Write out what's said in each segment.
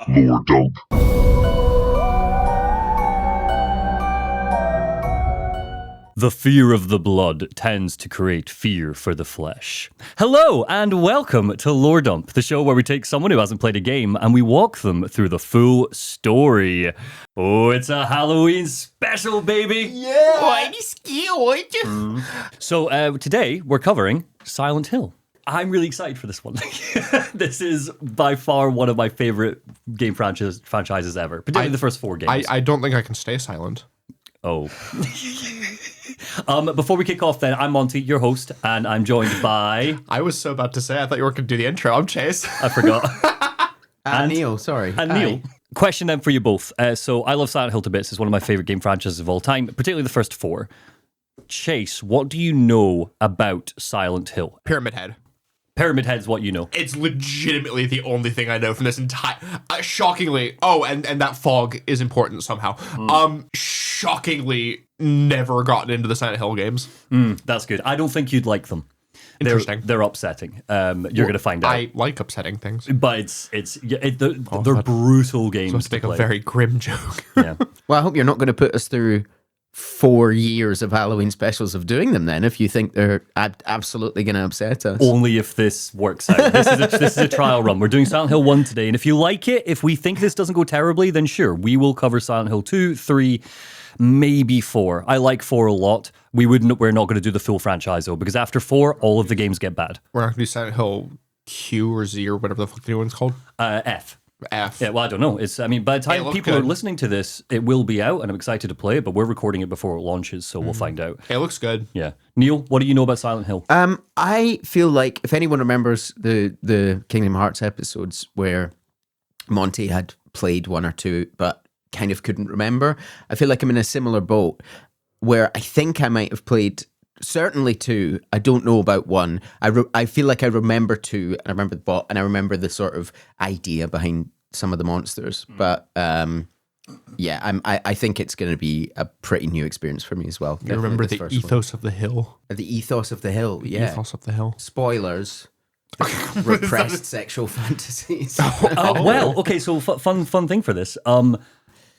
Lord Dump. The fear of the blood tends to create fear for the flesh. Hello and welcome to Lore Dump, the show where we take someone who hasn't played a game and we walk them through the full story. Oh, it's a Halloween special, baby! Yeah! I'm scared. So today we're covering Silent Hill. I'm really excited for this one. This is by far one of my favorite game franchises ever, particularly the first 4 games. I don't think I can stay silent. Oh. Before we kick off then, I'm Monty, your host, and I'm joined by... I was so about to say, I thought you were going to do the intro. I'm Chase. I forgot. Neil, sorry. And Neil. Question then for you both. So I love Silent Hill to bits. It's one of my favorite game franchises of all time, particularly the first 4. Chase, what do you know about Silent Hill? Pyramid Head. Pyramid Head is what you know. It's legitimately the only thing I know from this entire... shockingly... Oh, and that fog is important somehow. Shockingly never gotten into the Silent Hill games. That's good. I don't think you'd like them. Interesting. They're upsetting. You're going to find out. I like upsetting things. But they're brutal games Let's to make play. a very grim joke. Yeah. Well, I hope you're not going to put us through 4 years of Halloween specials of doing them then, if you think they're absolutely going to upset us. Only if this works out. This is a trial run. We're doing Silent Hill 1 today, and if you like it, if we think this doesn't go terribly, then sure, we will cover Silent Hill 2, 3, maybe 4. I like 4 a lot. We're not going to do the full franchise though, because after 4, all of the games get bad. We're not going to do Silent Hill Q or Z or whatever the fuck the new one's called. F. F. Yeah, well, I don't know. By the time people are listening to this, it will be out, and I'm excited to play it, but we're recording it before it launches, so we'll find out. It looks good. Yeah. Neil, what do you know about Silent Hill? I feel like if anyone remembers the Kingdom Hearts episodes where Monty had played 1 or 2, but kind of couldn't remember, I feel like I'm in a similar boat where I think I might have played certainly 2. I don't know about 1. I feel like I remember 2, and I remember the bot, and I remember the sort of idea behind some of the monsters. But yeah, I think it's going to be a pretty new experience for me as well. You remember the ethos of the hill? The ethos of the hill, yeah. Ethos of the hill. Spoilers. Repressed sexual fantasies. Well, okay, so fun thing for this.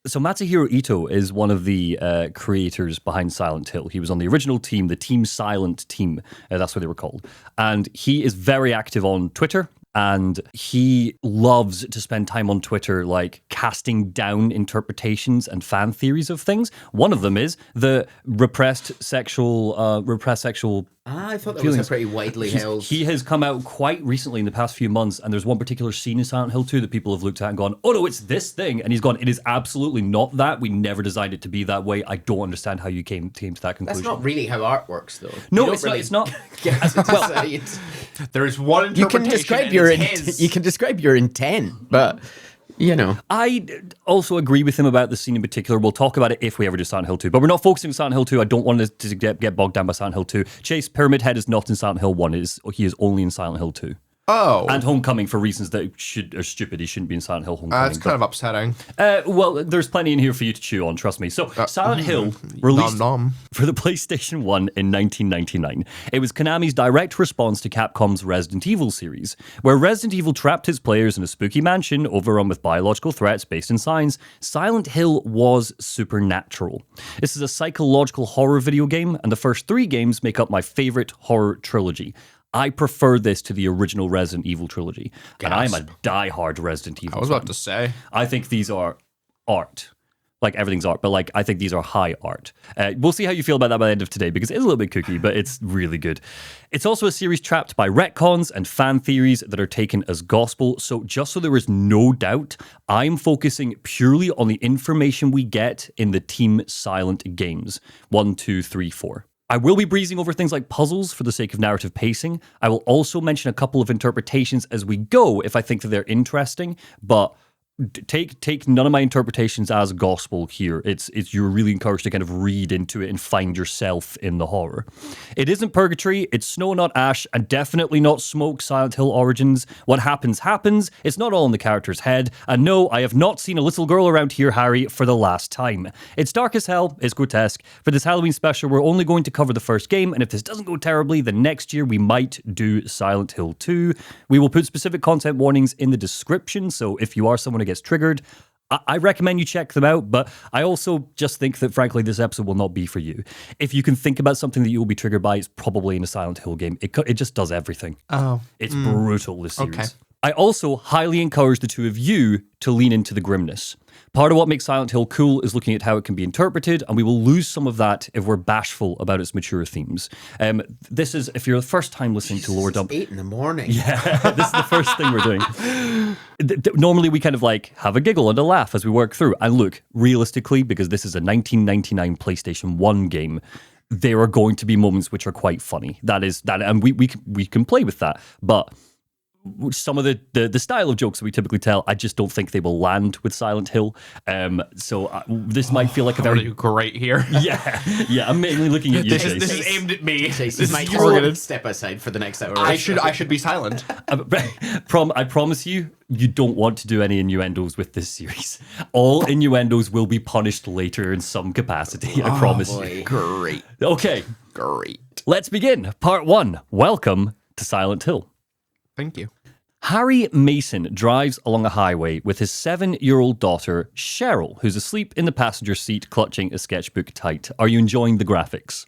So Matsuhiro Ito is one of the creators behind Silent Hill. He was on the original team, the Team Silent team. That's what they were called. And he is very active on Twitter. And he loves to spend time on Twitter, like casting down interpretations and fan theories of things. One of them is the repressed sexual. I thought that was a pretty widely held. He has come out quite recently in the past few months, and there's one particular scene in Silent Hill 2 that people have looked at and gone, "Oh no, it's this thing," and he's gone, "It is absolutely not that. We never designed it to be that way. I don't understand how you came to that conclusion." That's not really how art works, though. No, it's not. There is one interpretation. You can describe you can describe your intent, but you know. I also agree with him about the scene in particular. We'll talk about it if we ever do Silent Hill 2, but we're not focusing on Silent Hill 2. I don't want to get bogged down by Silent Hill 2. Chase, Pyramid Head is not in Silent Hill 1. He is only in Silent Hill 2. Oh. And Homecoming for reasons that are stupid. He shouldn't be in Silent Hill Homecoming. It's kind of upsetting. Well, there's plenty in here for you to chew on, trust me. So, Silent Hill released for the PlayStation 1 in 1999. It was Konami's direct response to Capcom's Resident Evil series, where Resident Evil trapped its players in a spooky mansion overrun with biological threats based in science. Silent Hill was supernatural. This is a psychological horror video game, and the first 3 games make up my favorite horror trilogy. I prefer this to the original Resident Evil trilogy. Gasp. And I'm a diehard Resident Evil I was about to say. I think these are art. Like, everything's art, but like, I think these are high art. We'll see how you feel about that by the end of today, because it's a little bit kooky, but it's really good. It's also a series trapped by retcons and fan theories that are taken as gospel. So just so there is no doubt, I'm focusing purely on the information we get in the Team Silent games. 1, 2, 3, 4. I will be breezing over things like puzzles for the sake of narrative pacing. I will also mention a couple of interpretations as we go if I think that they're interesting, but take none of my interpretations as gospel here. It's you're really encouraged to kind of read into it and find yourself in the horror. It isn't purgatory, it's snow, not ash, and definitely not smoke. Silent Hill Origins. What happens happens. It's not all in the character's head. And no, I have not seen a little girl around here, Harry, for the last time. It's dark as hell, it's grotesque. For this Halloween special, we're only going to cover the first game, and if this doesn't go terribly, then next year we might do Silent Hill 2. We will put specific content warnings in the description, so if you are someone gets triggered, I recommend you check them out, but I also just think that, frankly, this episode will not be for you. If you can think about something that you will be triggered by, it's probably in a Silent Hill game. It just does everything. Oh. It's brutal, this series. Okay. I also highly encourage the two of you to lean into the grimness. Part of what makes Silent Hill cool is looking at how it can be interpreted, and we will lose some of that if we're bashful about its mature themes. This is, if you're the first time listening to Lower Dump... 8 a.m. Yeah, this is the first thing we're doing. Normally we kind of like have a giggle and a laugh as we work through. And look, realistically, because this is a 1999 PlayStation 1 game, there are going to be moments which are quite funny. That is that, and we can play with that. But some of the style of jokes that we typically tell, I just don't think they will land with Silent Hill. So this might feel like a very great here. yeah. I'm mainly looking at you. This is aimed at me. This is might targeted. Step aside for the next hour. I should be silent. I promise you don't want to do any innuendos with this series. All innuendos will be punished later in some capacity. I promise you. Great. Okay. Great. Let's begin. Part 1. Welcome to Silent Hill. Thank you. Harry Mason drives along a highway with his 7-year-old daughter, Cheryl, who's asleep in the passenger seat clutching a sketchbook tight. Are you enjoying the graphics?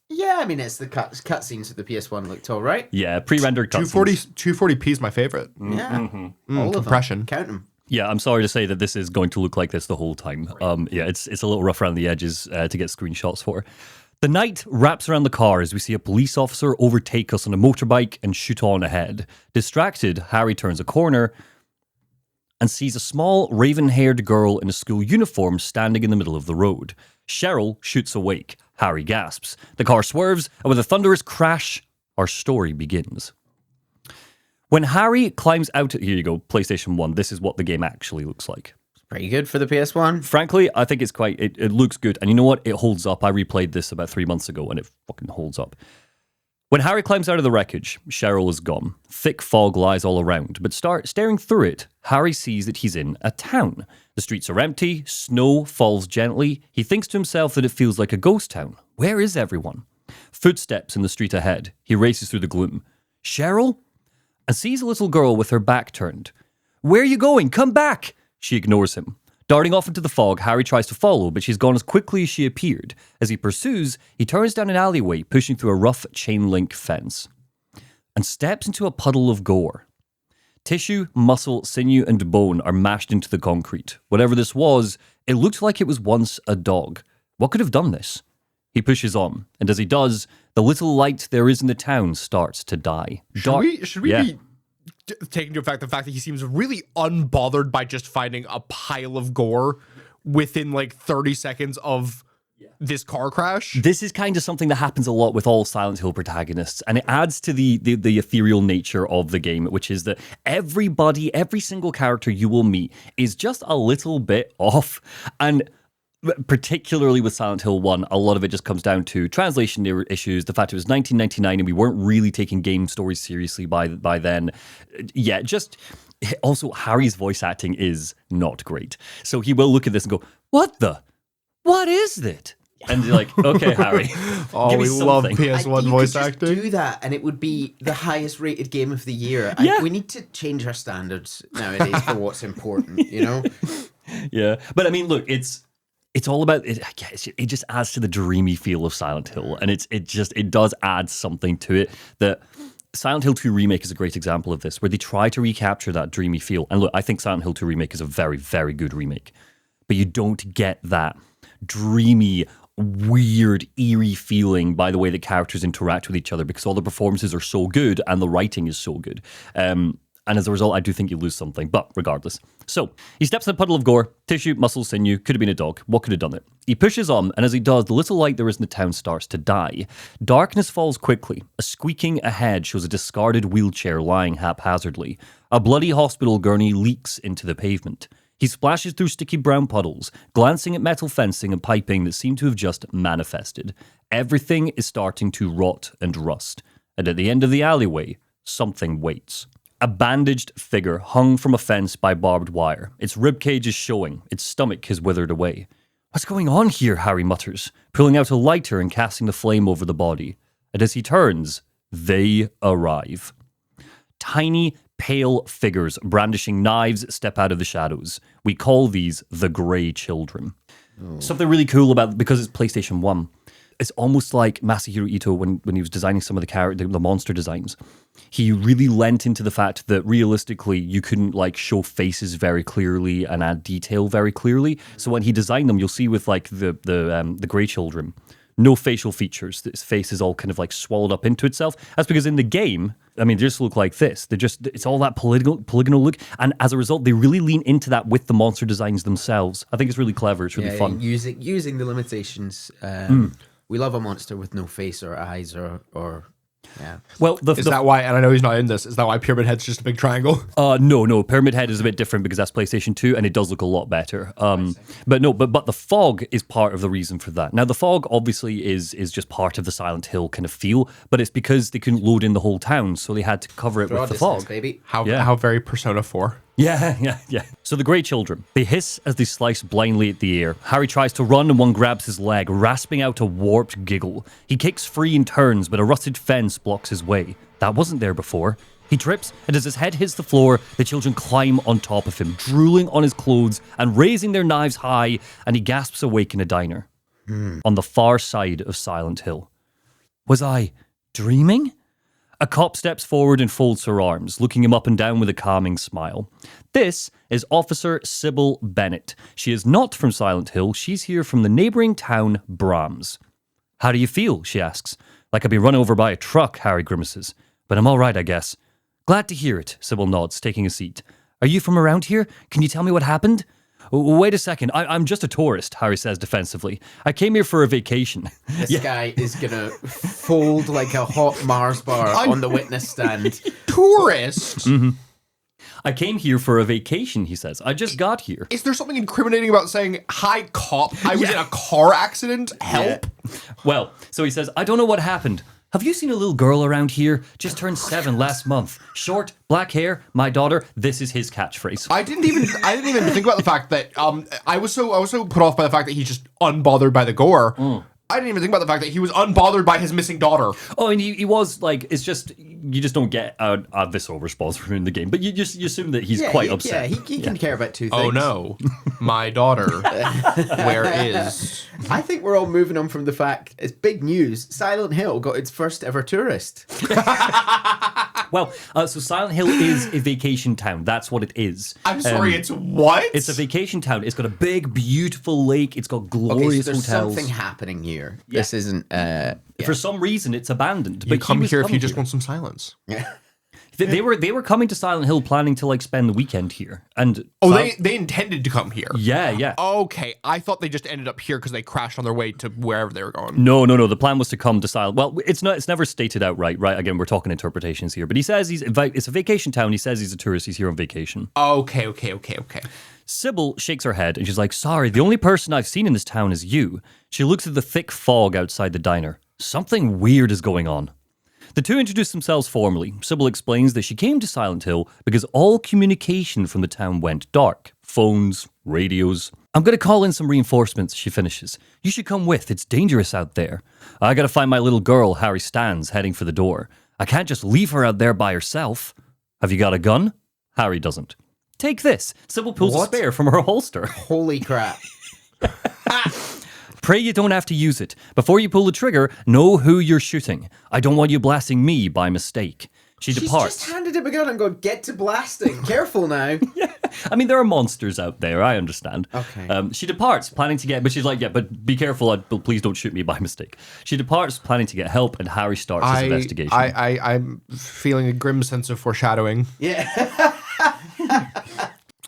Yeah, I mean, it's the cutscenes of the PS1 looked all right. Yeah, pre-rendered cutscenes. 240p is my favorite. Yeah. All of compression. them. Count them. Yeah, I'm sorry to say that this is going to look like this the whole time. Yeah, it's a little rough around the edges to get screenshots for. The night wraps around the car as we see a police officer overtake us on a motorbike and shoot on ahead. Distracted, Harry turns a corner and sees a small raven-haired girl in a school uniform standing in the middle of the road. Cheryl shoots awake. Harry gasps. The car swerves, and with a thunderous crash, our story begins. When Harry climbs out... Here you go, PlayStation 1. This is what the game actually looks like. Pretty good for the PS1. Frankly, I think it's quite... It looks good. And you know what? It holds up. I replayed this about 3 months ago, and it fucking holds up. When Harry climbs out of the wreckage, Cheryl is gone. Thick fog lies all around, but staring through it, Harry sees that he's in a town. The streets are empty, snow falls gently. He thinks to himself that it feels like a ghost town. Where is everyone? Footsteps in the street ahead. He races through the gloom. Cheryl? And sees a little girl with her back turned. Where are you going? Come back! She ignores him. Darting off into the fog, Harry tries to follow, but she's gone as quickly as she appeared. As he pursues, he turns down an alleyway, pushing through a rough chain-link fence, and steps into a puddle of gore. Tissue, muscle, sinew, and bone are mashed into the concrete. Whatever this was, it looked like it was once a dog. What could have done this? He pushes on, and as he does, the little light there is in the town starts to die. Should we be taking into effect the fact that he seems really unbothered by just finding a pile of gore within like 30 seconds of this car crash? This is kind of something that happens a lot with all Silent Hill protagonists, and it adds to the ethereal nature of the game, which is that everybody, every single character you will meet is just a little bit off. And particularly with Silent Hill 1, a lot of it just comes down to translation issues, the fact it was 1999 and we weren't really taking game stories seriously by then. Yeah, just... Also, Harry's voice acting is not great. So he will look at this and go, what is it? And you're like, okay, Harry, give me we love something. PS1 You voice could just acting. do that, and it would be the highest rated game of the year. Yeah. We need to change our standards nowadays for what's important, you know? Yeah, but I mean, look, it's all about it. It just adds to the dreamy feel of Silent Hill, and it does add something to it. That Silent Hill 2 Remake is a great example of this, where they try to recapture that dreamy feel. And look, I think Silent Hill 2 Remake is a very, very good remake, but you don't get that dreamy, weird, eerie feeling by the way that characters interact with each other, because all the performances are so good and the writing is so good. And as a result, I do think you lose something, but regardless. So, he steps in a puddle of gore, tissue, muscle, sinew, could have been a dog. What could have done it? He pushes on, and as he does, the little light there is in the town starts to die. Darkness falls quickly. A squeaking ahead shows a discarded wheelchair lying haphazardly. A bloody hospital gurney leaks into the pavement. He splashes through sticky brown puddles, glancing at metal fencing and piping that seem to have just manifested. Everything is starting to rot and rust. And at the end of the alleyway, something waits. A bandaged figure hung from a fence by barbed wire. Its ribcage is showing. Its stomach has withered away. What's going on here, Harry mutters, pulling out a lighter and casting the flame over the body. And as he turns, they arrive. Tiny, pale figures brandishing knives step out of the shadows. We call these the Grey Children. Something really cool about, because it's PlayStation 1, it's almost like Masahiro Ito when he was designing some of the monster designs. He really lent into the fact that realistically you couldn't like show faces very clearly and add detail very clearly. So when he designed them, you'll see with like the Grey Children, no facial features. His face is all kind of like swallowed up into itself. That's because in the game, I mean, they just look like this. It's all that polygonal look. And as a result, they really lean into that with the monster designs themselves. I think it's really clever. It's really fun. Using the limitations. We love a monster with no face or eyes or yeah. Well, is that why, and I know he's not in this, is that why Pyramid Head's just a big triangle? No. Pyramid Head is a bit different because that's PlayStation 2 and it does look a lot better. But the fog is part of the reason for that. Now, the fog obviously is just part of the Silent Hill kind of feel, but it's because they couldn't load in the whole town, so they had to cover it with the fog. Baby. How very Persona 4. Yeah. So the Grey Children, they hiss as they slice blindly at the air. Harry tries to run and one grabs his leg, rasping out a warped giggle. He kicks free and turns, but a rusted fence blocks his way. That wasn't there before. He trips, and as his head hits the floor, the children climb on top of him, drooling on his clothes and raising their knives high, and he gasps awake in a diner. On the far side of Silent Hill. Was I dreaming? A cop steps forward and folds her arms, looking him up and down with a calming smile. This is Officer Sybil Bennett. She is not from Silent Hill. She's here from the neighbouring town, Brahms. How do you feel? She asks. Like I've been run over by a truck, Harry grimaces. But I'm all right, I guess. Glad to hear it, Sybil nods, taking a seat. Are you from around here? Can you tell me what happened? Wait a second, I'm just a tourist, Harry says defensively. I came here for a vacation. This guy is going to fold like a hot Mars bar on the witness stand. Tourist? Mm-hmm. I came here for a vacation, he says. I just got here. Is there something incriminating about saying, hi, cop, I was in a car accident? Help? Yeah. Well, so he says, I don't know what happened. Have you seen a little girl around here? Just turned 7 last month. Short, black hair, my daughter. This is his catchphrase. I didn't even think about the fact that I was so put off by the fact that he's just unbothered by the gore. I didn't even think about the fact that he was unbothered by his missing daughter. Oh, and he was like, it's just, you just don't get a visceral response from him in the game, but you assume that he's quite upset. Yeah, he can care about two things. Oh no, my daughter. Where is? I think we're all moving on from the fact, it's big news, Silent Hill got its first ever tourist. Well, so Silent Hill is a vacation town. That's what it is. I'm sorry, it's what? It's a vacation town. It's got a big, beautiful lake. It's got glorious there's hotels. Something happening here. Yeah. This isn't... For some reason, it's abandoned. You but come here if you just want some silence. Yeah. They were coming to Silent Hill planning to like spend the weekend here. And they intended to come here. Yeah. Okay, I thought they just ended up here because they crashed on their way to wherever they were going. No. The plan was to come to Silent. Well, it's never stated outright, right? Again, we're talking interpretations here. But he says it's a vacation town. He says he's a tourist. He's here on vacation. Okay. Sybil shakes her head and she's like, sorry, the only person I've seen in this town is you. She looks at the thick fog outside the diner. Something weird is going on. The two introduce themselves formally. Sybil explains that she came to Silent Hill because all communication from the town went dark. Phones, radios. I'm going to call in some reinforcements, she finishes. You should come with. It's dangerous out there. I got to find my little girl, Harry stands, heading for the door. I can't just leave her out there by herself. Have you got a gun? Harry doesn't. Take this. Sybil pulls a spare from her holster. Holy crap. Pray you don't have to use it. Before you pull the trigger, know who you're shooting. I don't want you blasting me by mistake. She's departs. Just handed him a gun and gone, get to blasting. Careful now. Yeah. I mean, there are monsters out there, I understand. Okay. She departs, planning to get... But she's like, yeah, but be careful, please don't shoot me by mistake. She departs, planning to get help, and Harry starts his investigation. I'm feeling a grim sense of foreshadowing. Yeah.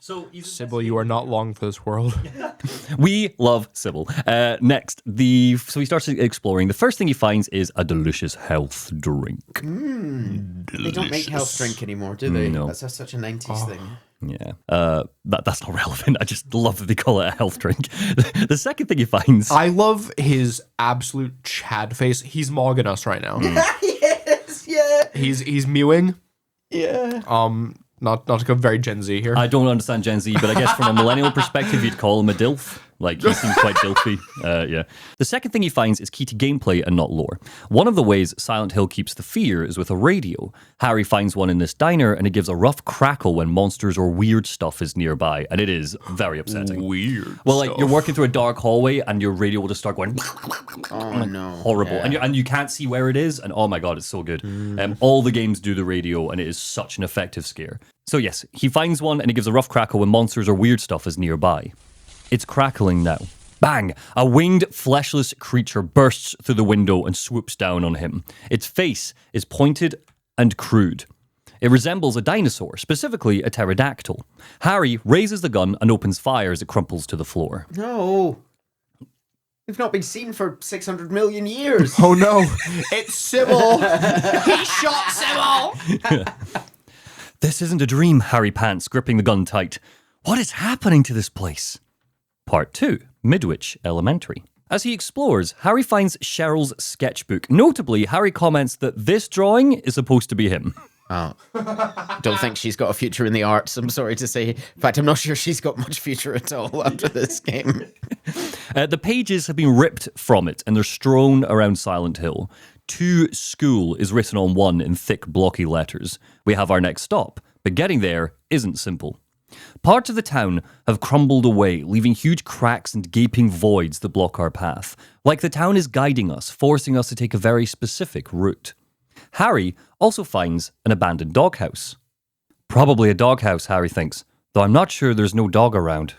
So Sybil, you are not long for this world. we love Sybil. Next, so he starts exploring. The first thing he finds is a delicious health drink. They don't make health drink anymore, do they? No. That's such a 90s thing. Yeah, that's not relevant. I just love that they call it a health drink. The second thing he finds, I love his absolute Chad face. He's mogging us right now. Yes, yeah. He's mewing. Yeah. Not to go very Gen Z here. I don't understand Gen Z, but I guess from a millennial perspective, you'd call him a DILF. Like, he seems quite DILFy. Yeah. The second thing he finds is key to gameplay and not lore. One of the ways Silent Hill keeps the fear is with a radio. Harry finds one in this diner, and it gives a rough crackle when monsters or weird stuff is nearby, and it is very upsetting. Weird. Well, like, you're working through a dark hallway, and your radio will just start going... Oh, no. Horrible. Yeah. And you can't see where it is, and oh my god, it's so good. All the games do the radio, and it is such an effective scare. So yes, he finds one, and it gives a rough crackle when monsters or weird stuff is nearby. It's crackling now. Bang! A winged, fleshless creature bursts through the window and swoops down on him. Its face is pointed and crude. It resembles a dinosaur, specifically a pterodactyl. Harry raises the gun and opens fire as it crumples to the floor. No. We've not been seen for 600 million years. Oh no, it's Sybil. He shot Sybil. This isn't a dream, Harry pants, gripping the gun tight. What is happening to this place? Part 2, Midwich Elementary. As he explores, Harry finds Cheryl's sketchbook. Notably, Harry comments that this drawing is supposed to be him. Oh. Don't think she's got a future in the arts, I'm sorry to say. In fact, I'm not sure she's got much future at all after this game. The pages have been ripped from it and they're strewn around Silent Hill. To school is written on one in thick, blocky letters. We have our next stop, but getting there isn't simple. Parts of the town have crumbled away, leaving huge cracks and gaping voids that block our path. Like the town is guiding us, forcing us to take a very specific route. Harry also finds an abandoned doghouse. Probably a doghouse, Harry thinks, though I'm not sure there's no dog around.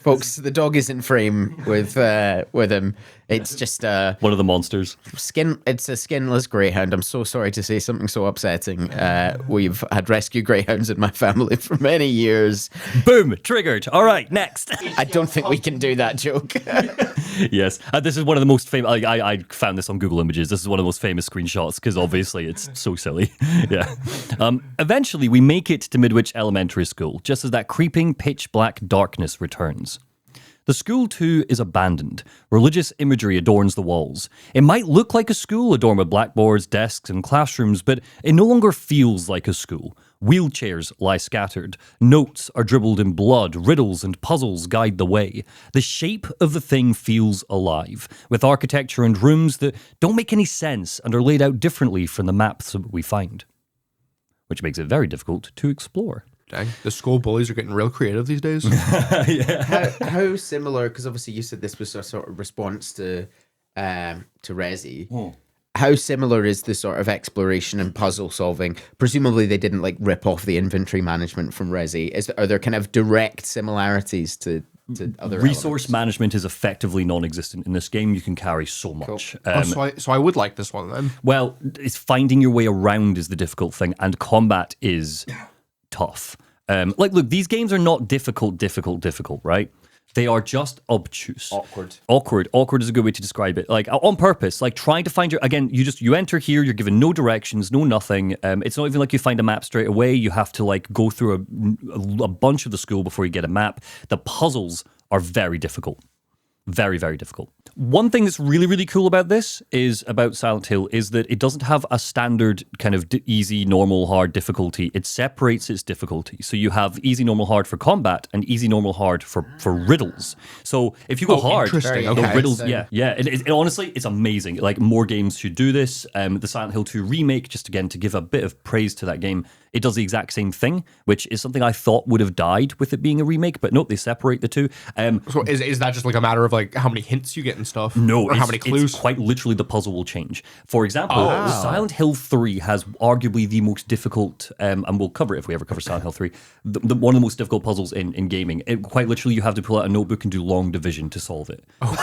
Folks, the dog is in frame with him. It's just One of the monsters. It's a skinless greyhound. I'm so sorry to say something so upsetting. We've had rescue greyhounds in my family for many years. Boom! Triggered. All right, next. I don't think we can do that joke. Yes, this is one of the most famous. I found this on Google Images. This is one of the most famous screenshots because obviously it's so silly. Yeah. Eventually, we make it to Midwich Elementary School, just as that creeping, pitch black darkness returns. The school, too, is abandoned. Religious imagery adorns the walls. It might look like a school adorned with blackboards, desks, and classrooms, but it no longer feels like a school. Wheelchairs lie scattered. Notes are dribbled in blood. Riddles and puzzles guide the way. The shape of the thing feels alive, with architecture and rooms that don't make any sense and are laid out differently from the maps that we find, which makes it very difficult to explore. Dang, the school bullies are getting real creative these days. How similar? Because obviously you said this was a sort of response to Resi. How similar is the sort of exploration and puzzle solving? Presumably they didn't like rip off the inventory management from Resi. Are there kind of direct similarities to other Resource elements? management is effectively non-existent in this game. You can carry so much. So I would like this one then. Well, it's finding your way around is the difficult thing, and combat is tough. Look, these games are not difficult, right? They are just obtuse. Awkward is a good way to describe it. Like, on purpose, like trying to find you enter here, you're given no directions, no nothing. It's not even like you find a map straight away. You have to like go through a bunch of the school before you get a map. The puzzles are very difficult. Very, very difficult. One thing that's really, really cool about this about Silent Hill is that it doesn't have a standard kind of easy, normal, hard difficulty. It separates its difficulty. So you have easy, normal, hard for combat and easy, normal, hard for riddles. So if you go hard, the riddles, It honestly, it's amazing. Like, more games should do this. The Silent Hill 2 remake, just again to give a bit of praise to that game, it does the exact same thing, which is something I thought would have died with it being a remake, but nope, they separate the two. So is that just like a matter of like how many hints you get and stuff. No, or how many clues. It's quite literally the puzzle will change. For example, Oh. Silent Hill 3 has arguably the most difficult, and we'll cover it if we ever cover Silent Hill 3, one of the most difficult puzzles in gaming. Quite literally, you have to pull out a notebook and do long division to solve it. Oh,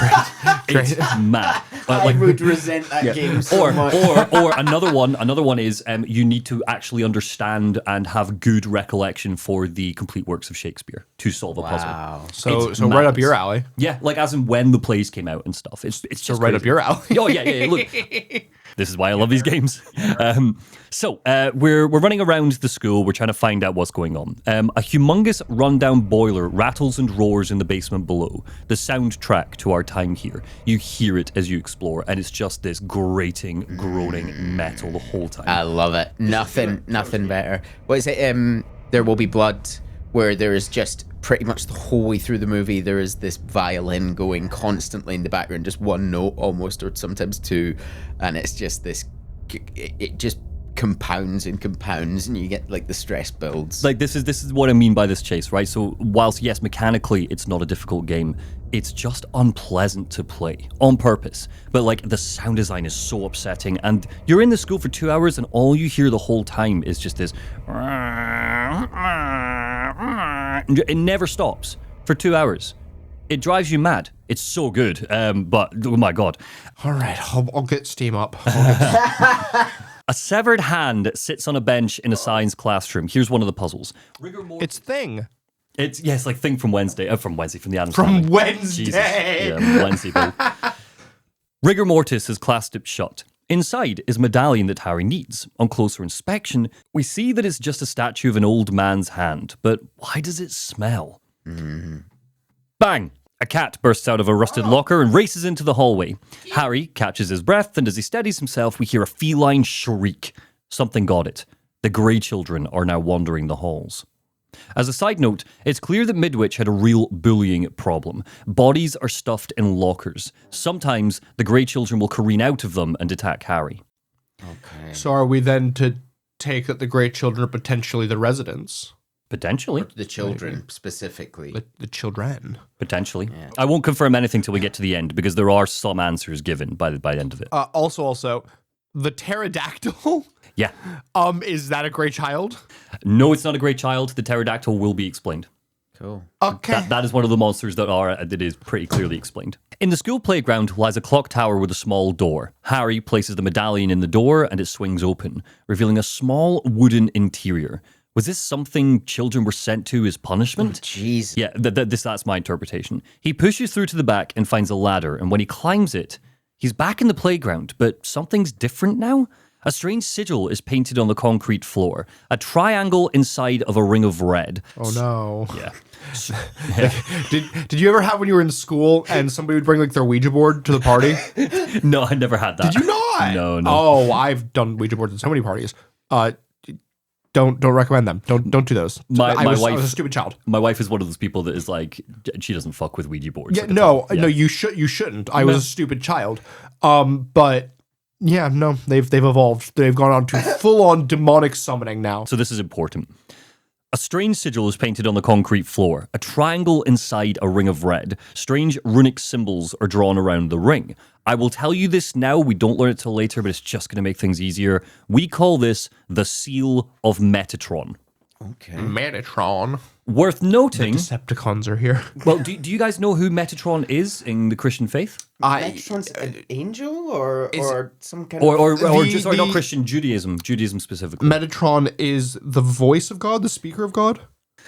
great. It's mad. I would resent that game so much. Or another one is you need to actually understand and have good recollection for the complete works of Shakespeare to solve a puzzle. Wow. So It's right up madness. your alley. Yeah, like as in when the plays came out and stuff. It's just Right crazy. up your alley. Oh yeah. Look, this is why I love these games. So we're running around the school. We're trying to find out what's going on. A humongous rundown boiler rattles and roars in the basement below. The soundtrack to our time here. You hear it as you explore, and it's just this grating, groaning metal the whole time. I love it. Nothing better. What is it? There Will Be Blood, where there is just pretty much the whole way through the movie, there is this violin going constantly in the background, just one note almost, or sometimes two, and it's just this. It just compounds and compounds, and you get like the stress builds. Like this is what I mean by this chase, right? So whilst yes, mechanically it's not a difficult game, it's just unpleasant to play on purpose. But like the sound design is so upsetting, and you're in the school for 2 hours, and all you hear the whole time is just this. It never stops for 2 hours. It drives you mad. It's so good, but oh my god. All right, I'll get Steam up. A severed hand sits on a bench in a science classroom. Here's one of the puzzles. It's Thing. It's like Thing from Wednesday, from the Addams From Family. Wednesday. Jesus. Yeah, Wednesday, bro. Rigor mortis has clasped shut. Inside is a medallion that Harry needs. On closer inspection, we see that it's just a statue of an old man's hand. But why does it smell? Bang! A cat bursts out of a rusted locker and races into the hallway. Harry catches his breath, and as he steadies himself, we hear a feline shriek. Something got it. The Grey Children are now wandering the halls. As a side note, it's clear that Midwich had a real bullying problem. Bodies are stuffed in lockers. Sometimes the Grey Children will careen out of them and attack Harry. Okay. So are we then to take that the Grey Children are potentially the residents? Potentially. The children specifically. The children. Potentially. Yeah. I won't confirm anything till we get to the end, because there are some answers given by the end of it. Also, the pterodactyl. Yeah. Is that a Grey Child? No, it's not a Grey Child. The pterodactyl will be explained. Cool. Okay. That is one of the monsters that is pretty clearly explained. In the school playground lies a clock tower with a small door. Harry places the medallion in the door and it swings open, revealing a small wooden interior. Was this something children were sent to as punishment? Jeez. Yeah, that's my interpretation. He pushes through to the back and finds a ladder, and when he climbs it, he's back in the playground, but something's different now. A strange sigil is painted on the concrete floor, a triangle inside of a ring of red. Oh no. Yeah. Did you ever have when you were in school and somebody would bring like their Ouija board to the party? No, I never had that. Did you not? No. Oh, I've done Ouija boards at so many parties. Don't recommend them. Don't do those. I was a stupid child. My wife is one of those people that is like, she doesn't fuck with Ouija boards. Yeah, no, you shouldn't. I was a stupid child. But yeah, no, they've evolved. They've gone on to full on demonic summoning now. So this is important. A strange sigil is painted on the concrete floor, a triangle inside a ring of red. Strange runic symbols are drawn around the ring. I will tell you this now, we don't learn it till later, but it's just going to make things easier. We call this the Seal of Metatron. Okay. Metatron. Worth noting... Decepticons are here. Well, do you guys know who Metatron is in the Christian faith? Metatron's an angel or some kind Or The- not Christian, Judaism specifically. Metatron is the voice of God, the speaker of God?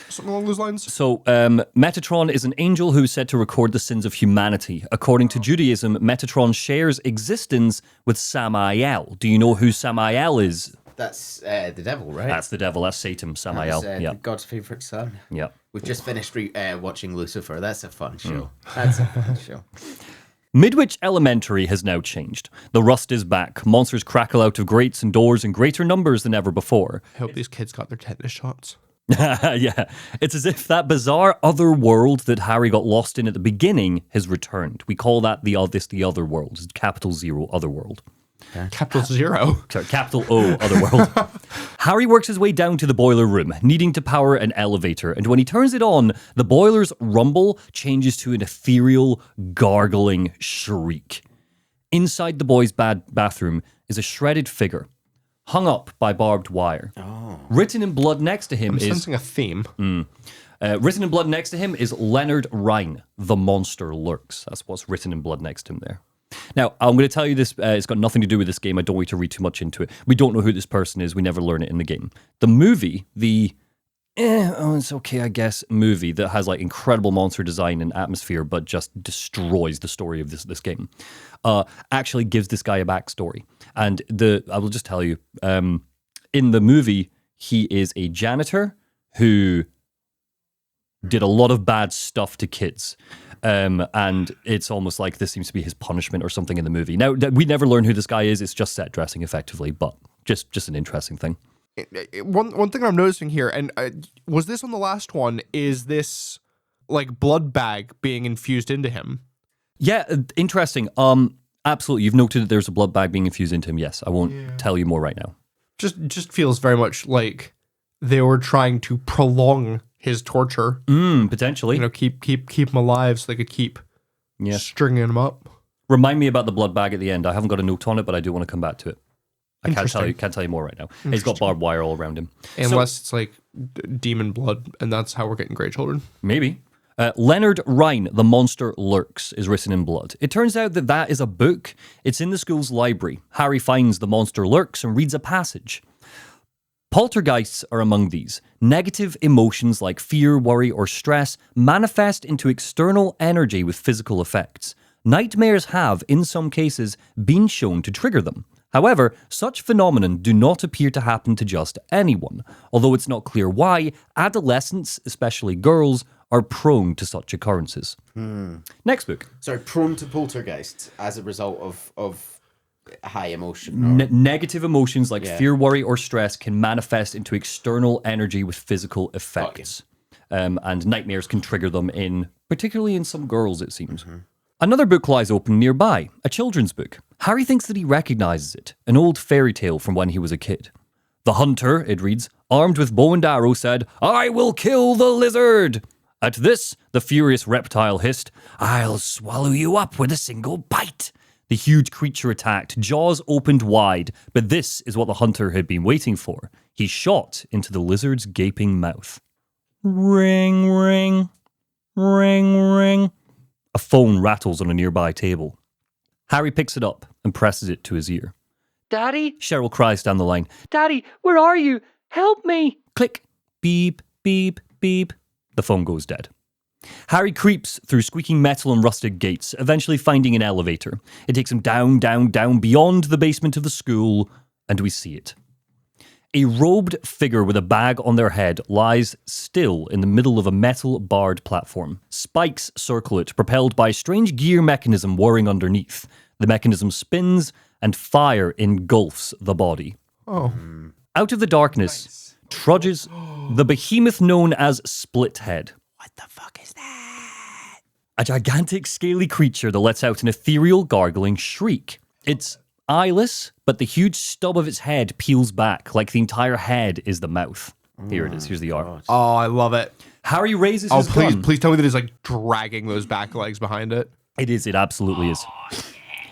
Something along those lines? So, Metatron is an angel who is said to record the sins of humanity. According to Judaism, Metatron shares existence with Samael. Do you know who Samael is? That's the devil, right? That's the devil. That's Satan, Samael. That's, God's favorite son. Yeah. We've just finished watching Lucifer. That's a fun show. That's a fun show. Midwich Elementary has now changed. The rust is back. Monsters crackle out of grates and doors in greater numbers than ever before. I hope these kids got their tetanus shots. Yeah. It's as if that bizarre other world that Harry got lost in at the beginning has returned. We call that the other world. It's capital 0 other world. Capital Zero. Sorry, capital O other world. Harry works his way down to the boiler room, needing to power an elevator, and when he turns it on, the boiler's rumble changes to an ethereal, gargling shriek. Inside the boys' bathroom is a shredded figure, hung up by barbed wire. Written in blood next to him I'm sensing a theme. Written in blood next to him is Leonard Rhine. The monster lurks. That's what's written in blood next to him there. Now, I'm going to tell you this. It's got nothing to do with this game. I don't want you to read too much into it. We don't know who this person is. We never learn it in the game. The movie, it's okay, I guess, movie that has like incredible monster design and atmosphere, but just destroys the story of this game, actually gives this guy a backstory. And I will just tell you, in the movie, he is a janitor who did a lot of bad stuff to kids. And it's almost like this seems to be his punishment or something in the movie. Now, we never learn who this guy is. It's just set dressing effectively, but just an interesting thing. One thing I'm noticing here, and was this on the last one, is this like blood bag being infused into him? Yeah, interesting. Absolutely. You've noted that there's a blood bag being infused into him. Yes, I won't tell you more right now. Just feels very much like they were trying to prolong his torture. Potentially. Keep him alive so they could keep stringing him up. Remind me about the blood bag at the end. I haven't got a note on it, but I do want to come back to it. I can't tell you more right now. He's got barbed wire all around him. Unless it's like demon blood, and that's how we're getting Grey Children. Maybe. Leonard Rhine, The Monster Lurks, is written in blood. It turns out that is a book. It's in the school's library. Harry finds The Monster Lurks and reads a passage. Poltergeists are among these. Negative emotions like fear, worry, or stress manifest into external energy with physical effects. Nightmares have, in some cases, been shown to trigger them. However, such phenomenon do not appear to happen to just anyone, although it's not clear why adolescents, especially girls, are prone to such occurrences. Next book. Sorry, prone to poltergeists as a result of high emotion. Negative emotions like fear, worry, or stress can manifest into external energy with physical effects. And nightmares can trigger them particularly in some girls, it seems. Another book lies open nearby, a children's book. Harry thinks that he recognizes it, an old fairy tale from when he was a kid. The hunter, it reads, armed with bow and arrow, said, "I will kill the lizard." At this, the furious reptile hissed, "I'll swallow you up with a single bite." The huge creature attacked, jaws opened wide, but this is what the hunter had been waiting for. He shot into the lizard's gaping mouth. Ring, ring, ring, ring. A phone rattles on a nearby table. Harry picks it up and presses it to his ear. "Daddy?" Cheryl cries down the line. "Daddy, where are you? Help me!" Click. Beep, beep, beep. The phone goes dead. Harry creeps through squeaking metal and rusted gates, eventually finding an elevator. It takes him down, down, down beyond the basement of the school, and we see it. A robed figure with a bag on their head lies still in the middle of a metal barred platform. Spikes circle it, propelled by a strange gear mechanism whirring underneath. The mechanism spins, and fire engulfs the body. Out of the darkness trudges the behemoth known as Splithead. What the fuck is that? A gigantic scaly creature that lets out an ethereal gargling shriek. It's eyeless, but the huge stub of its head peels back, like the entire head is the mouth. Here it is. Here's the art. Oh, I love it. Harry raises his gun. Please tell me that he's like dragging those back legs behind it. It is. It absolutely is.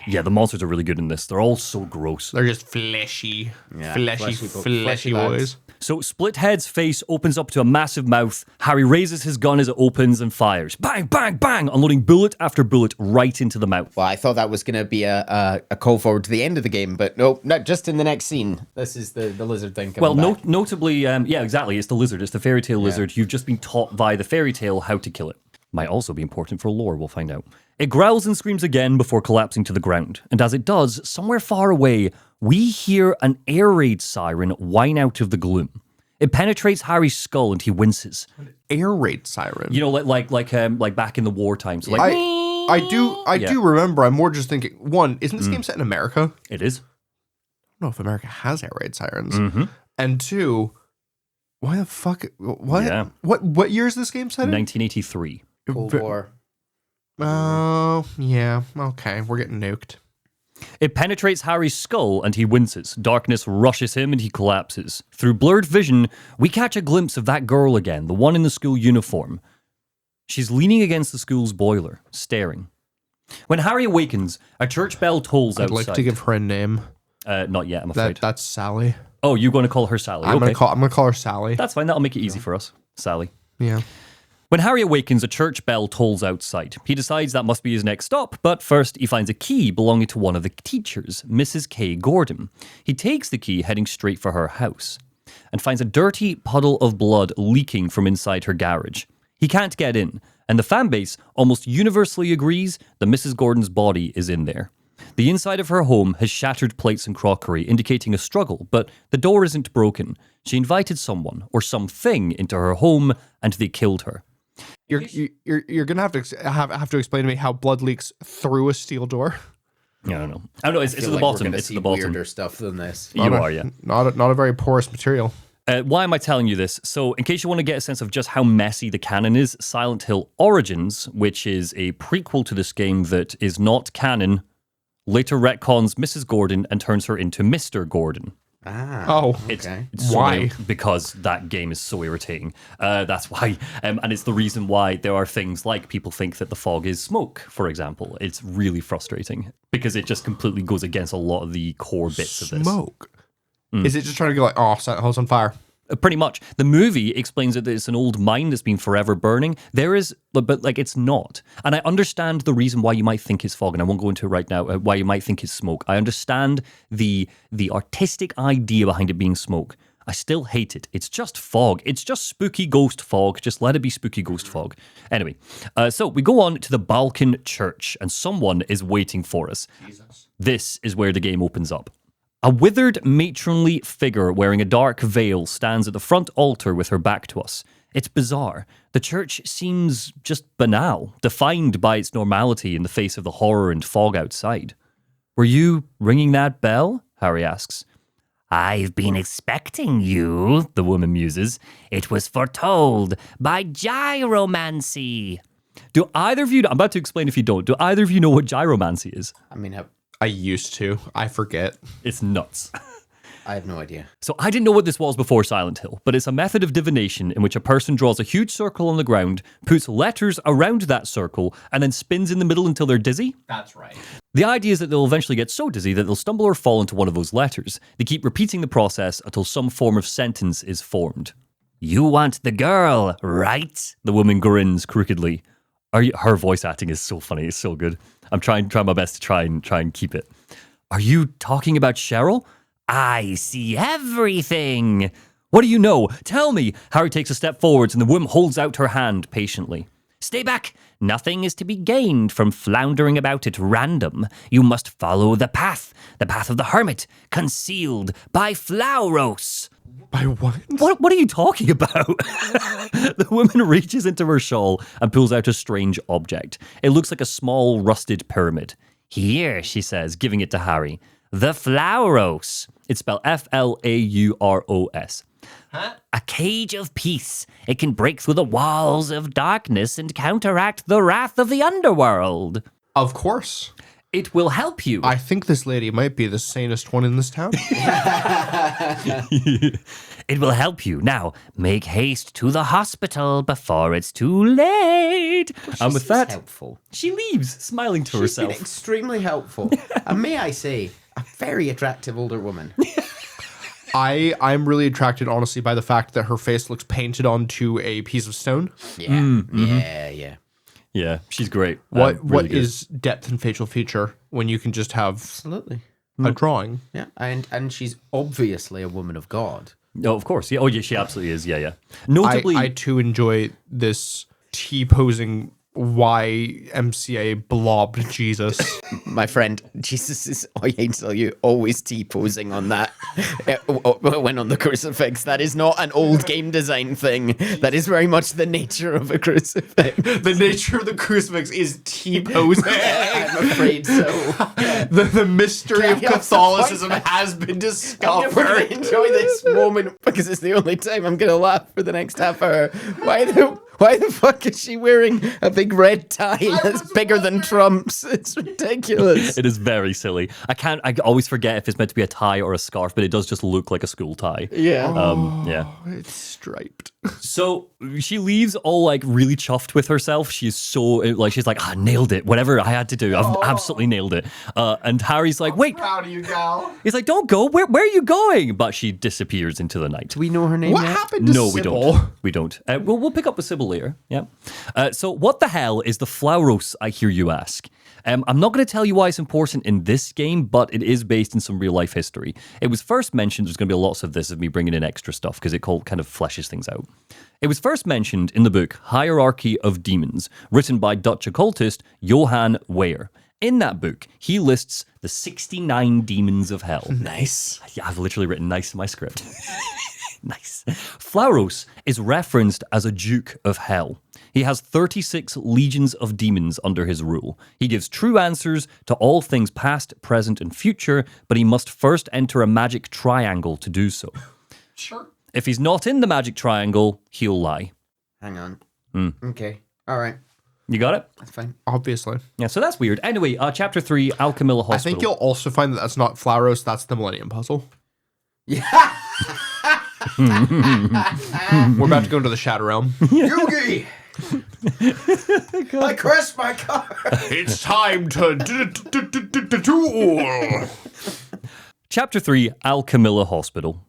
Yeah, the monsters are really good in this. They're all so gross. They're just fleshy boys. So Splithead's face opens up to a massive mouth. Harry raises his gun as it opens and fires. Bang, bang, bang, unloading bullet after bullet right into the mouth. Well, I thought that was going to be a call forward to the end of the game, but no, not just in the next scene. This is the lizard thing coming back. Notably, yeah, exactly. It's the lizard. It's the fairy tale lizard. You've just been taught via the fairy tale how to kill it. Might also be important for lore, we'll find out. It growls and screams again before collapsing to the ground. And as it does, somewhere far away, we hear an air raid siren whine out of the gloom. It penetrates Harry's skull and he winces. An air raid siren? You know, like back in the wartime. So I do remember. I'm more just thinking, one, isn't this game set in America? It is. I don't know if America has air raid sirens. And two, why the fuck? What? Yeah. What year is this game set in? 1983. Cold War. Oh, yeah. Okay, we're getting nuked. It penetrates Harry's skull and he winces. Darkness rushes him and he collapses. Through blurred vision, we catch a glimpse of that girl again, the one in the school uniform. She's leaning against the school's boiler, staring. When Harry awakens, a church bell tolls outside. I'd like to give her a name. Not yet, I'm afraid. That's Sally. Oh, you're going to call her Sally. I'm okay. gonna call her Sally. That's fine. That'll make it easy for us. Sally. Yeah. When Harry awakens, a church bell tolls outside. He decides that must be his next stop, but first he finds a key belonging to one of the teachers, Mrs. K. Gordon. He takes the key, heading straight for her house, and finds a dirty puddle of blood leaking from inside her garage. He can't get in, and the fanbase almost universally agrees that Mrs. Gordon's body is in there. The inside of her home has shattered plates and crockery, indicating a struggle, but the door isn't broken. She invited someone or something into her home, and they killed her. You're gonna have to explain to me how blood leaks through a steel door. I don't know. I don't know. It's at the bottom. It's at the bottom. Weirder stuff than this. You are, yeah. Not a very porous material. Why am I telling you this? So, in case you want to get a sense of just how messy the canon is, Silent Hill Origins, which is a prequel to this game that is not canon, later retcons Mrs. Gordon and turns her into Mr. Gordon. Ah. Oh, okay. It's so Why? Because that game is so irritating. That's why. And it's the reason why there are things like people think that the fog is smoke, for example. It's really frustrating because it just completely goes against a lot of the core bits of this. Smoke. Is it just trying to go like, oh, Silent Hill's on fire? Pretty much. The movie explains that it's an old mine that's been forever burning. There is, but like it's not. And I understand the reason why you might think it's fog, and I won't go into it right now, why you might think it's smoke. I understand the artistic idea behind it being smoke. I still hate it. It's just fog. It's just spooky ghost fog. Just let it be spooky ghost fog. Anyway, so we go on to the Balkan Church, and someone is waiting for us. Jesus. This is where the game opens up. A withered, matronly figure wearing a dark veil stands at the front altar with her back to us. It's bizarre. The church seems just banal, defined by its normality in the face of the horror and fog outside. Were you ringing that bell? Harry asks. I've been expecting you, the woman muses. It was foretold by gyromancy. Do either of you, I'm about to explain if you don't, do either of you know what gyromancy is? I mean, I used to. I forget. It's nuts. I have no idea. So I didn't know what this was before Silent Hill, but it's a method of divination in which a person draws a huge circle on the ground, puts letters around that circle, and then spins in the middle until they're dizzy. That's right. The idea is that they'll eventually get so dizzy that they'll stumble or fall into one of those letters. They keep repeating the process until some form of sentence is formed. You want the girl, right? The woman grins crookedly. Her voice acting is so funny. It's so good. I'm trying my best to try and keep it. Are you talking about Cheryl? I see everything. What do you know? Tell me. Harry takes a step forwards and the woman holds out her hand patiently. Stay back. Nothing is to be gained from floundering about at random. You must follow the path of the hermit, concealed by Flauros. By what? What are you talking about? The woman reaches into her shawl and pulls out a strange object. It looks like a small rusted pyramid. Here, she says, giving it to Harry. The Flauros. It's spelled Flauros. Huh? A cage of peace. It can break through the walls of darkness and counteract the wrath of the underworld. Of course. It will help you. I think this lady might be the sanest one in this town. It will help you. Now, make haste to the hospital before it's too late. And with that, helpful. She leaves, smiling to herself. She's been extremely helpful. And may I say, a very attractive older woman. I'm really attracted, honestly, by the fact that her face looks painted onto a piece of stone. Yeah, yeah. Yeah, she's great. What really is depth and facial feature when you can just have absolutely a drawing? Yeah, and she's obviously a woman of God. Oh, of course. Yeah. Oh, yeah. She absolutely is. Yeah, yeah. Notably, I too enjoy this T-posing YMCA blob Jesus. My friend, Jesus is, I hate to tell you, always T-posing on that when on the crucifix. That is not an old game design thing. That is very much the nature of a crucifix. The nature of the crucifix is T-posing. I'm afraid so. The mystery of Catholicism has been discovered. I'm going to enjoy this moment because it's the only time I'm going to laugh for the next half hour. Why the fuck is she wearing a big red tie that's bigger than Trump's? It's ridiculous. It is very silly. I always forget if it's meant to be a tie or a scarf, but it does just look like a school tie. Yeah. Yeah. It's striped. So she leaves all like really chuffed with herself. She's so like, she's like, I nailed it. Whatever I had to do, I've absolutely nailed it. And Harry's like, wait. Proud of you, gal. He's like, don't go. Where are you going? But she disappears into the night. Do we know her name What yet? happened to No, Sybil? we don't. We'll pick up with Sybil later. Yeah. So what the hell is the Flauros, I hear you ask? I'm not going to tell you why it's important in this game, but it is based in some real life history. It was first mentioned, there's going to be lots of this of me bringing in extra stuff because it kind of fleshes things out. It was first mentioned in the book Hierarchy of Demons, written by Dutch occultist Johan Weyer. In that book, he lists the 69 demons of hell. Nice. Yeah, I've literally written nice in my script. Nice. Flauros is referenced as a Duke of Hell. He has 36 legions of demons under his rule. He gives true answers to all things past, present, and future, but he must first enter a magic triangle to do so. Sure. If he's not in the magic triangle, he'll lie. Hang on. Okay. All right. You got it? That's fine. Obviously. Yeah, so that's weird. Anyway, chapter 3, Alchemilla Hospital. I think you'll also find that that's not Flauros, that's the Millennium Puzzle. Yeah. We're about to go into the Shadow Realm. Yugi! I crashed my car. It's time to duel. Chapter 3, Alchemilla Hospital.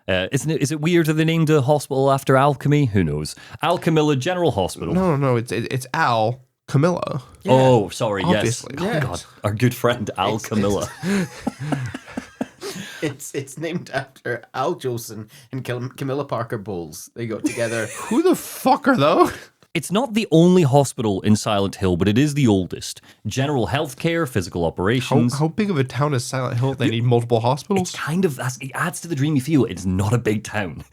Is it weird that they named a hospital after alchemy? Who knows? Alchemilla General Hospital. No, it's Al Camilla. Oh, sorry, Obviously. yes. Yes. Oh, God. Our good friend, Alchemilla. It's named after Al Jolson and Camilla Parker Bowles. They got together. Who the fuck are those? It's not the only hospital in Silent Hill, but it is the oldest. General healthcare, physical operations. How big of a town is Silent Hill? They need multiple hospitals? It's kind of, it adds to the dreamy feel. It's not a big town.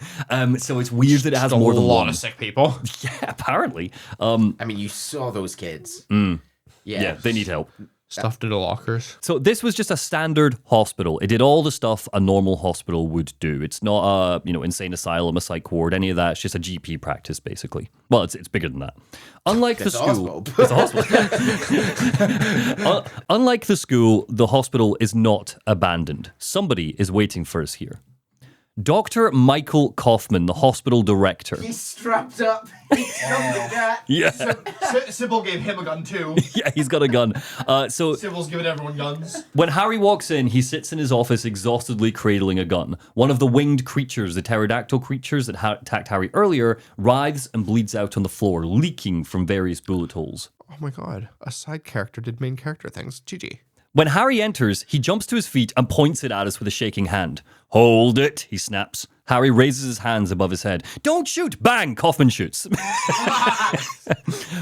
So it's weird that it has Just more than a lot one. of sick people. Yeah, apparently. I mean, you saw those kids. Yeah, they need help. Stuffed into lockers. So this was just a standard hospital. It did all the stuff a normal hospital would do. It's not a, insane asylum, a psych ward, any of that. It's just a GP practice, basically. Well, it's bigger than that. Unlike the school, it's a hospital. Unlike the school, the hospital is not abandoned. Somebody is waiting for us here. Dr. Michael Kaufman, the hospital director. He's strapped up. He's jumping that. Yeah, Sybil gave him a gun too. yeah, he's got a gun. So Sybil's giving everyone guns. when Harry walks in, he sits in his office exhaustedly cradling a gun. One of the winged creatures, the pterodactyl creatures that attacked Harry earlier, writhes and bleeds out on the floor, leaking from various bullet holes. Oh my god. A side character did main character things. GG. When Harry enters, he jumps to his feet and points it at us with a shaking hand. Hold it, he snaps. Harry raises his hands above his head. Don't shoot! Bang! Kaufman shoots.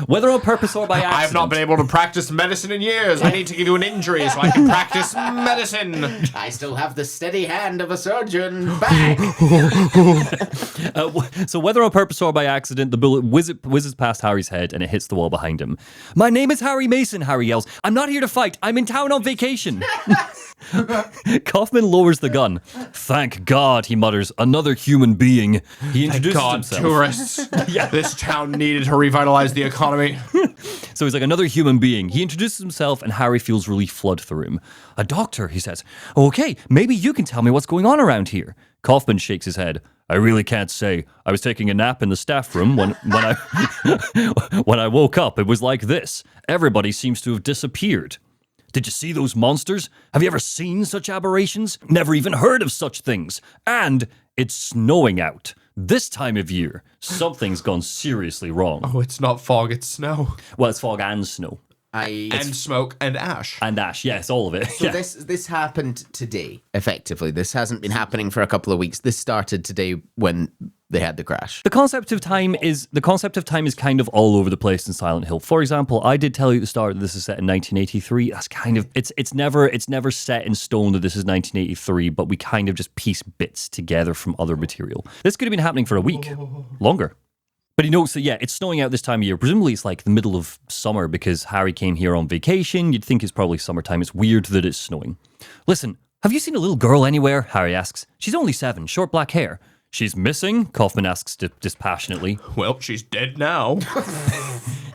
Whether on purpose or by accident. I've not been able to practice medicine in years. I need to give you an injury so I can practice medicine. I still have the steady hand of a surgeon. Bang! So whether on purpose or by accident, the bullet whizzes past Harry's head and it hits the wall behind him. My name is Harry Mason, Harry yells. I'm not here to fight. I'm in town on vacation. Kaufman lowers the gun. Thank God, he mutters. Another human being. He introduces himself. Tourists. This town needed to revitalize the economy. So he's like, another human being. He introduces himself and Harry feels relief flood through him. A doctor, he says. Okay, maybe you can tell me what's going on around here. Kaufman shakes his head. I really can't say. I was taking a nap in the staff room when I when I woke up. It was like this. Everybody seems to have disappeared. Did you see those monsters? Have you ever seen such aberrations? Never even heard of such things. And it's snowing out. This time of year, something's gone seriously wrong. Oh, it's not fog, it's snow. Well, it's fog and snow. And smoke and ash. And ash, yes, all of it. So this happened today, effectively. This hasn't been happening for a couple of weeks. This started today when they had the crash. The concept of time is kind of all over the place in Silent Hill. For example, I did tell you at the start that this is set in 1983. That's kind of it's never set in stone that this is 1983, but we kind of just piece bits together from other material. This could have been happening for a week, longer. But he notes that, yeah, it's snowing out this time of year. Presumably it's like the middle of summer because Harry came here on vacation. You'd think it's probably summertime. It's weird that it's snowing. Listen, have you seen a little girl anywhere? Harry asks. She's only 7, short black hair. She's missing? Kaufman asks dispassionately. Well, she's dead now.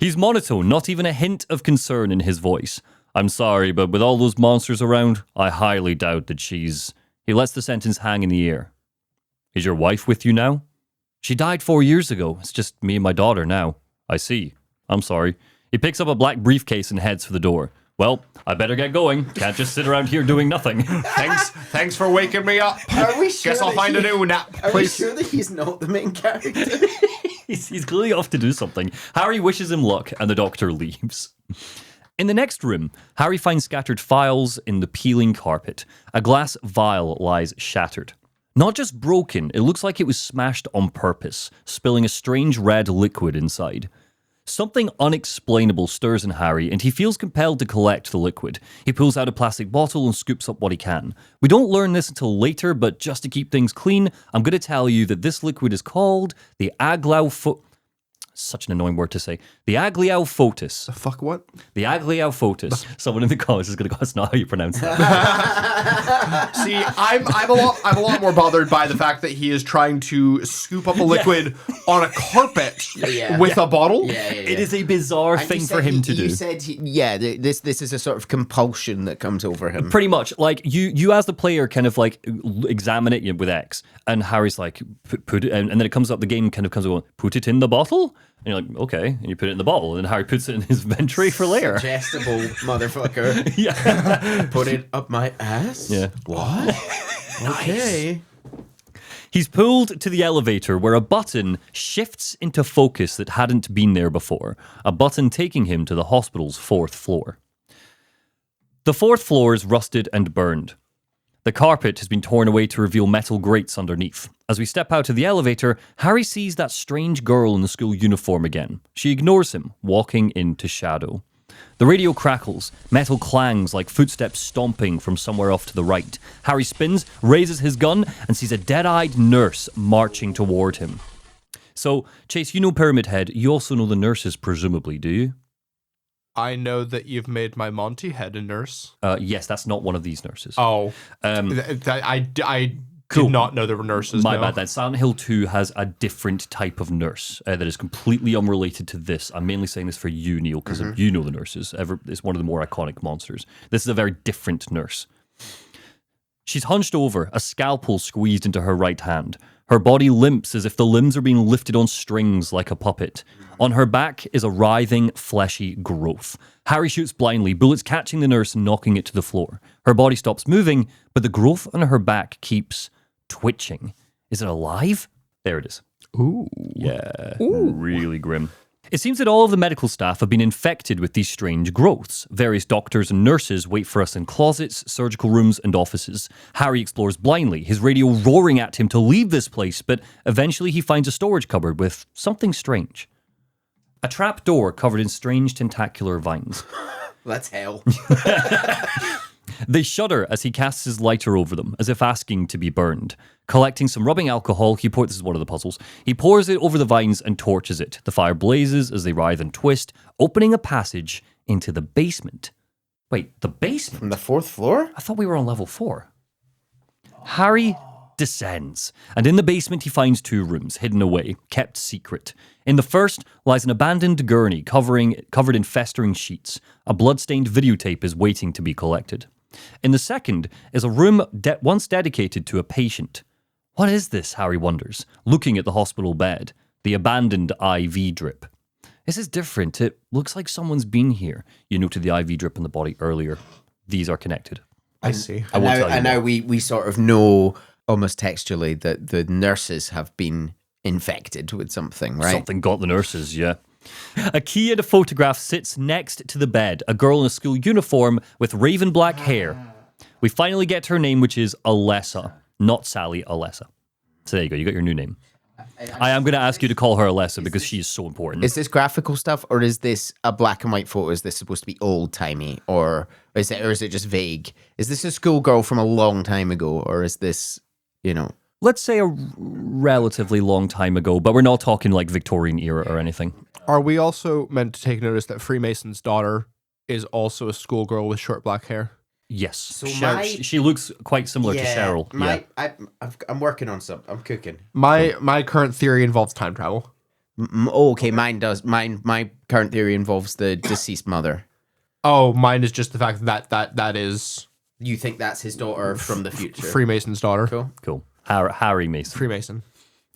He's monotone, not even a hint of concern in his voice. I'm sorry, but with all those monsters around, I highly doubt that she's... He lets the sentence hang in the air. Is your wife with you now? She died 4 years ago. It's just me and my daughter now. I see. I'm sorry. He picks up a black briefcase and heads for the door. Well, I better get going. Can't just sit around here doing nothing. Thanks for waking me up. Are we sure Guess I'll find a new nap, please. Are we sure that he's not the main character? He's clearly off to do something. Harry wishes him luck, and the doctor leaves. In the next room, Harry finds scattered files in the peeling carpet. A glass vial lies shattered. Not just broken, it looks like it was smashed on purpose, spilling a strange red liquid inside. Something unexplainable stirs in Harry, and he feels compelled to collect the liquid. He pulls out a plastic bottle and scoops up what he can. We don't learn this until later, but just to keep things clean, I'm going to tell you that this liquid is called the Such an annoying word to say. The Agliofotis. The fuck what? The Agliofotis. Someone in the comments is going to go, that's not how you pronounce that. See, I'm a lot more bothered by the fact that he is trying to scoop up a liquid on a carpet with a bottle. It is a bizarre thing for him to do. You said, this is a sort of compulsion that comes over him. Pretty much. Like, you as the player kind of like examine it with X, and Harry's like, put it, and then it comes up, the game kind of comes up, put it in the bottle? And you're like, okay. And you put it in the bottle. And Harry puts it in his inventory for later. Suggestible motherfucker. Yeah. Put it up my ass? Yeah. What? Okay. He's pulled to the elevator where a button shifts into focus that hadn't been there before. A button taking him to the hospital's 4th floor. The 4th floor is rusted and burned. The carpet has been torn away to reveal metal grates underneath. As we step out of the elevator, Harry sees that strange girl in the school uniform again. She ignores him, walking into shadow. The radio crackles, metal clangs like footsteps stomping from somewhere off to the right. Harry spins, raises his gun, and sees a dead-eyed nurse marching toward him. So, Chase, you know Pyramid Head. You also know the nurses, presumably, do you? I know that you've made my Monty Head a nurse. Yes, that's not one of these nurses. Oh. I did not know there were nurses. My bad then. Silent Hill 2 has a different type of nurse that is completely unrelated to this. I'm mainly saying this for you, Neil, because you know the nurses. It's one of the more iconic monsters. This is a very different nurse. She's hunched over, a scalpel squeezed into her right hand. Her body limps as if the limbs are being lifted on strings like a puppet. On her back is a writhing, fleshy growth. Harry shoots blindly, bullets catching the nurse and knocking it to the floor. Her body stops moving, but the growth on her back keeps twitching. Is it alive? There it is. Ooh. Yeah. Ooh. Really grim. It seems that all of the medical staff have been infected with these strange growths. Various doctors and nurses wait for us in closets, surgical rooms, and offices. Harry explores blindly, his radio roaring at him to leave this place, but eventually he finds a storage cupboard with something strange. A trap door covered in strange tentacular vines. That's hell. They shudder as he casts his lighter over them, as if asking to be burned. Collecting some rubbing alcohol, this is one of the puzzles. He pours it over the vines and torches it. The fire blazes as they writhe and twist, opening a passage into the basement. Wait, the basement? From the 4th floor? I thought we were on level 4. Harry descends, and in the basement he finds 2 rooms, hidden away, kept secret. In the first lies an abandoned gurney covered in festering sheets. A blood-stained videotape is waiting to be collected. In the second is a room once dedicated to a patient. What is this, Harry wonders, looking at the hospital bed, the abandoned IV drip. This is different. It looks like someone's been here. You noted the IV drip in the body earlier. These are connected. I see. And now we sort of know almost textually that the nurses have been infected with something, right? Something got the nurses, yeah. A key and a photograph sits next to the bed. A girl in a school uniform with raven black hair. We finally get her name, which is Alessa. Not Sally, Alessa. So there you go. You got your new name. I am going to ask you to call her Alessa because she is so important. Is this graphical stuff, or is this a black and white photo? Is this supposed to be old-timey, or is it just vague? Is this a schoolgirl from a long time ago, or is this, Let's say a relatively long time ago, but we're not talking like Victorian era or anything. Are we also meant to take notice that Freemason's daughter is also a schoolgirl with short black hair? Yes. So she looks quite similar to Cheryl. I'm working on something. I'm cooking. My current theory involves time travel. Okay, mine does. My current theory involves the deceased mother. Oh, mine is just the fact that is You think that's his daughter from the future? Freemason's daughter. Cool. Harry Mason. Freemason.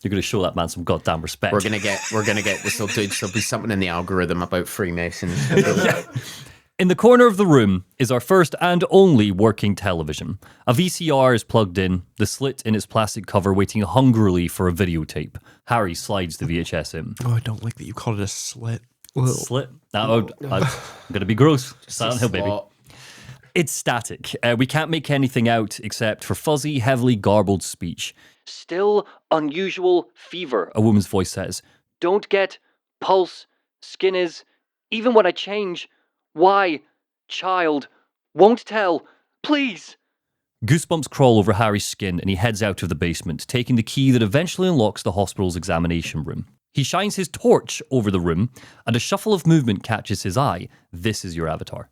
You're going to show that man some goddamn respect. We're gonna get this. There'll be something in the algorithm about Freemasons. In the corner of the room is our first and only working television. A VCR is plugged in, the slit in its plastic cover waiting hungrily for a videotape. Harry slides the VHS in. Oh, I don't like that you called it a slit. Slit? I'm going to be gross. Silent Hill, baby. Slot. It's static. We can't make anything out except for fuzzy, heavily garbled speech. Still unusual fever, a woman's voice says. Don't get pulse, skin is, even when I change. Why? Child. Won't tell. Please. Goosebumps crawl over Harry's skin and he heads out of the basement, taking the key that eventually unlocks the hospital's examination room. He shines his torch over the room and a shuffle of movement catches his eye. This is your avatar.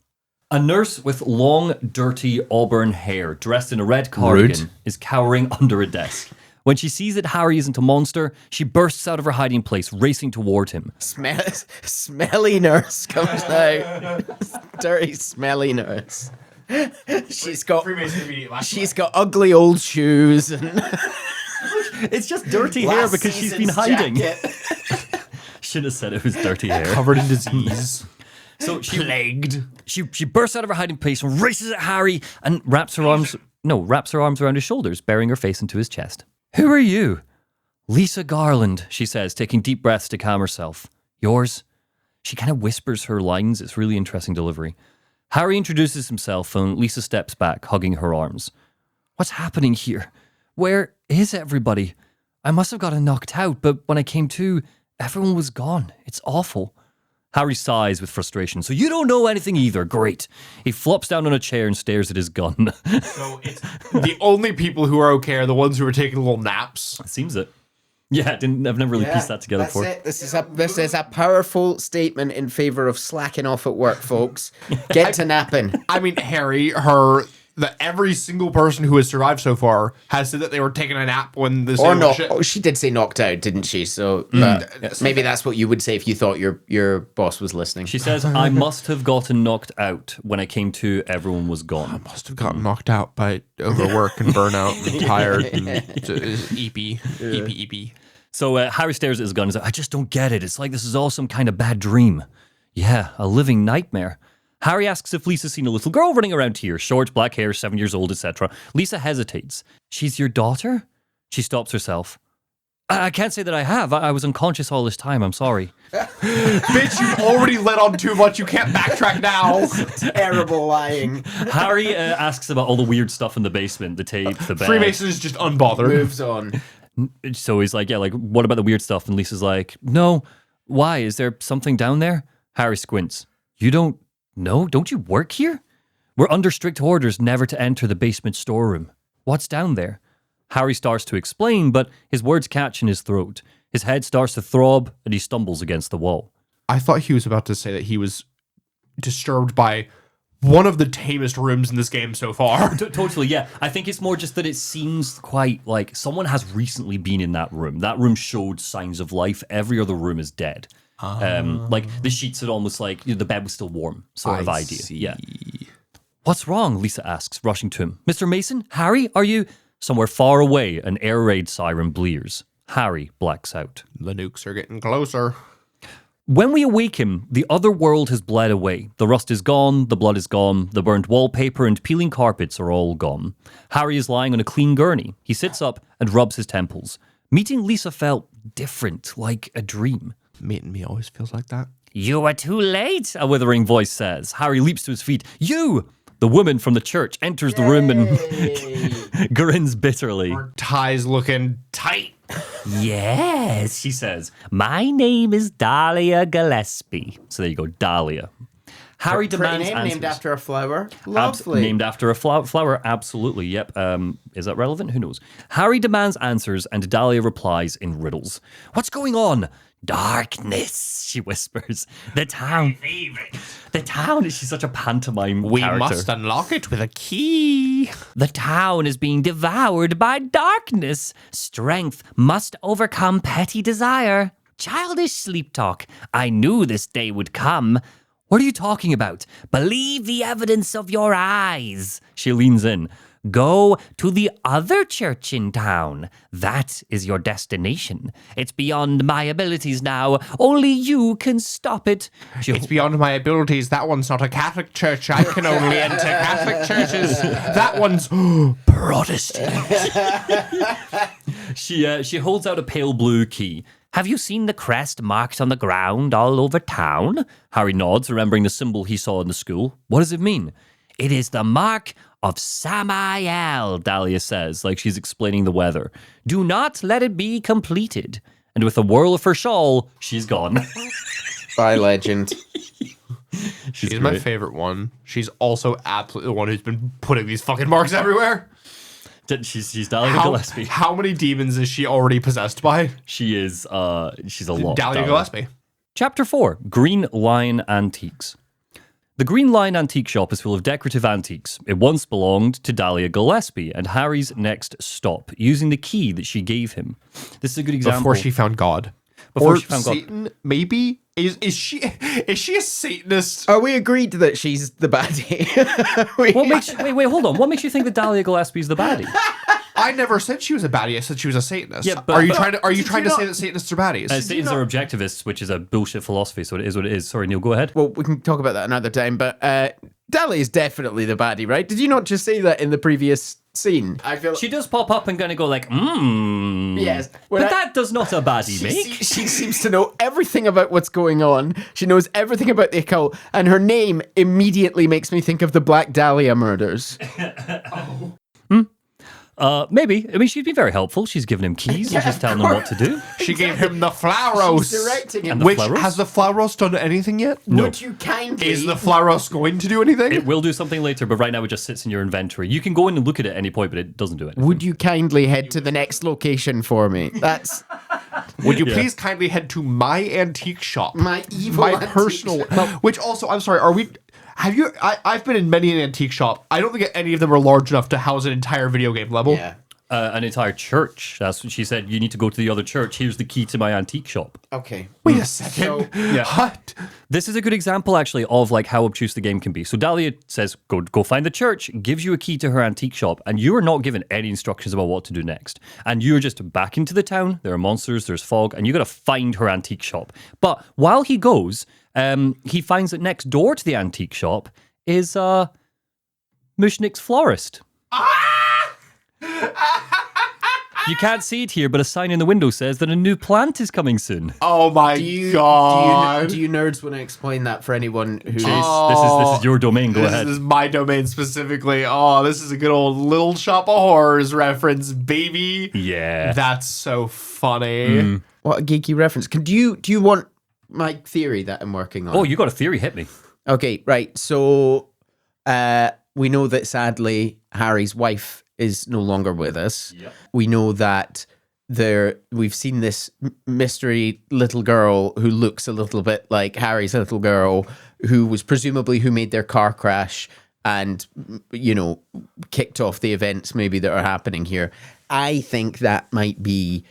A nurse with long, dirty auburn hair, dressed in a red cardigan, is cowering under a desk. When she sees that Harry isn't a monster, she bursts out of her hiding place, racing toward him. Smelly nurse comes out. Dirty, smelly nurse. She's got ugly old shoes. And It's just dirty hair because she's been hiding. Shouldn't have said it was dirty hair. Covered in disease. So she Plagued. She bursts out of her hiding place and races at Harry and wraps her arms around his shoulders, burying her face into his chest. Who are you? Lisa Garland, she says, taking deep breaths to calm herself. Yours? She kind of whispers her lines. It's really interesting delivery. Harry introduces himself and Lisa steps back, hugging her arms. What's happening here? Where is everybody? I must have gotten knocked out, but when I came to, everyone was gone. It's awful. Harry sighs with frustration. So you don't know anything either. Great. He flops down on a chair and stares at his gun. So it's the only people who are okay are the ones who are taking little naps. Seems it. Yeah, I've never really pieced that together before. This is a powerful statement in favor of slacking off at work, folks. Get to napping. I mean, Harry, every single person who has survived so far has said that they were taking a nap when this. Or not. Oh, she did say knocked out, didn't she? So maybe that's what you would say if you thought your boss was listening. She says, I must have gotten knocked out. When I came to, everyone was gone. I must have gotten knocked out by overwork and burnout and tired and EP. So Harry stares at his gun and says, I just don't get it. It's like this is all some kind of bad dream. Yeah, a living nightmare. Harry asks if Lisa's seen a little girl running around here, short, black hair, 7 years old, etc. Lisa hesitates. She's your daughter? She stops herself. I can't say that I have. I was unconscious all this time. I'm sorry. Bitch, you've already let on too much. You can't backtrack now. Terrible lying. Harry asks about all the weird stuff in the basement, the tape, the bed. Freemason is just unbothered. Moves on. So he's like, what about the weird stuff? And Lisa's like, no. Why? Is there something down there? Harry squints. You don't know? Don't you work here? We're under strict orders never to enter the basement storeroom. What's down there? Harry starts to explain, but his words catch in his throat. His head starts to throb, and he stumbles against the wall. I thought he was about to say that he was disturbed by one of the tamest rooms in this game so far. Totally, yeah. I think it's more just that it seems quite like someone has recently been in that room. That room showed signs of life. Every other room is dead. Like the sheets had almost like the bed was still warm, sort of idea. See. Yeah. What's wrong? Lisa asks, rushing to him. Mr. Mason? Harry? Are you... Somewhere far away, an air raid siren blears. Harry blacks out. The nukes are getting closer. When we awaken, the other world has bled away. The rust is gone, the blood is gone, the burnt wallpaper and peeling carpets are all gone. Harry is lying on a clean gurney. He sits up and rubs his temples. Meeting Lisa felt different, like a dream. Meeting me always feels like that. You are too late, a withering voice says. Harry leaps to his feet. You! The woman from the church enters the room and grins bitterly. Her tie's looking tight. Yes, she says. My name is Dahlia Gillespie. So there you go, Dahlia. Harry Pretty demands name, answers. named after a flower. Lovely. Named after a flower, absolutely, yep. Is that relevant? Who knows? Harry demands answers, and Dahlia replies in riddles. What's going on? Darkness, she whispers. The town. She's such a pantomime We character. must unlock it with a key. The town is being devoured by darkness. Strength must overcome petty desire. Childish sleep talk. I knew this day would come. What are you talking about? Believe the evidence of your eyes. She leans in. Go to the other church in town. That is your destination. It's beyond my abilities now. Only you can stop it. It's beyond my abilities. That one's not a Catholic church. I can only enter Catholic churches. That one's Protestant. She holds out a pale blue key. Have you seen the crest marked on the ground all over town? Harry nods, remembering the symbol he saw in the school. What does it mean? It is the mark of Samael, Dahlia says, like she's explaining the weather. Do not let it be completed. And with a whirl of her shawl, she's gone. Bye, legend. She's my favorite one. She's also absolutely the one who's been putting these fucking marks everywhere. She's Dahlia Gillespie. How many demons is she already possessed by? She is, she's a lot. Dahlia Gillespie. Chapter 4, Green Lion Antiques. The Green Lion Antique Shop is full of decorative antiques. It once belonged to Dahlia Gillespie and Harry's next stop, using the key that she gave him. This is a good example. Before she found God. Before she found God. Satan, maybe? Is she a Satanist? Are we agreed that she's the baddie? Wait, hold on. What makes you think that Dahlia Gillespie is the baddie? I never said she was a baddie. I said she was a Satanist. Yeah, but- are you trying to not- say that Satanists are baddies? Satans are objectivists, which is a bullshit philosophy, so it is what it is. Sorry, Neil, go ahead. Well, we can talk about that another time, but Dahlia is definitely the baddie, right? Did you not just say that in the previous scene? I feel She does pop up and kind of go like, Yes. But that does not a baddie make. She seems to know everything about what's going on. She knows everything about the occult, and her name immediately makes me think of the Black Dahlia murders. Maybe. I mean, she'd be very helpful. She's giving him keys and she's telling him what to do. She gave him the Flauros. She's directing him. And the Which, Flauros? has the Flauros done anything yet? Would you kindly... Is the Flauros going to do anything? It will do something later, but right now it just sits in your inventory. You can go in and look at it at any point, but it doesn't do it. Would you kindly head to the next location for me? That's Would you please kindly head to my antique shop? my evil My antique personal... shop. Which also, I'm sorry, are we... Have you... I've been in many an antique shop. I don't think any of them are large enough to house an entire video game level. Yeah. An entire church. That's what she said. You need to go to the other church. Here's the key to my antique shop. Okay. Wait a second. What? This is a good example, actually, of like how obtuse the game can be. So Dahlia says, go find the church, gives you a key to her antique shop, and you are not given any instructions about what to do next. And you're just back into the town. There are monsters, there's fog, and you got to find her antique shop. But while he goes, he finds that next door to the antique shop is Mushnik's florist. You can't see it here, but a sign in the window says that a new plant is coming soon. Oh my god. Do you nerds want to explain that for anyone who... Chase, this is your domain. Go ahead. This is my domain specifically. Oh, this is a good old Little Shop of Horrors reference, baby. Yeah. That's so funny. What a geeky reference. Do you want my theory that I'm working on? Oh, you got a theory. Hit me. Okay, right. So we know that sadly Harry's wife is no longer with us. Yep. We know that we've seen this mystery little girl who looks a little bit like Harry's little girl, who was presumably who made their car crash and, you know, kicked off the events maybe that are happening here. I think that might be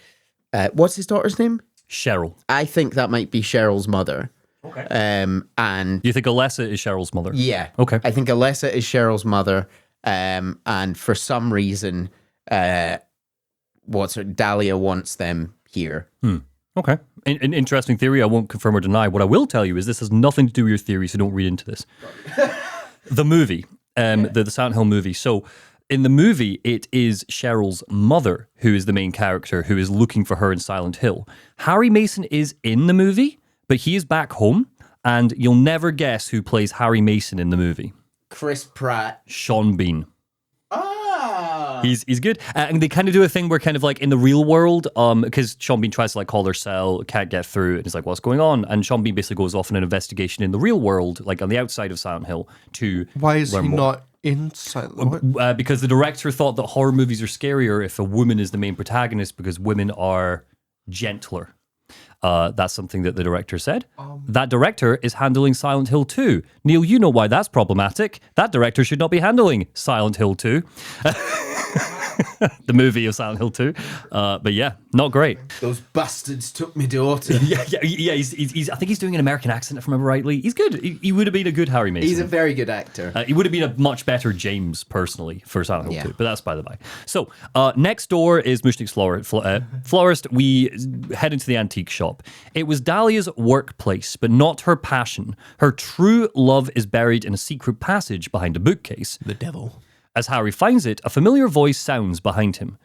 what's his daughter's name? Cheryl. I think that might be Cheryl's mother. Okay. And You think Alessa is Cheryl's mother? yeah. Okay. I think Alessa is Cheryl's mother. And for some reason, Dahlia wants them here. Okay. An interesting theory. I won't confirm or deny. What I will tell you is this has nothing to do with your theory, so don't read into this. The movie, the Silent Hill movie. So in the movie, it is Cheryl's mother who is the main character who is looking for her in Silent Hill. Harry Mason is in the movie, but he is back home, and you'll never guess who plays Harry Mason in the movie. Chris Pratt. Sean Bean. Ah. He's good. And they kind of do a thing where kind of like in the real world, because Sean Bean tries to like call their cell, can't get through, and he's like, what's going on? And Sean Bean basically goes off on an investigation in the real world, like on the outside of Silent Hill, to Why is he learn more. not in Silent Hill? Because the director thought that horror movies are scarier if a woman is the main protagonist because women are gentler. That's something that the director said. That director is handling Silent Hill 2. Neil, you know why that's problematic. That director should not be handling Silent Hill 2. The movie of Silent Hill 2. But yeah, not great. Those bastards took my daughter. Yeah. He's I think he's doing an American accent, if I remember rightly. He's good. He would have been a good Harry Mason. He's a very good actor. He would have been a much better James, personally, for Silent Hill 2, Yeah. but that's by the by. So, next door is Mushnik's florist. We head into the antique shop. It was Dahlia's workplace, but not her passion. Her true love is buried in a secret passage behind a bookcase. The devil. As Harry finds it, a familiar voice sounds behind him.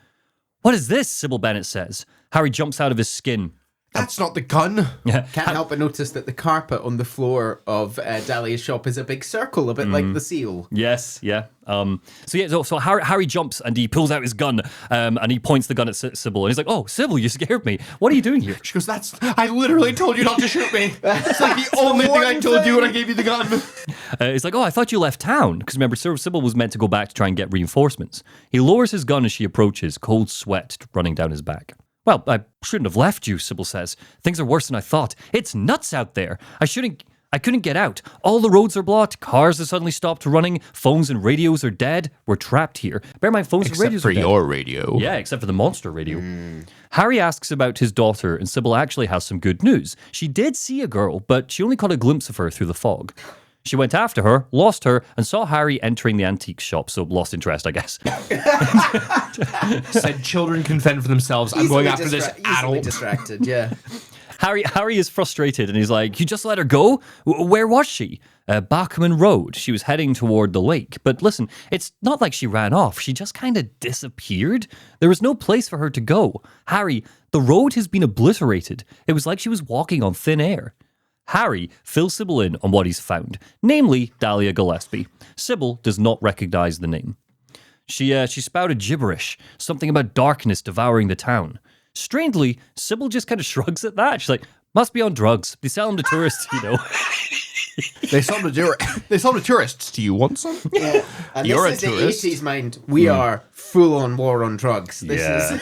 "What is this?" Sybil Bennett says. Harry jumps out of his skin. That's not the gun. Yeah. Can't help but notice that the carpet on the floor of Dahlia's shop is a big circle, a bit like the seal. Yes, yeah. So Harry jumps and he pulls out his gun and he points the gun at Sybil and he's like, "Oh, Sybil, you scared me. What are you doing here?" She goes, I literally told you not to shoot me. It's like the only thing I told you when I gave you the gun. He's like, "Oh, I thought you left town." Because remember, Sybil was meant to go back to try and get reinforcements. He lowers his gun as she approaches, cold sweat running down his back. "Well, I shouldn't have left you," Sybil says. "Things are worse than I thought. It's nuts out there. I couldn't get out. All the roads are blocked. Cars have suddenly stopped running. Phones and radios are dead. We're trapped here." Bear in mind, phones and radios are dead. your radio. Yeah, except for the monster radio. Harry asks about his daughter, and Sybil actually has some good news. She did see a girl, but she only caught a glimpse of her through the fog. She went after her, lost her, and saw Harry entering the antique shop, so lost interest, I guess. Said children can fend for themselves. I'm going after this Easily adult. distracted, yeah. Harry is frustrated, and he's like, "You just let her go? Where was she?" Bachman Road. She was heading toward the lake. But listen, it's not like she ran off. She just kind of disappeared. There was no place for her to go. Harry, the road has been obliterated. It was like she was walking on thin air. Harry fills Sybil in on what he's found, namely Dahlia Gillespie. Sybil does not recognize the name. She spouted gibberish, something about darkness devouring the town. Strangely, Sybil just kind of shrugs at that. She's like, "Must be on drugs. They sell them to tourists, you know." They sell them to tourists. Do you want some? Yeah. And You're this a is tourist. the 80s mind. We are full on war on drugs. This is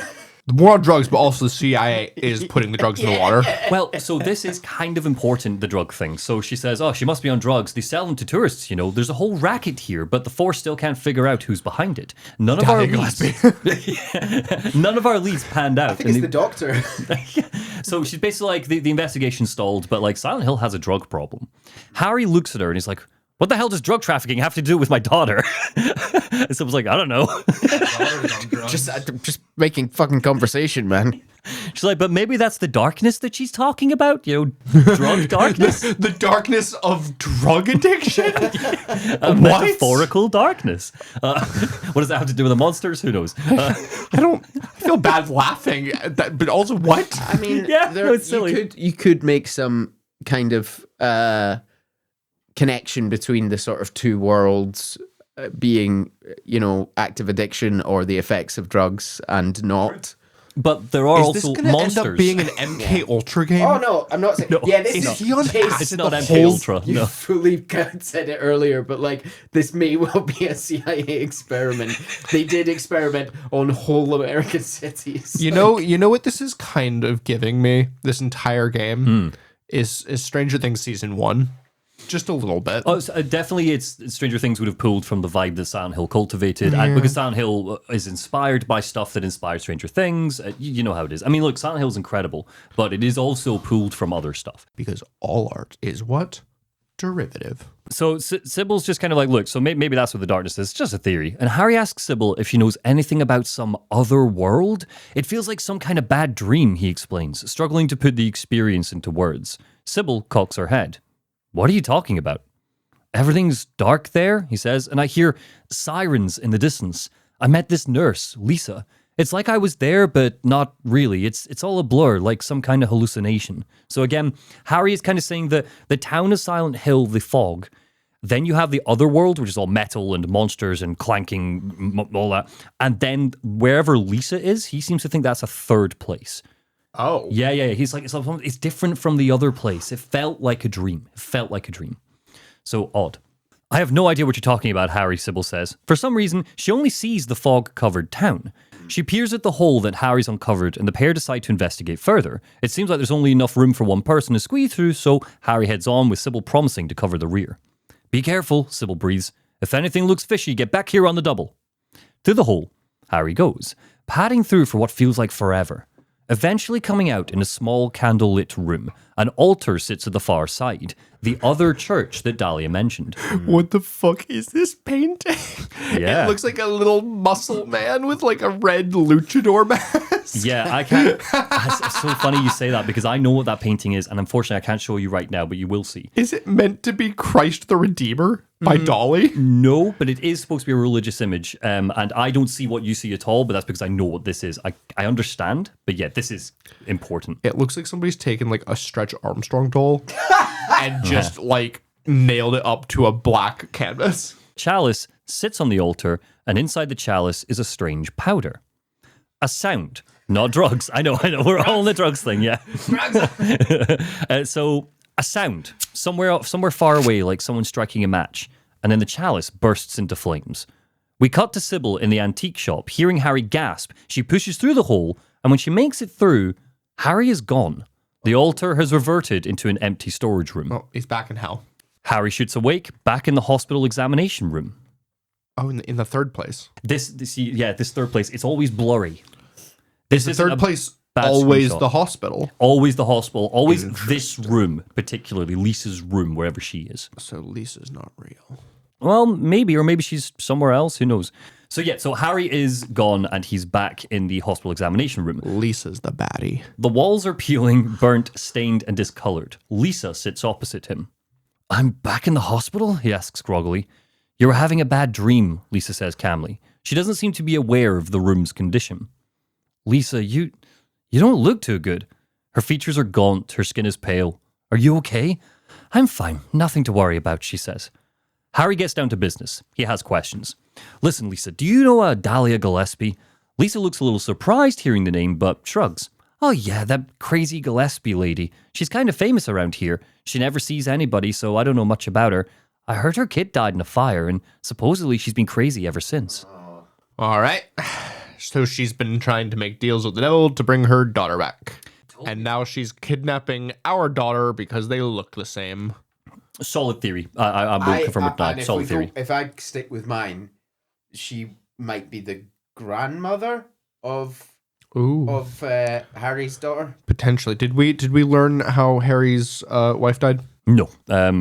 More on drugs, but also the CIA is putting the drugs in the water. Well, so this is kind of important, the drug thing. So she says, "Oh, she must be on drugs. They sell them to tourists, you know. There's a whole racket here, but the force still can't figure out who's behind it. None of our leads panned out." I think it's the doctor. So she's basically like, the investigation stalled, but like Silent Hill has a drug problem. Harry looks at her and he's like, "What the hell does drug trafficking have to do with my daughter?" And someone's like, "I don't know." just making fucking conversation, man. She's like, "But maybe that's the darkness that she's talking about, you know, drug darkness." The darkness of drug addiction? A metaphorical darkness. What does that have to do with the monsters? Who knows? I feel bad laughing at that, but also what? I mean, Yeah, no, it's silly. You could make some kind of connection between the sort of two worlds being, you know, active addiction or the effects of drugs and not. But there are Is this also going to end monsters. up being an MK Ultra game? Oh no, I'm not saying. No, yeah, this it's is he on based- It's not the MK whole- Ultra. You No. fully said it earlier, but like this may well be a CIA experiment. They did experiment on whole American cities. You know what this is kind of giving me? This entire game is Stranger Things season 1. Just a little bit. Oh, so, definitely, it's Stranger Things would have pulled from the vibe that Silent Hill cultivated, and because Silent Hill is inspired by stuff that inspired Stranger Things. You know how it is. I mean, look, Silent Hill is incredible, but it is also pulled from other stuff. Because all art is what? Derivative. So Sybil's just kind of like, look, so maybe that's what the darkness is. It's just a theory. And Harry asks Sybil if she knows anything about some other world. It feels like some kind of bad dream, he explains, struggling to put the experience into words. Sybil cocks her head. "What are you talking about?" "Everything's dark there," he says, "and I hear sirens in the distance. I met this nurse, Lisa. It's like I was there, but not really. It's all a blur, like some kind of hallucination." So again, Harry is kind of saying that the town of Silent Hill, the fog, Then you have the other world, which is all metal and monsters and clanking, all that. And then wherever Lisa is, he seems to think that's a third place. Oh. Yeah. He's like, it's different from the other place. It felt like a dream. So odd. I have no idea what you're talking about, Harry, Sybil says. For some reason, she only sees the fog-covered town. She peers at the hole that Harry's uncovered, and the pair decide to investigate further. It seems like there's only enough room for one person to squeeze through, so Harry heads on, with Sybil promising to cover the rear. Be careful, Sybil breathes. If anything looks fishy, get back here on the double. Through the hole, Harry goes, padding through for what feels like forever. Eventually coming out in a small candle-lit room, an altar sits at the far side, the other church that Dahlia mentioned. What the fuck is this painting? Yeah. It looks like a little muscle man with like a red luchador mask. Yeah, I can't. It's so funny you say that because I know what that painting is, and unfortunately I can't show you right now, but you will see. Is it meant to be Christ the Redeemer by Dolly? No, but it is supposed to be a religious image, and I don't see what you see at all, but that's because I know what this is. I understand, but yeah, this is important. It looks like somebody's taken like a Stretch Armstrong doll and just like nailed it up to a black canvas. Chalice sits on the altar, and inside the chalice is a strange powder. A sound, not drugs. I know, we're all in the drugs thing, yeah. So a sound, somewhere far away, like someone striking a match, and then the chalice bursts into flames. We cut to Sybil in the antique shop, hearing Harry gasp. She pushes through the hole, and when she makes it through, Harry is gone. The altar has reverted into an empty storage room. Oh, he's back in hell. Harry shoots awake, back in the hospital examination room. Oh, in the third place. This third place, it's always blurry. Is the third place always the hospital? Always the hospital. Always this room, particularly Lisa's room, wherever she is. So Lisa's not real. Well, maybe, or maybe she's somewhere else. Who knows? So Harry is gone and he's back in the hospital examination room. Lisa's the baddie. The walls are peeling, burnt, stained, and discolored. Lisa sits opposite him. I'm back in the hospital? He asks groggily. You were having a bad dream, Lisa says calmly. She doesn't seem to be aware of the room's condition. Lisa, you don't look too good. Her features are gaunt, her skin is pale. Are you okay? I'm fine, nothing to worry about, she says. Harry gets down to business. He has questions. Listen, Lisa, do you know Dahlia Gillespie? Lisa looks a little surprised hearing the name, but shrugs. Oh yeah, that crazy Gillespie lady. She's kind of famous around here. She never sees anybody, so I don't know much about her. I heard her kid died in a fire, and supposedly she's been crazy ever since. All right. So she's been trying to make deals with the devil to bring her daughter back. And now she's kidnapping our daughter because they look the same. Solid theory. I will confirm it now. Solid theory. If I stick with mine, she might be the grandmother of Harry's daughter. Potentially. Did we learn how Harry's wife died? No.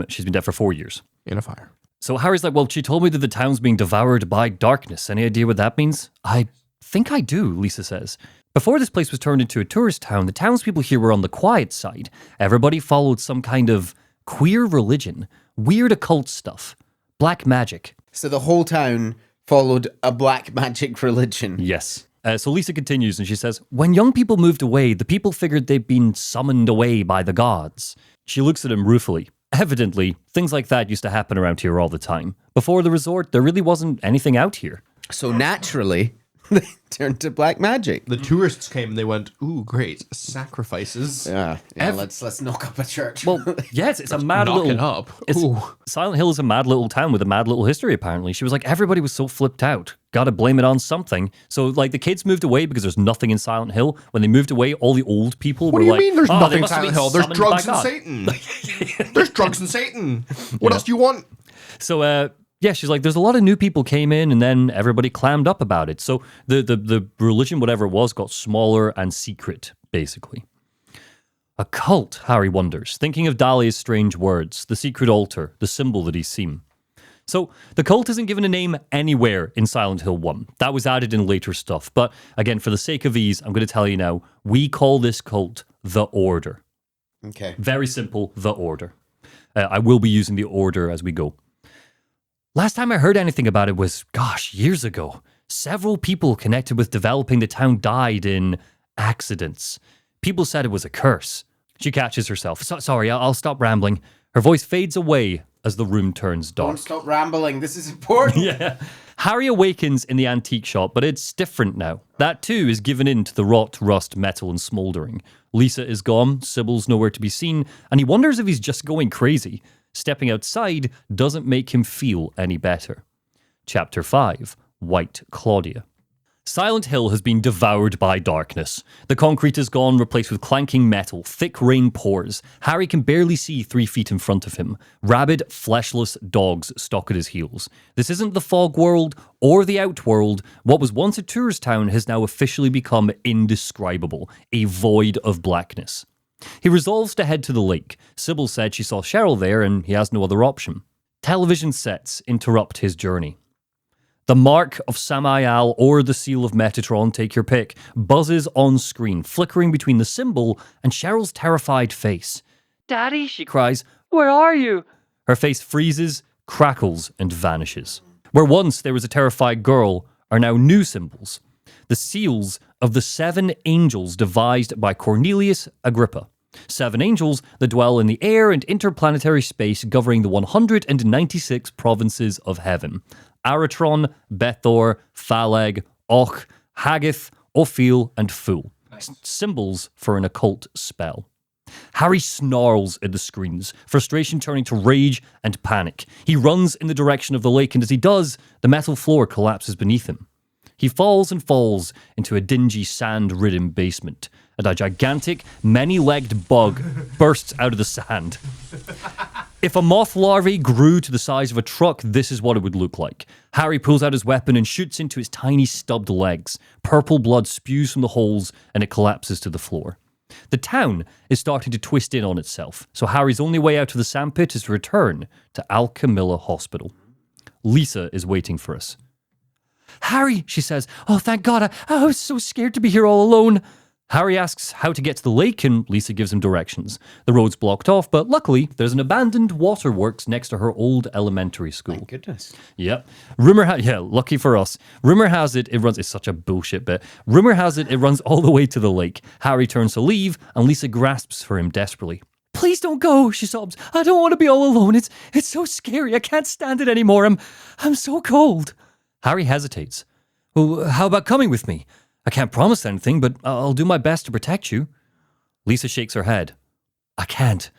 She's been dead for 4 years. In a fire. So Harry's like, well, she told me that the town's being devoured by darkness. Any idea what that means? I think I do, Lisa says. Before this place was turned into a tourist town, the townspeople here were on the quiet side. Everybody followed some kind of queer religion, weird occult stuff, black magic. So the whole town followed a black magic religion. Yes. So Lisa continues and she says, when young people moved away, the people figured they'd been summoned away by the gods. She looks at him ruefully. Evidently, things like that used to happen around here all the time. Before the resort, there really wasn't anything out here. So naturally, they turned to black magic. The tourists came and they went, ooh, great, sacrifices. Yeah, let's knock up a church. Well, yes, it's a mad knock little... it up. Silent Hill is a mad little town with a mad little history, apparently. She was like, everybody was so flipped out. Gotta blame it on something. So, like, the kids moved away because there's nothing in Silent Hill. When they moved away, all the old people what were like... What do you mean there's oh, nothing in Silent Hill? There's drugs and Satan. There's drugs and Satan. What else do you want? So, yeah, she's like, there's a lot of new people came in and then everybody clammed up about it. So the religion, whatever it was, got smaller and secret, basically. A cult, Harry wonders, thinking of Dahlia's strange words, the secret altar, the symbol that he's seen. So the cult isn't given a name anywhere in Silent Hill 1. That was added in later stuff. But again, for the sake of ease, I'm going to tell you now, we call this cult the Order. Okay. Very simple, the Order. I will be using the Order as we go. Last time I heard anything about it was, years ago. Several people connected with developing the town died in accidents. People said it was a curse. She catches herself. Sorry, I'll stop rambling. Her voice fades away, as the room turns dark. Don't stop rambling. This is important. Yeah. Harry awakens in the antique shop, but it's different now. That too is given in to the rot, rust, metal, and smouldering. Lisa is gone, Sybil's nowhere to be seen, and he wonders if he's just going crazy. Stepping outside doesn't make him feel any better. Chapter 5, White Claudia. Silent Hill has been devoured by darkness. The concrete is gone, replaced with clanking metal. Thick rain pours. Harry can barely see 3 feet in front of him. Rabid, fleshless dogs stalk at his heels. This isn't the fog world or the outworld. What was once a tourist town has now officially become indescribable, a void of blackness. He resolves to head to the lake. Sybil said she saw Cheryl there and he has no other option. Television sets interrupt his journey. The mark of Samael or the seal of Metatron, take your pick, buzzes on screen, flickering between the symbol and Cheryl's terrified face. "Daddy," she cries, "where are you?" Her face freezes, crackles, and vanishes. Where once there was a terrified girl are now new symbols. The seals of the 7 angels devised by Cornelius Agrippa. 7 angels that dwell in the air and interplanetary space governing the 196 provinces of heaven. Aratron, Bethor, Phaleg, Och, Haggith, Ophel, and Ful. Symbols for an occult spell. Harry snarls at the screens, frustration turning to rage and panic. He runs in the direction of the lake, and as he does, the metal floor collapses beneath him. He falls and falls into a dingy, sand-ridden basement, and a gigantic, many-legged bug bursts out of the sand. If a moth larvae grew to the size of a truck, this is what it would look like. Harry pulls out his weapon and shoots into its tiny stubbed legs. Purple blood spews from the holes, and it collapses to the floor. The town is starting to twist in on itself, so Harry's only way out of the sandpit is to return to Alchemilla Hospital. Lisa is waiting for us. "Harry," she says, "oh, thank God, I was so scared to be here all alone." Harry asks how to get to the lake, and Lisa gives him directions. The road's blocked off, but luckily, there's an abandoned waterworks next to her old elementary school. Thank goodness. Yep. Lucky for us. Rumor has it runs, it's such a bullshit bit. Rumor has it runs all the way to the lake. Harry turns to leave, and Lisa grasps for him desperately. "Please don't go," she sobs. "I don't want to be all alone. It's so scary. I can't stand it anymore. I'm so cold." Harry hesitates. "Well, how about coming with me? I can't promise anything, but I'll do my best to protect you." Lisa shakes her head. I can't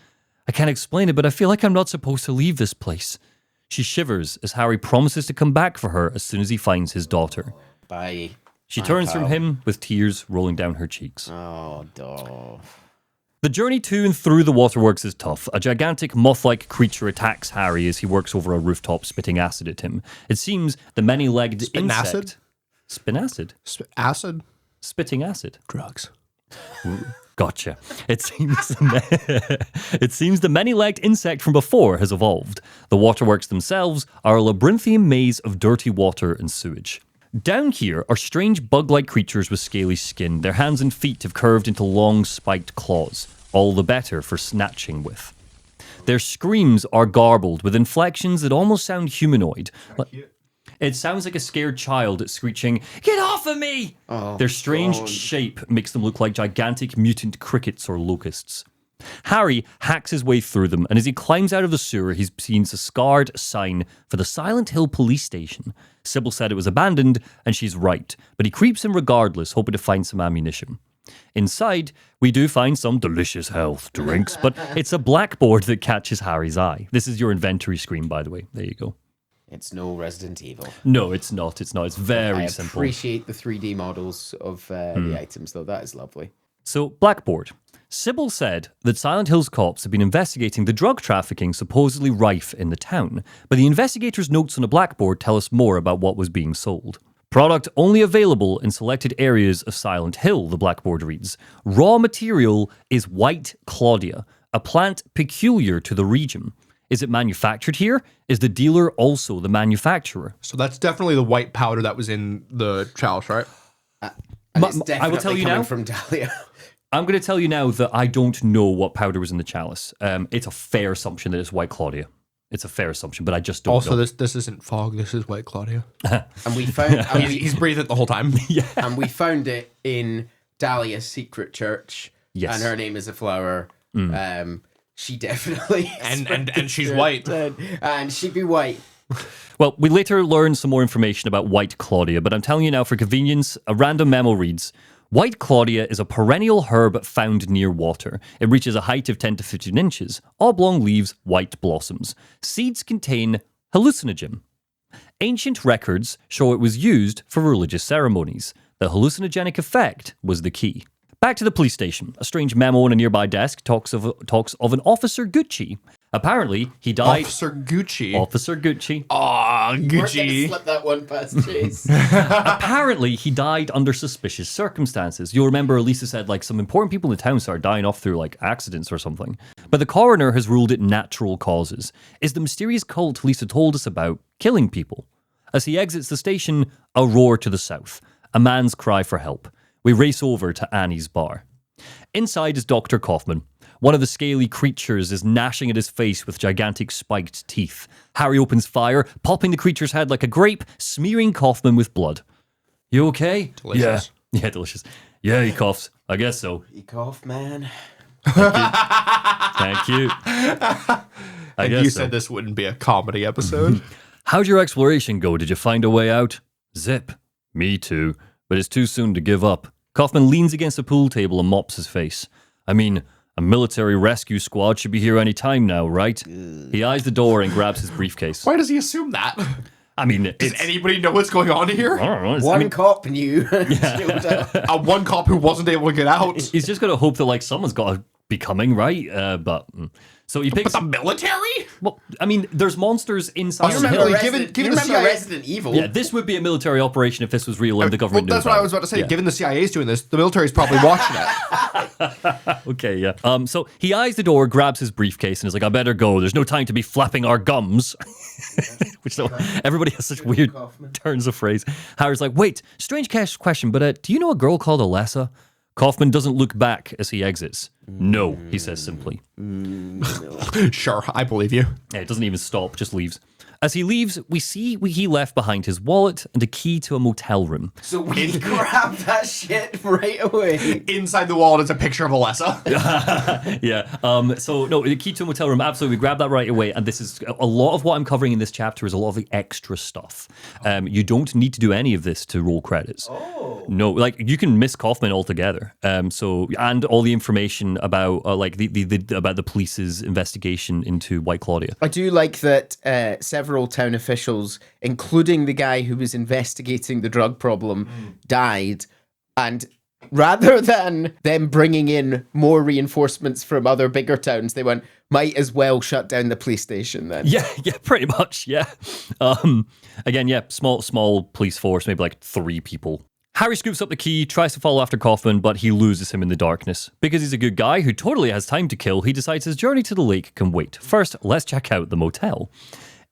explain it, but I feel like I'm not supposed to leave this place." She shivers as Harry promises to come back for her as soon as he finds his daughter. Bye. She turns from him with tears rolling down her cheeks. Oh, dog. The journey to and through the waterworks is tough. A gigantic moth-like creature attacks Harry as he works over a rooftop, spitting acid at him. It seems the many-legged Spitting insect... acid? Spin acid? Acid? Spitting acid. Drugs. Gotcha. It seems the many-legged insect from before has evolved. The waterworks themselves are a labyrinthian maze of dirty water and sewage. Down here are strange bug-like creatures with scaly skin. Their hands and feet have curved into long, spiked claws, all the better for snatching with. Their screams are garbled with inflections that almost sound humanoid. It sounds like a scared child screeching, "Get off of me!" Their strange shape makes them look like gigantic mutant crickets or locusts. Harry hacks his way through them, and as he climbs out of the sewer, he sees a scarred sign for the Silent Hill police station. Sybil said it was abandoned, and she's right, but he creeps in regardless, hoping to find some ammunition. Inside, we do find some delicious health drinks, but it's a blackboard that catches Harry's eye. This is your inventory screen, by the way. There you go. It's no Resident Evil. No, it's not. It's not. It's very simple. I appreciate the 3D models of the items, though. That is lovely. So, blackboard. Sybil said that Silent Hill's cops have been investigating the drug trafficking supposedly rife in the town, but the investigators' notes on a blackboard tell us more about what was being sold. Product only available in selected areas of Silent Hill, the blackboard reads. Raw material is White Claudia, a plant peculiar to the region. Is it manufactured here? Is the dealer also the manufacturer? So that's definitely the white powder that was in the chalice, right? I will tell you now. From Dahlia. I'm going to tell you now that I don't know what powder was in the chalice. It's a fair assumption that it's White Claudia. It's a fair assumption, but I just don't know. Also, this isn't fog. This is White Claudia. And we found... he's breathing the whole time. Yeah. And we found it in Dahlia's secret church. Yes. And her name is a flower. She definitely and she's white. And she'd be white. Well, we later learned some more information about White Claudia, but I'm telling you now for convenience, a random memo reads, White Claudia is a perennial herb found near water. It reaches a height of 10 to 15 inches. Oblong leaves, white blossoms. Seeds contain hallucinogen. Ancient records show it was used for religious ceremonies. The hallucinogenic effect was the key. Back to the police station. A strange memo on a nearby desk talks of an Officer Gucci. Apparently, he died... Officer Gucci. Officer Gucci. Aw, We're gonna Gucci. slip that one past Chase. Apparently, he died under suspicious circumstances. You'll remember Elisa said, like, some important people in the town started dying off through, like, accidents or something. But the coroner has ruled it natural causes. Is the mysterious cult Lisa told us about killing people? As he exits the station, a roar to the south. A man's cry for help. We race over to Annie's bar. Inside is Dr. Kaufman. One of the scaly creatures is gnashing at his face with gigantic spiked teeth. Harry opens fire, popping the creature's head like a grape, smearing Kaufman with blood. You okay? Delicious. Yeah. Yeah, delicious. Yeah, he coughs. I guess so. You cough, man. Thank you. And you said this wouldn't be a comedy episode. How'd your exploration go? Did you find a way out? Zip. Me too. But it's too soon to give up. Kaufman leans against a pool table and mops his face. I mean, a military rescue squad should be here any time now, right? He eyes the door and grabs his briefcase. Why does he assume that? I mean, Does anybody know what's going on here? I don't know. One cop knew. One cop who wasn't able to get out. He's just got to hope that, like, someone's got to be coming, right? So he picks... But the military? Well, I mean, there's monsters inside You the remember, hill. given you the remember CIA Resident Evil? Yeah, this would be a military operation if this was real and the government knew That's what I was about to say. Given the CIA's doing this, the military's probably watching it. Okay, yeah. So he eyes the door, grabs his briefcase, and is like, I better go. There's no time to be flapping our gums. Which everybody has such weird turns of phrase. Harry's like, wait, strange question, but do you know a girl called Alessa? Kaufman doesn't look back as he exits. No, he says simply. Sure, I believe you. Yeah, it doesn't even stop, just leaves. As he leaves, we see he left behind his wallet and a key to a motel room. So we grab that shit right away. Inside the wallet is a picture of Alessa. Yeah. So no, the key to a motel room. Absolutely, we grab that right away. And this is a lot of what I'm covering in this chapter is a lot of the extra stuff. You don't need to do any of this to roll credits. Oh. No, like you can miss Kaufman altogether. So and all the information about like the about the police's investigation into White Claudia. I do like that several town officials, including the guy who was investigating the drug problem, died. And rather than them bringing in more reinforcements from other bigger towns, they went, might as well shut down the police station then. Yeah, pretty much, yeah. Again, yeah, small police force, maybe like 3 people. Harry scoops up the key, tries to follow after Kaufman, but he loses him in the darkness. Because he's a good guy who totally has time to kill, he decides his journey to the lake can wait. First, let's check out the motel.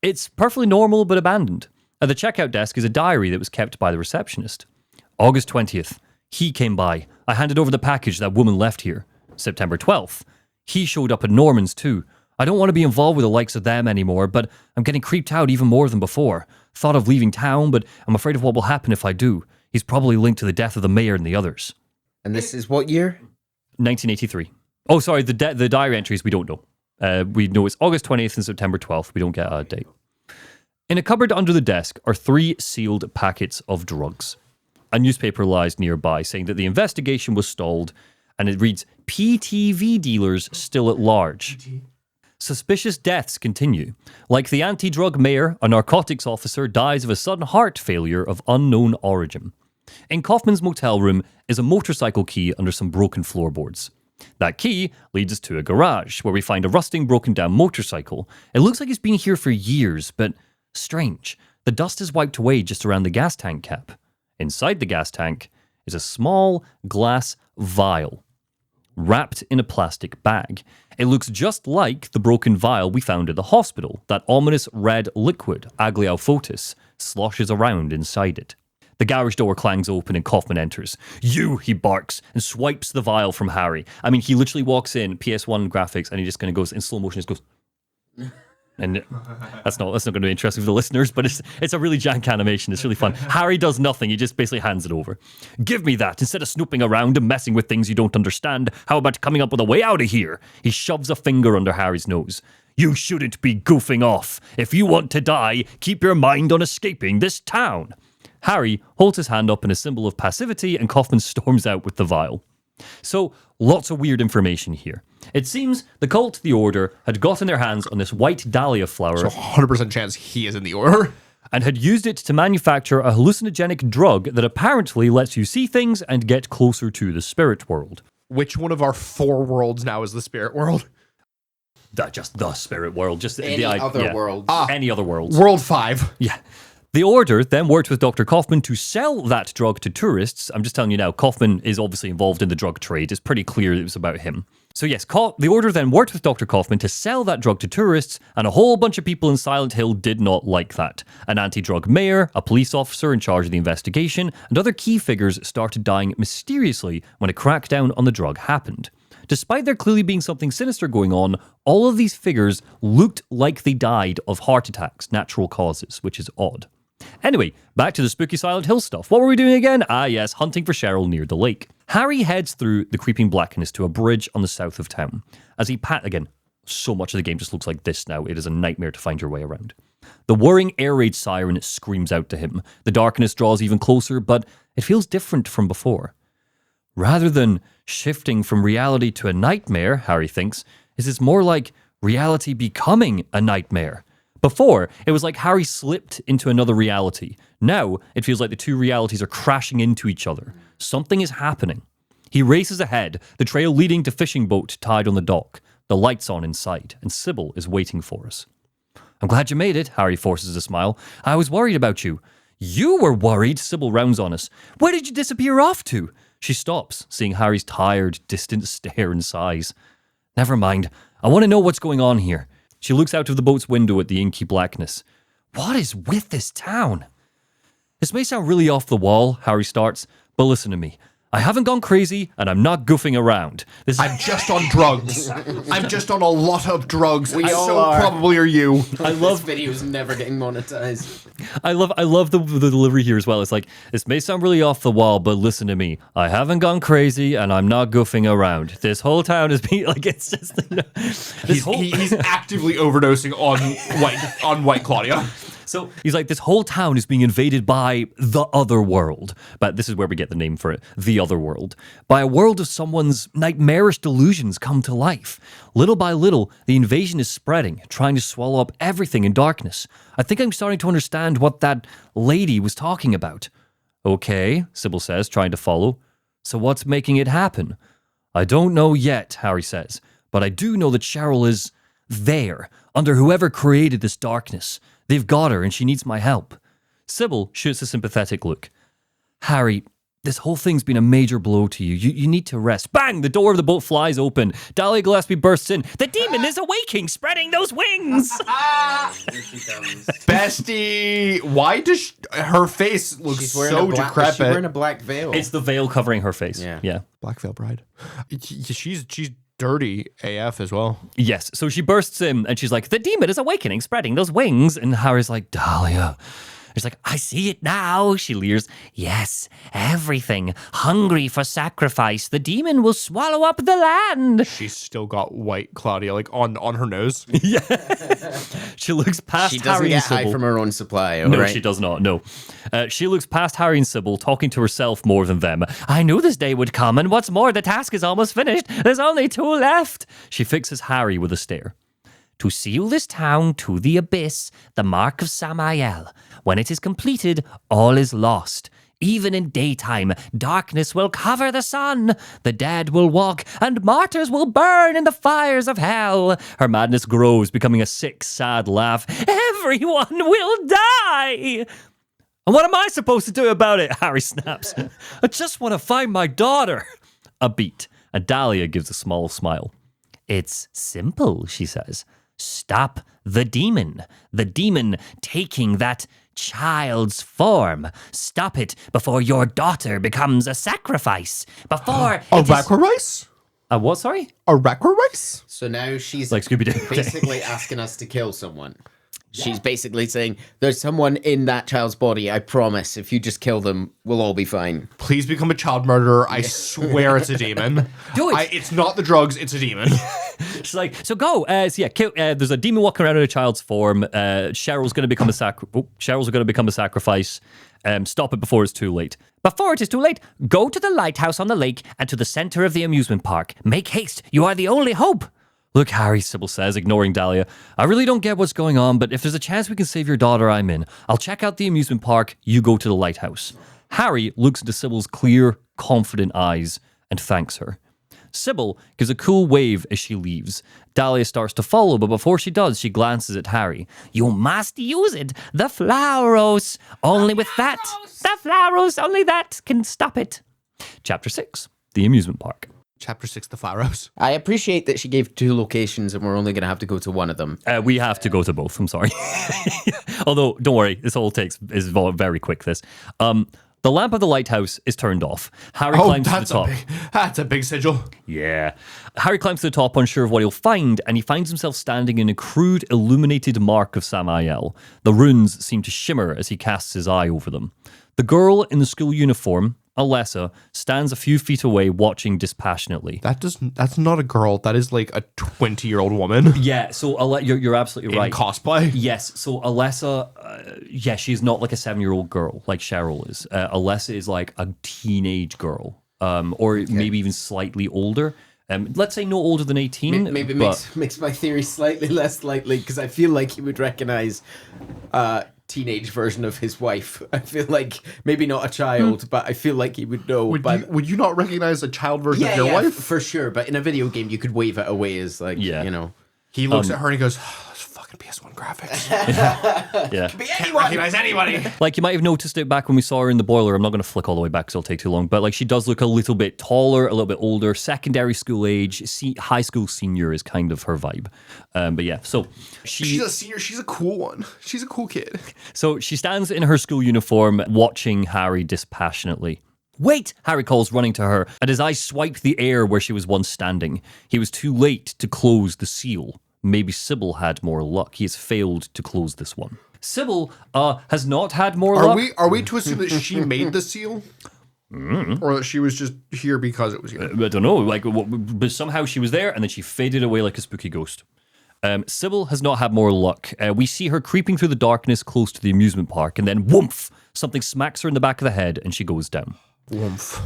It's perfectly normal but abandoned. At the checkout desk is a diary that was kept by the receptionist. August 20th. He came by. I handed over the package that woman left here. September 12th. He showed up at Norman's too. I don't want to be involved with the likes of them anymore, but I'm getting creeped out even more than before. Thought of leaving town, but I'm afraid of what will happen if I do. He's probably linked to the death of the mayor and the others. And this is what year? 1983. Oh, sorry, the diary entries we don't know. We know it's August 20th and September 12th. We don't get a date. In a cupboard under the desk are 3 sealed packets of drugs. A newspaper lies nearby saying that the investigation was stalled, and it reads, PTV dealers still at large. Suspicious deaths continue. Like the anti-drug mayor, a narcotics officer dies of a sudden heart failure of unknown origin. In Kaufman's motel room is a motorcycle key under some broken floorboards. That key leads us to a garage, where we find a rusting, broken-down motorcycle. It looks like it's been here for years, but strange. The dust is wiped away just around the gas tank cap. Inside the gas tank is a small glass vial, wrapped in a plastic bag. It looks just like the broken vial we found at the hospital. That ominous red liquid, agliofotis, sloshes around inside it. The garage door clangs open and Kaufman enters. You, he barks and swipes the vial from Harry. I mean, he literally walks in, PS1 graphics, and he just kind of goes in slow motion, just goes... And that's not going to be interesting for the listeners, but it's a really jank animation. It's really fun. Harry does nothing. He just basically hands it over. Give me that. Instead of snooping around and messing with things you don't understand, how about coming up with a way out of here? He shoves a finger under Harry's nose. You shouldn't be goofing off. If you want to die, keep your mind on escaping this town. Harry holds his hand up in a symbol of passivity, and Kaufman storms out with the vial. So, lots of weird information here. It seems the cult, the Order, had gotten their hands on this white dahlia flower. So 100% chance he is in the Order. And had used it to manufacture a hallucinogenic drug that apparently lets you see things and get closer to the spirit world. Which one of our 4 worlds now is the spirit world? Just the spirit world. Just Any other world. Any other worlds. World 5. Yeah. The Order then worked with Dr. Kaufman to sell that drug to tourists. I'm just telling you now, Kaufman is obviously involved in the drug trade. It's pretty clear it was about him. So yes, the Order then worked with Dr. Kaufman to sell that drug to tourists, and a whole bunch of people in Silent Hill did not like that. An anti-drug mayor, a police officer in charge of the investigation, and other key figures started dying mysteriously when a crackdown on the drug happened. Despite there clearly being something sinister going on, all of these figures looked like they died of heart attacks, natural causes, which is odd. Anyway, back to the spooky Silent Hill stuff. What were we doing again? Yes, hunting for Cheryl near the lake. Harry heads through the creeping blackness to a bridge on the south of town. As he again, so much of the game just looks like this now. It is a nightmare to find your way around. The whirring air raid siren screams out to him. The darkness draws even closer, but it feels different from before. Rather than shifting from reality to a nightmare, Harry thinks, is this more like reality becoming a nightmare? Before, it was like Harry slipped into another reality. Now, it feels like the two realities are crashing into each other. Something is happening. He races ahead, the trail leading to fishing boat tied on the dock. The lights on inside, and Sybil is waiting for us. I'm glad you made it, Harry forces a smile. I was worried about you. You were worried, Sybil rounds on us. Where did you disappear off to? She stops, seeing Harry's tired, distant stare and sighs. Never mind. I want to know what's going on here. She looks out of the boat's window at the inky blackness. What is with this town? This may sound really off the wall, Harry starts, but listen to me. I haven't gone crazy, and I'm not goofing around. I'm just on drugs. I'm just on a lot of drugs. We all so are. Probably are you. I love videos never getting monetized. I love the delivery here as well. It's like, this may sound really off the wall, but listen to me. I haven't gone crazy, and I'm not goofing around. This whole town is being like, it's just, you know, He's actively overdosing on White Claudia. So he's like, this whole town is being invaded by the other world. But this is where we get the name for it, the other world. By a world of someone's nightmarish delusions come to life. Little by little, the invasion is spreading, trying to swallow up everything in darkness. I think I'm starting to understand what that lady was talking about. Okay, Sybil says, trying to follow. So what's making it happen? I don't know yet, Harry says. But I do know that Cheryl is there, under whoever created this darkness. They've got her, and she needs my help. Sybil shoots a sympathetic look. Harry, this whole thing's been a major blow to you. You need to rest. Bang! The door of the boat flies open. Dahlia Gillespie bursts in. The demon is awaking, spreading those wings! Here she comes. Bestie, why does her face look so decrepit? She's wearing a black veil. It's the veil covering her face. Yeah. Black Veil Bride. She's dirty AF as well. Yes. So she bursts in, and she's like, the demon is awakening, spreading those wings. And Harry's like, Dahlia. She's like, I see it now. She leers. Yes, everything. Hungry for sacrifice. The demon will swallow up the land. She's still got White Claudia like on her nose. Yeah. She looks past She doesn't Harry get and high Sybil. from her own supply, No, right? she does not. No. She looks past Harry and Sybil, talking to herself more than them. I knew this day would come, and what's more, the task is almost finished. There's only 2 left. She fixes Harry with a stare. To seal this town to the abyss, the mark of Samael. When it is completed, all is lost. Even in daytime, darkness will cover the sun. The dead will walk, and martyrs will burn in the fires of hell. Her madness grows, becoming a sick, sad laugh. Everyone will die! And what am I supposed to do about it? Harry snaps. I just want to find my daughter. A beat, and Dahlia gives a small smile. It's simple, she says. Stop the demon taking that child's form. Stop it before your daughter becomes a sacrifice. Before A sacrifice? What, sorry? A wrecker race? So now she's Like Scooby-Doo. basically asking us to kill someone. She's basically saying, there's someone in that child's body, I promise. If you just kill them, we'll all be fine. Please become a child murderer. I swear it's a demon. Do it. It's not the drugs, it's a demon. She's like, so go. Kill, there's a demon walking around in a child's form. Cheryl's going to become a sacrifice. Stop it before it's too late. Before it is too late, go to the lighthouse on the lake and to the center of the amusement park. Make haste. You are the only hope. Look, Harry, Sybil says, ignoring Dahlia. I really don't get what's going on, but if there's a chance we can save your daughter, I'm in. I'll check out the amusement park. You go to the lighthouse. Harry looks into Sybil's clear, confident eyes and thanks her. Sybil gives a cool wave as she leaves. Dahlia starts to follow, but before she does, she glances at Harry. You must use it. The flower rose. Only with that. The flower rose. Only that can stop it. Chapter 6. The amusement park. Chapter 6, the Pharaohs. I appreciate that she gave 2 locations and we're only going to have to go to one of them. We have to go to both. I'm sorry. Although, don't worry. This all is very quick, this. The lamp of the lighthouse is turned off. Harry climbs to the top. That's a big sigil. Yeah. Harry climbs to the top, unsure of what he'll find, and he finds himself standing in a crude, illuminated mark of Samael. The runes seem to shimmer as he casts his eye over them. The girl in the school uniform, Alessa, stands a few feet away watching dispassionately. That's not a girl. That is like a 20-year-old woman. Yeah, so you're absolutely right. In cosplay? Yes, so Alessa, she's not like a 7-year-old girl like Cheryl is. Alessa is like a teenage girl, or maybe even slightly older. Let's say no older than 18. Maybe makes my theory slightly less likely because I feel like he would recognize teenage version of his wife. I feel like maybe not a child, but I feel like he would know. Would you not recognize a child version of your wife? For sure. But in a video game, you could wave it away as like, you know. He looks at her and he goes, oh, those fucking PS1 graphics. Yeah. Could be Can't anyone. recognize anybody. Like, you might have noticed it back when we saw her in the boiler. I'm not going to flick all the way back because it'll take too long. But, like, she does look a little bit taller, a little bit older, secondary school age. High school senior is kind of her vibe. But, yeah, so She's a senior. She's a cool one. She's a cool kid. So she stands in her school uniform, watching Harry dispassionately. Wait, Harry calls, running to her, and his eyes swipe the air where she was once standing. He was too late to close the seal. Maybe Sybil had more luck. He has failed to close this one. Sybil has not had more luck. Are we to assume that she made the seal? Or that she was just here because it was here? I don't know. But somehow she was there, and then she faded away like a spooky ghost. Sybil has not had more luck. We see her creeping through the darkness close to the amusement park, and then whoomph! Something smacks her in the back of the head, and she goes down. Woomph.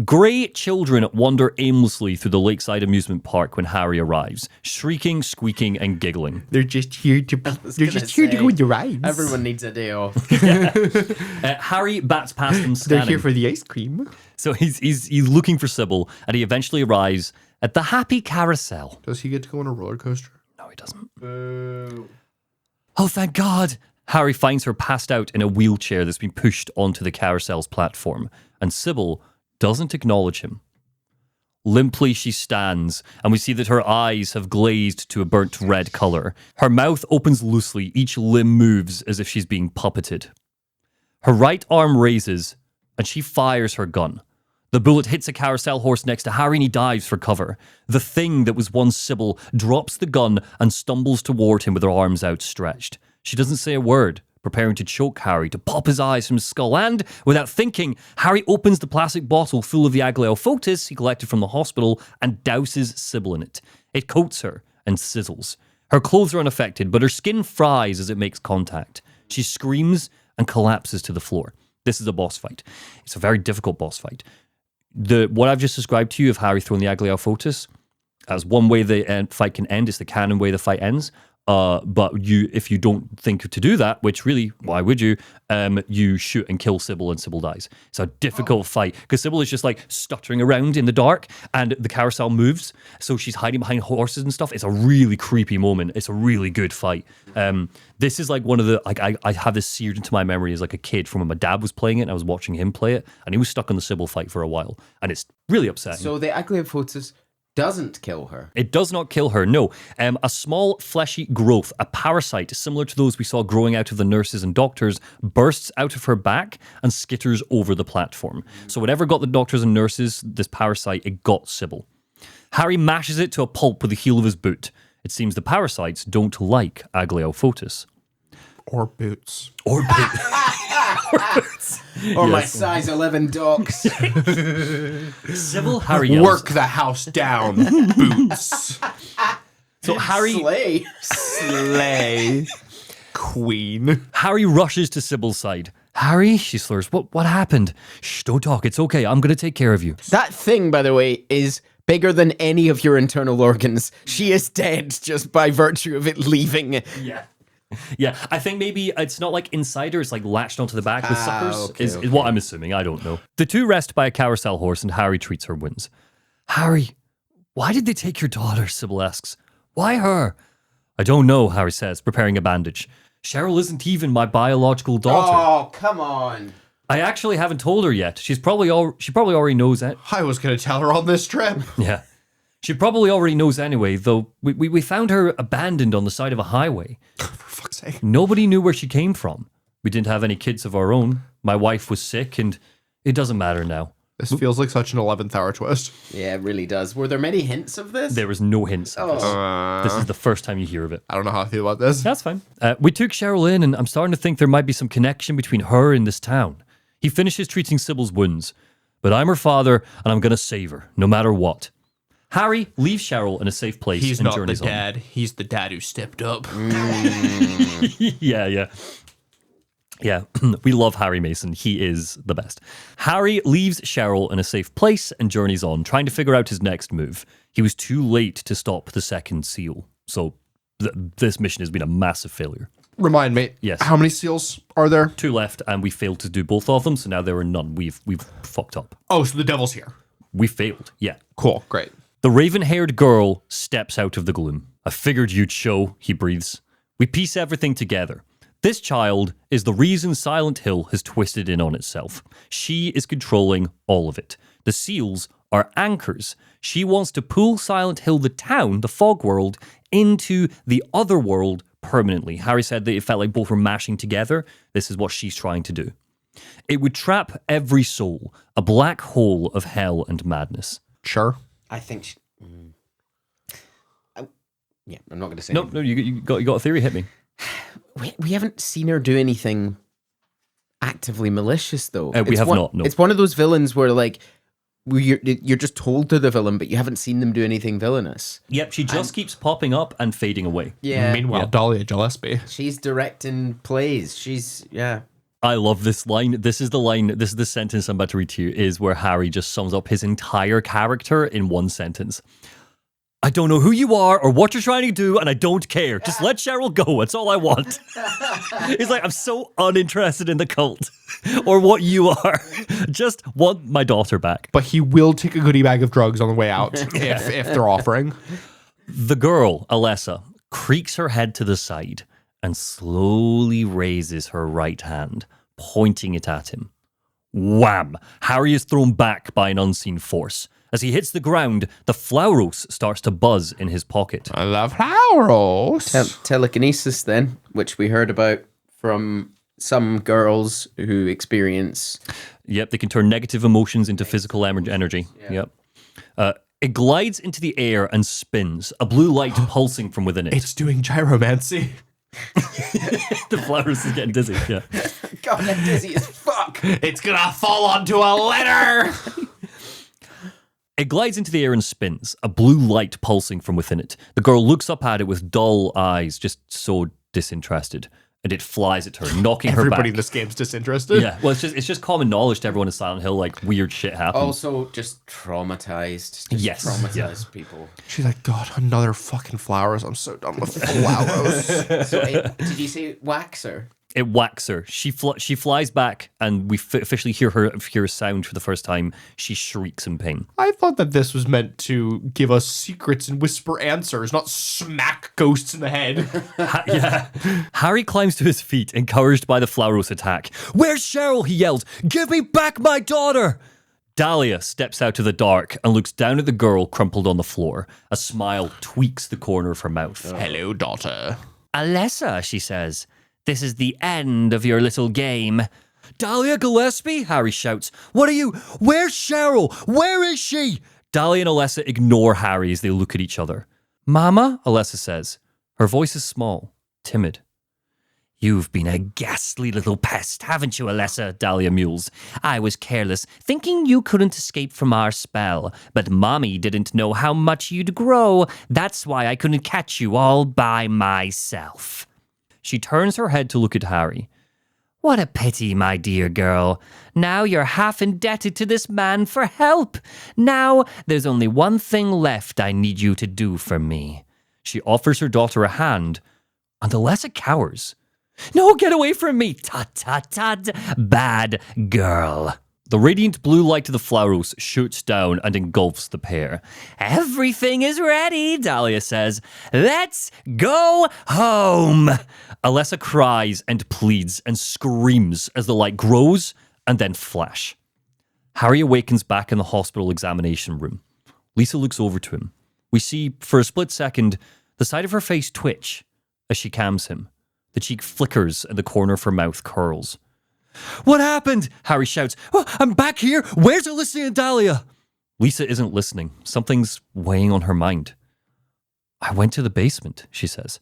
Grey children wander aimlessly through the lakeside amusement park when Harry arrives, shrieking, squeaking, and giggling. They're just here to go on the rides. Everyone needs a day off. Harry bats past them, They're scanning. here for the ice cream. So he's looking for Sybil, and he eventually arrives at the Happy Carousel. Does he get to go on a roller coaster? No, he doesn't. Oh, thank God. Harry finds her passed out in a wheelchair that's been pushed onto the carousel's platform, and Sybil doesn't acknowledge him. Limply she stands, and we see that her eyes have glazed to a burnt red colour. Her mouth opens loosely, each limb moves as if she's being puppeted. Her right arm raises, and she fires her gun. The bullet hits a carousel horse next to Harry, and he dives for cover. The thing that was once Sybil drops the gun and stumbles toward him with her arms outstretched. She doesn't say a word, preparing to choke Harry, to pop his eyes from his skull, and, without thinking, Harry opens the plastic bottle full of the Agliofotis he collected from the hospital and douses Sybil in it. It coats her and sizzles. Her clothes are unaffected, but her skin fries as it makes contact. She screams and collapses to the floor. This is a boss fight. It's a very difficult boss fight. What I've just described to you of Harry throwing the Agliofotis, as one way the fight can end, is the canon way the fight ends. But if you don't think to do that, which really, why would you? You shoot and kill Sybil, and Sybil dies. It's a difficult fight because Sybil is just like stuttering around in the dark, and the carousel moves, so she's hiding behind horses and stuff. It's a really creepy moment. It's a really good fight. This is like one of the I have this seared into my memory as like a kid from when my dad was playing it, and I was watching him play it, and he was stuck on the Sybil fight for a while, and it's really upsetting. So the Agliofotis doesn't kill her. It does not kill her, no. A small fleshy growth, a parasite similar to those we saw growing out of the nurses and doctors, bursts out of her back and skitters over the platform. So whatever got the doctors and nurses, this parasite, it got Sybil. Harry mashes it to a pulp with the heel of his boot. It seems the parasites don't like Agliofotis. Or boots. Or boots. Or my size 11 dogs. Sybil, Harry yells. Work the house down, boots. So Harry... Slay. Queen. Harry rushes to Sybil's side. Harry, she slurs, what happened? Shh, don't talk, it's okay, I'm going to take care of you. That thing, by the way, is bigger than any of your internal organs. She is dead just by virtue of it leaving. Yeah, I think maybe it's not like inside her, it's like latched onto the back with suckers, is what I'm assuming, I don't know. The two rest by a carousel horse and Harry treats her wounds. Harry, why did they take your daughter, Sybil asks. Why her? I don't know, Harry says, preparing a bandage. Cheryl isn't even my biological daughter. Oh, come on. I actually haven't told her yet. She probably already knows it. I was going to tell her on this trip. Yeah. She probably already knows anyway, though we found her abandoned on the side of a highway. For fuck's sake. Nobody knew where she came from. We didn't have any kids of our own. My wife was sick, and it doesn't matter now. This feels like such an 11th hour twist. Yeah, it really does. Were there many hints of this? There was no hints of this. This is the first time you hear of it. I don't know how I feel about this. That's fine. We took Cheryl in, and I'm starting to think there might be some connection between her and this town. He finishes treating Sybil's wounds. But I'm her father, and I'm going to save her, no matter what. Harry leaves Cheryl in a safe place He's and not the journeys on. dad. He's the dad who stepped up. Yeah. Yeah, we love Harry Mason. He is the best. Harry leaves Cheryl in a safe place and journeys on, trying to figure out his next move. He was too late to stop the second seal, so this mission has been a massive failure. Remind me. Yes. How many seals are there? 2 left, and we failed to do both of them, so now there are none. We've fucked up. Oh, so the devil's here. We failed, yeah. Cool, great. The raven-haired girl steps out of the gloom. I figured you'd show, he breathes. We piece everything together. This child is the reason Silent Hill has twisted in on itself. She is controlling all of it. The seals are anchors. She wants to pull Silent Hill, the town, the fog world, into the other world permanently. Harry said that it felt like both were mashing together. This is what she's trying to do. It would trap every soul, a black hole of hell and madness. Sure. I think yeah, I'm not going to say No, you got a theory, hit me. We haven't seen her do anything actively malicious, though. We have not, no. It's one of those villains where, like, you're just told they're the villain, but you haven't seen them do anything villainous. Yep, she just keeps popping up and fading away. Yeah. Meanwhile, Dahlia Gillespie. She's directing plays. I love this line. This is the sentence I'm about to read to you, is where Harry just sums up his entire character in one sentence. I don't know who you are or what you're trying to do, and I don't care. Just let Cheryl go. That's all I want. He's like, I'm so uninterested in the cult or what you are. Just want my daughter back. But he will take a goodie bag of drugs on the way out if they're offering. The girl, Alessa, creaks her head to the side and slowly raises her right hand, pointing it at him. Wham! Harry is thrown back by an unseen force. As he hits the ground, the Flauros starts to buzz in his pocket. I love Flauros. Telekinesis, then, which we heard about from some girls who experience. Yep, they can turn negative emotions into physical energy. Yeah. Yep. It glides into the air and spins, a blue light pulsing from within it. It's doing gyromancy. The Flauros is getting dizzy. Yeah. God, I'm dizzy as fuck. It's gonna fall onto a letter. It glides into the air and spins, a blue light pulsing from within it. The girl looks up at it with dull eyes, just so disinterested, and it flies at her, knocking her back. Everybody in this game's disinterested. Yeah, well, it's just common knowledge to everyone in Silent Hill, like, weird shit happens. Also, just traumatized. Just Yes. traumatized people. She's like, God, another fucking Flowers. I'm so done with Flowers. So, did you say Waxer? It whacks her. She flies back, and we officially hear a sound for the first time. She shrieks in pain. I thought that this was meant to give us secrets and whisper answers, not smack ghosts in the head. Yeah. Harry climbs to his feet, encouraged by the Flauros attack. Where's Cheryl? He yells. Give me back my daughter! Dahlia steps out of the dark and looks down at the girl crumpled on the floor. A smile tweaks the corner of her mouth. Hello, daughter. Alessa, she says. This is the end of your little game. Dahlia Gillespie? Harry shouts. What are you? Where's Cheryl? Where is she? Dahlia and Alessa ignore Harry as they look at each other. Mama, Alessa says. Her voice is small, timid. You've been a ghastly little pest, haven't you, Alessa? Dahlia mules. I was careless, thinking you couldn't escape from our spell, but Mommy didn't know how much you'd grow. That's why I couldn't catch you all by myself. She turns her head to look at Harry. What a pity, my dear girl. Now you're half indebted to this man for help. Now there's only one thing left I need you to do for me. She offers her daughter a hand, and Alessa cowers. No, get away from me. Tut, tut, tut. Bad girl. The radiant blue light of the flowers shoots down and engulfs the pair. Everything is ready, Dahlia says. Let's go home. Alessa cries and pleads and screams as the light grows and then flash. Harry awakens back in the hospital examination room. Lisa looks over to him. We see, for a split second, the side of her face twitch as she calms him. The cheek flickers and the corner of her mouth curls. What happened? Harry shouts. Oh, I'm back here. Where's Alessa and Dahlia? Lisa isn't listening. Something's weighing on her mind. I went to the basement, she says.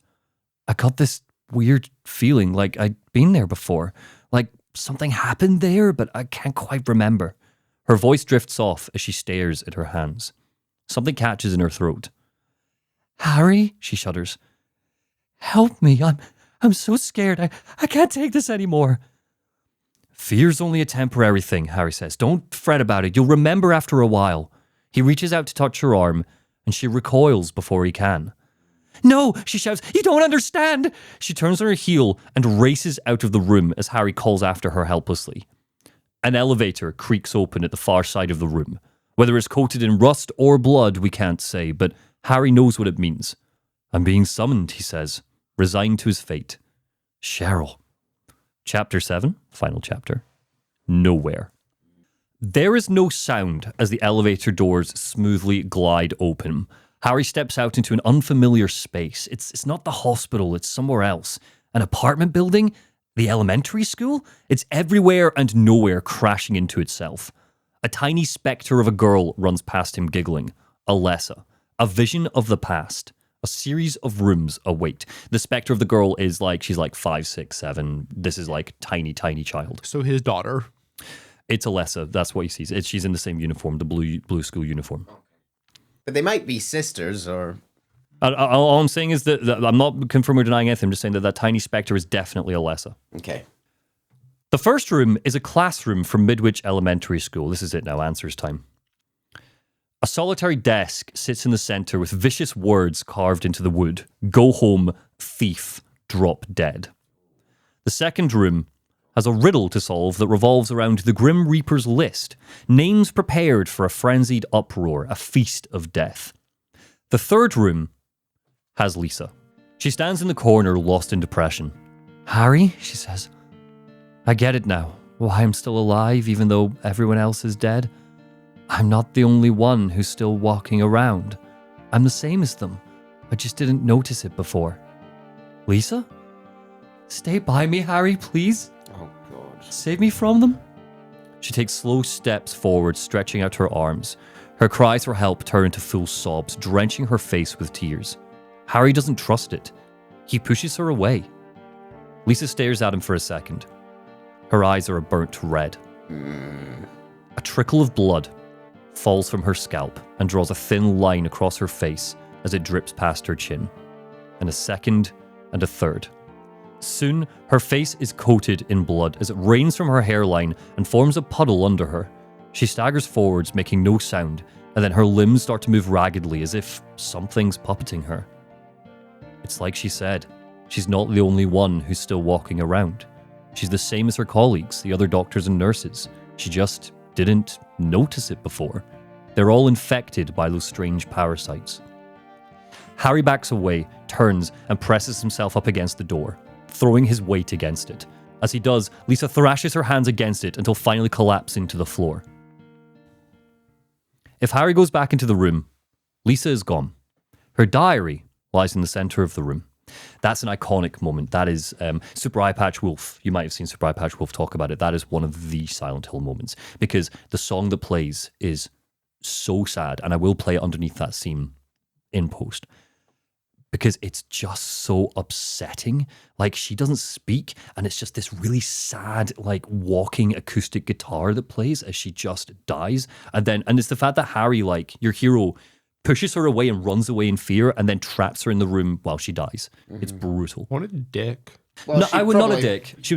I got this weird feeling like I'd been there before. Like something happened there, but I can't quite remember. Her voice drifts off as she stares at her hands. Something catches in her throat. Harry, she shudders. Help me. I'm so scared. I can't take this anymore. Fear's only a temporary thing, Harry says. Don't fret about it. You'll remember after a while. He reaches out to touch her arm, and she recoils before he can. No, she shouts. You don't understand. She turns on her heel and races out of the room as Harry calls after her helplessly. An elevator creaks open at the far side of the room. Whether it's coated in rust or blood, we can't say, but Harry knows what it means. I'm being summoned, he says, resigned to his fate. Cheryl. Chapter 7, final chapter. Nowhere. There is no sound as the elevator doors smoothly glide open. Harry steps out into an unfamiliar space. It's not the hospital, it's somewhere else. An apartment building? The elementary school? It's everywhere and nowhere crashing into itself. A tiny spectre of a girl runs past him giggling. Alessa. A vision of the past. A series of rooms await. The spectre of the girl is she's 5, 6, 7. This is tiny child. So his daughter. It's Alessa. That's what he sees. She's in the same uniform, the blue school uniform. But they might be sisters or... All I'm saying is that I'm not confirming or denying anything. I'm just saying that tiny spectre is definitely Alessa. Okay. The first room is a classroom from Midwich Elementary School. This is it now, answers time. A solitary desk sits in the center with vicious words carved into the wood. Go home, thief, drop dead. The second room has a riddle to solve that revolves around the Grim Reaper's list. Names prepared for a frenzied uproar, a feast of death. The third room has Lisa. She stands in the corner, lost in depression. Harry, she says, I get it now. Why I'm still alive even though everyone else is dead. I'm not the only one who's still walking around. I'm the same as them. I just didn't notice it before. Lisa? Stay by me, Harry, please. Oh, God. Save me from them. She takes slow steps forward, stretching out her arms. Her cries for help turn into full sobs, drenching her face with tears. Harry doesn't trust it. He pushes her away. Lisa stares at him for a second. Her eyes are a burnt red. A trickle of blood falls from her scalp and draws a thin line across her face as it drips past her chin. And a second, and a third. Soon, her face is coated in blood as it rains from her hairline and forms a puddle under her. She staggers forwards, making no sound, and then her limbs start to move raggedly as if something's puppeting her. It's like she said, she's not the only one who's still walking around. She's the same as her colleagues, the other doctors and nurses. She just didn't notice it before. They're all infected by those strange parasites. Harry backs away, turns, and presses himself up against the door, throwing his weight against it. As he does, Lisa thrashes her hands against it until finally collapsing to the floor. If Harry goes back into the room, Lisa is gone. Her diary lies in the center of the room. That's an iconic moment. That is Super Eye Patch Wolf. You might have seen Super Eye Patch Wolf talk about it. That is one of the Silent Hill moments because the song that plays is so sad, and I will play it underneath that scene in post, because it's just so upsetting. Like, she doesn't speak, and it's just this really sad, like, walking acoustic guitar that plays as she just dies. And it's the fact that Harry, like, your hero, pushes her away and runs away in fear, and then traps her in the room while she dies. It's brutal. What a dick. Well, No, I was not a probably- dick. She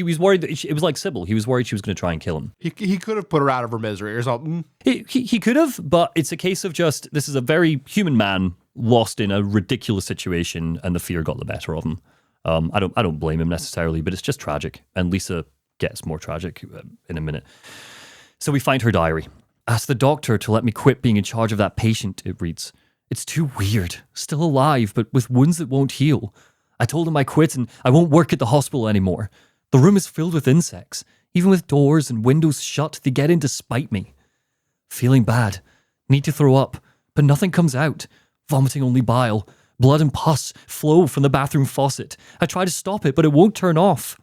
was worried that it was like Sybil. He was worried she was going to try and kill him. He could have put her out of her misery or something. He could have, but it's a case of just, this is a very human man lost in a ridiculous situation, and the fear got the better of him. I don't blame him necessarily, but it's just tragic, and Lisa gets more tragic in a minute. So we find her diary. Ask the doctor to let me quit being in charge of that patient, it reads. It's too weird. Still alive, but with wounds that won't heal. I told him I quit and I won't work at the hospital anymore. The room is filled with insects. Even with doors and windows shut, they get in to spite me. Feeling bad. Need to throw up, but nothing comes out. Vomiting only bile. Blood and pus flow from the bathroom faucet. I try to stop it, but it won't turn off.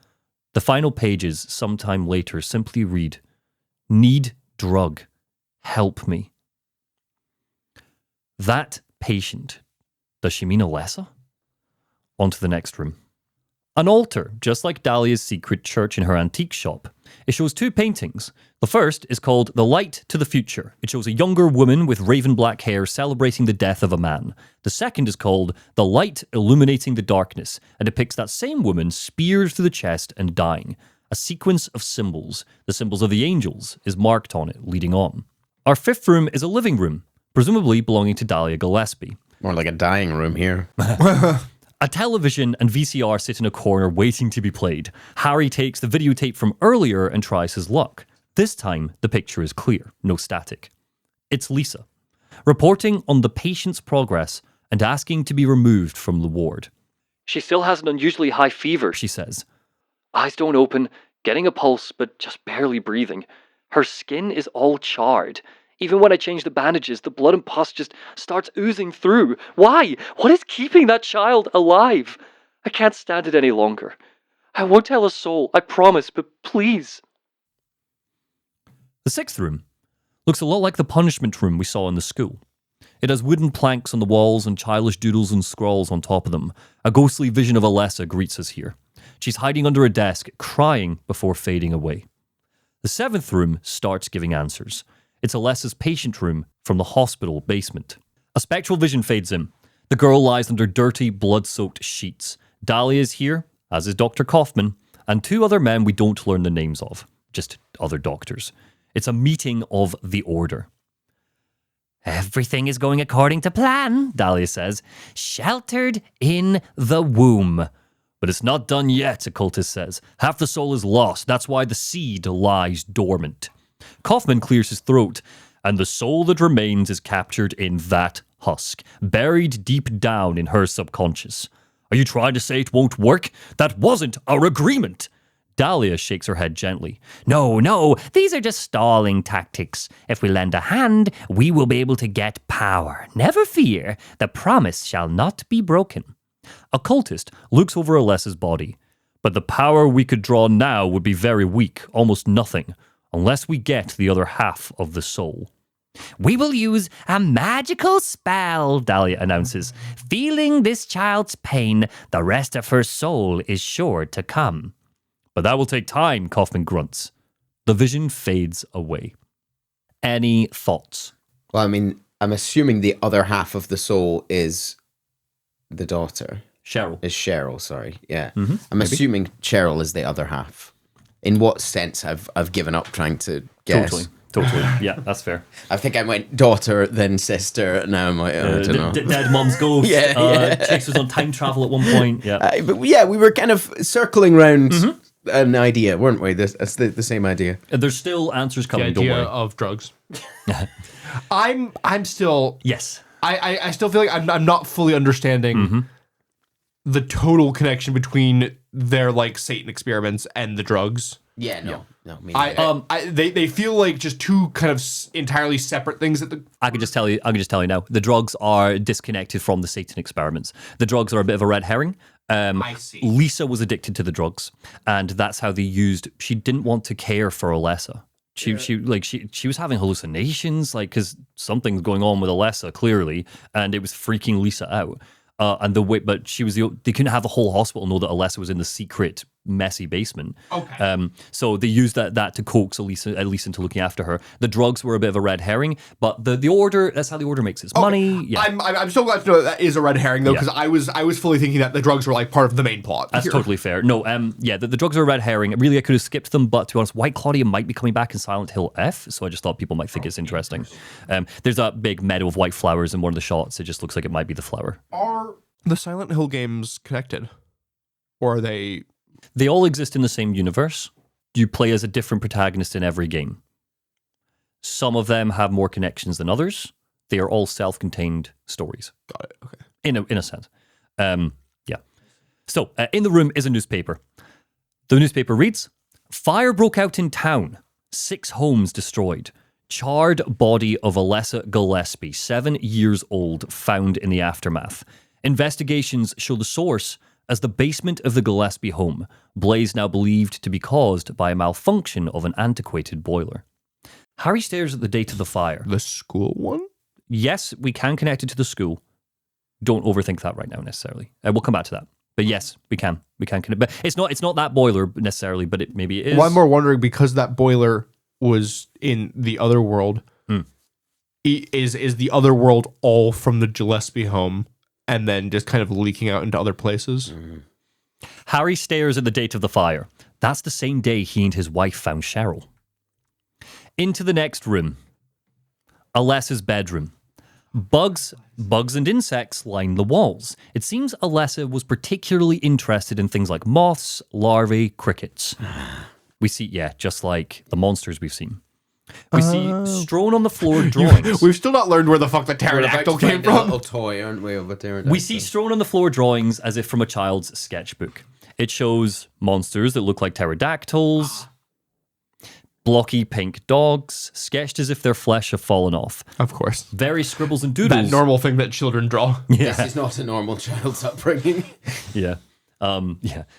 The final pages, sometime later, simply read, Need drug. Help me. That patient. Does she mean Alessa? On to the next room. An altar, just like Dahlia's secret church in her antique shop. It shows two paintings. The first is called The Light to the Future. It shows a younger woman with raven black hair celebrating the death of a man. The second is called The Light Illuminating the Darkness and depicts that same woman speared through the chest and dying. A sequence of symbols. The symbols of the angels is marked on it, leading on. Our fifth room is a living room, presumably belonging to Dahlia Gillespie. More like a dying room here. A television and VCR sit in a corner waiting to be played. Harry takes the videotape from earlier and tries his luck. This time, the picture is clear, no static. It's Lisa, reporting on the patient's progress and asking to be removed from the ward. She still has an unusually high fever, she says. Eyes don't open, getting a pulse, but just barely breathing. Her skin is all charred. Even when I change the bandages, the blood and pus just starts oozing through. Why? What is keeping that child alive? I can't stand it any longer. I won't tell a soul, I promise, but please. The sixth room looks a lot like the punishment room we saw in the school. It has wooden planks on the walls and childish doodles and scrawls on top of them. A ghostly vision of Alessa greets us here. She's hiding under a desk, crying before fading away. The seventh room starts giving answers. It's Alessa's patient room from the hospital basement. A spectral vision fades in. The girl lies under dirty, blood-soaked sheets. Dahlia is here, as is Dr. Kaufman, and two other men we don't learn the names of, just other doctors. It's a meeting of the Order. Everything is going according to plan, Dahlia says. Sheltered in the womb. But it's not done yet, occultist says. Half the soul is lost. That's why the seed lies dormant. Kaufman clears his throat, and the soul that remains is captured in that husk, buried deep down in her subconscious. Are you trying to say it won't work? That wasn't our agreement. Dahlia shakes her head gently. No, these are just stalling tactics. If we lend a hand, we will be able to get power. Never fear, the promise shall not be broken. Occultist looks over Alessa's body. But the power we could draw now would be very weak, almost nothing, unless we get the other half of the soul. We will use a magical spell, Dahlia announces. Feeling this child's pain, the rest of her soul is sure to come. But that will take time, Kaufman grunts. The vision fades away. Any thoughts? Well, I mean, I'm assuming the other half of the soul is the daughter. Cheryl. Sorry. Yeah. I'm assuming Cheryl is the other half. In what sense? I've given up trying to guess. Totally. Yeah, that's fair. I think I went daughter, then sister. Now I don't know. Dead mom's ghost. Chase was on time travel at one point. Yeah. But yeah, we were kind of circling around an idea, weren't we? That's the same idea. There's still answers The coming. Don't idea worry. of drugs. I'm still. Yes. I still feel like I'm not fully understanding the total connection between their like Satan experiments and the drugs. Yeah, no. They feel like just two kind of entirely separate things. I can just tell you now. The drugs are disconnected from the Satan experiments. The drugs are a bit of a red herring. I see. Lisa was addicted to the drugs, and that's how they used. She didn't want to care for Alessa. She was having hallucinations, like, because something's going on with Alessa clearly, and it was freaking Lisa out. But they couldn't have the whole hospital know that Alessa was in the secret, messy basement. Okay. So they used that to coax Elisa into looking after her. The drugs were a bit of a red herring, but the order, that's how the order makes its money. Yeah. I'm so glad to know that is a red herring though, because I was fully thinking that the drugs were like part of the main plot. That's totally fair. No, the drugs are a red herring. Really, I could have skipped them, but to be honest, White Claudia might be coming back in Silent Hill F, so I just thought people might think it's interesting. There's that big meadow of white flowers in one of the shots. It just looks like it might be the flower. Are the Silent Hill games connected? Or are they... They all exist in the same universe. You play as a different protagonist in every game. Some of them have more connections than others. They are all self-contained stories. Got it, okay. In a sense. Yeah. So, in the room is a newspaper. The newspaper reads, "Fire broke out in town. 6 homes destroyed. Charred body of Alessa Gillespie, 7 years old, found in the aftermath. Investigations show the source as the basement of the Gillespie home, blaze now believed to be caused by a malfunction of an antiquated boiler." Harry stares at the date of the fire. The school one? Yes, we can connect it to the school. Don't overthink that right now necessarily. We'll come back to that. But yes, we can. We can connect. But it's not that boiler necessarily, but maybe it is. Well, I'm more wondering, because that boiler was in the other world, is the other world all from the Gillespie home and then just kind of leaking out into other places? Harry stares at the date of the fire. That's the same day he and his wife found Cheryl. Into the next room. Alessa's bedroom. Bugs and insects line the walls. It seems Alessa was particularly interested in things like moths, larvae, crickets. We see, just like the monsters we've seen. We see strewn on the floor drawings. We've still not learned where the fuck the pterodactyl came from. A little toy, aren't we, of a pterodactyl? We see strewn on the floor drawings as if from a child's sketchbook. It shows monsters that look like pterodactyls, blocky pink dogs, sketched as if their flesh have fallen off. Of course. Various scribbles and doodles. That normal thing that children draw. This is not a normal child's upbringing. Yeah.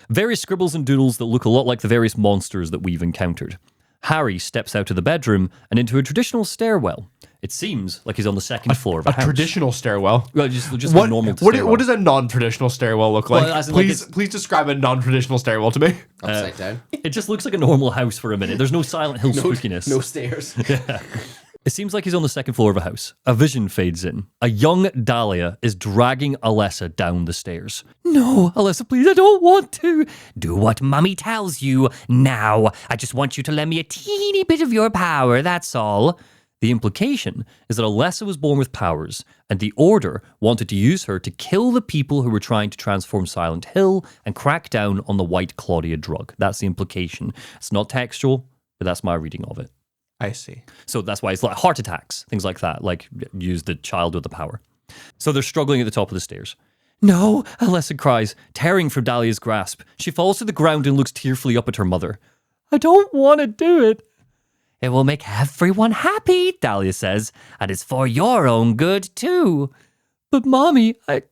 Various scribbles and doodles that look a lot like the various monsters that we've encountered. Harry steps out of the bedroom and into a traditional stairwell. It seems like he's on the second floor of a house. Traditional stairwell? Well, just what, a normal what, stairwell. what does a non-traditional stairwell look like? Well, please describe a non-traditional stairwell to me. Upside down. It just looks like a normal house for a minute. There's no Silent Hill spookiness. No stairs. It seems like he's on the second floor of a house. A vision fades in. A young Dahlia is dragging Alessa down the stairs. "No, Alessa, please, I don't want to." "Do what Mummy tells you. Now, I just want you to lend me a teeny bit of your power, that's all." The implication is that Alessa was born with powers, and the Order wanted to use her to kill the people who were trying to transform Silent Hill and crack down on the White Claudia drug. That's the implication. It's not textual, but that's my reading of it. I see. So that's why it's like heart attacks, things like that, like use the child with the power. So they're struggling at the top of the stairs. "No," Alessa cries, tearing from Dahlia's grasp. She falls to the ground and looks tearfully up at her mother. "I don't want to do it." "It will make everyone happy," Dahlia says, "and it's for your own good, too." "But Mommy, I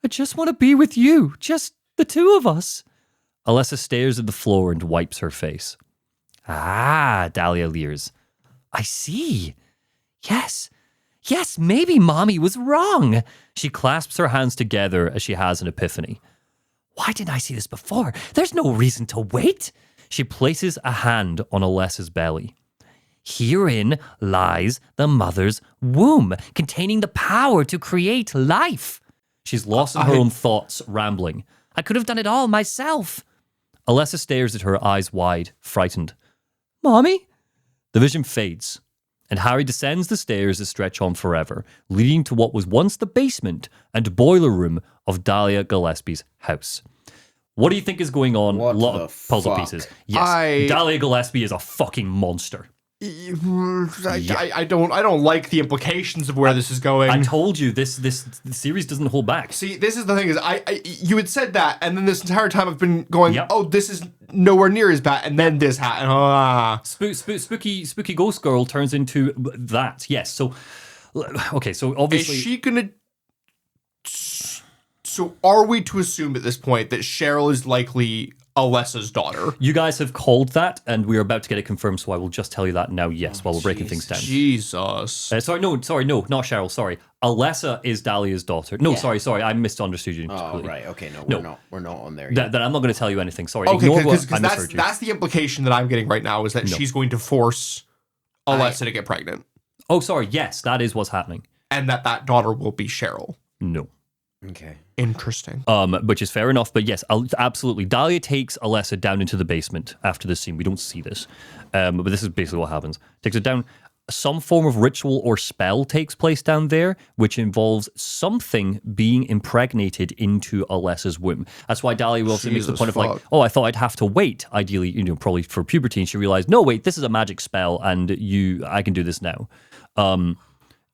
just want to be with you, just the two of us." Alessa stares at the floor and wipes her face. "Ah," Dahlia leers. "I see. Yes, maybe Mommy was wrong." She clasps her hands together as she has an epiphany. "Why didn't I see this before? There's no reason to wait." She places a hand on Alessa's belly. "Herein lies the mother's womb, containing the power to create life." She's lost in her own thoughts, rambling. "I could have done it all myself." Alessa stares at her, eyes wide, frightened. "Mommy?" The vision fades, and Harry descends the stairs that stretch on forever, leading to what was once the basement and boiler room of Dahlia Gillespie's house. What do you think is going on? What A lot the of puzzle fuck? pieces. Yes, Dahlia Gillespie is a fucking monster. I don't like the implications of where this is going. I told you this series doesn't hold back. See, this is the thing: is you had said that, and then this entire time I've been going, Yep. "Oh, this is nowhere near as bad," and then this happened. Spooky Ghost Girl turns into that. Yes. So, okay. So obviously, Is she gonna? So, are we to assume at this point that Cheryl is likely Alessa's daughter. You guys have called that, and we're about to get it confirmed, so I will just tell you that now, yes, while we're breaking things down. Jesus. Sorry, no, not Cheryl, sorry. Alessa is Dahlia's daughter. No, sorry, I misunderstood you. Oh, completely. right, okay, we're not on there yet. Then I'm not going to tell you anything, sorry. Okay, Ignore what I because misheard you. that's the implication that I'm getting right now, is that she's going to force Alessa to get pregnant. Oh, sorry, yes, that is what's happening. And that daughter will be Cheryl. No. Okay. Interesting. Which is fair enough, but yes, absolutely. Dahlia takes Alessa down into the basement after this scene. We don't see this, but this is basically what happens. Takes it down. Some form of ritual or spell takes place down there, which involves something being impregnated into Alessa's womb. That's why Dahlia will also makes the point of like, oh, I thought I'd have to wait, ideally, probably for puberty, and she realized, no, wait, this is a magic spell, and I can do this now.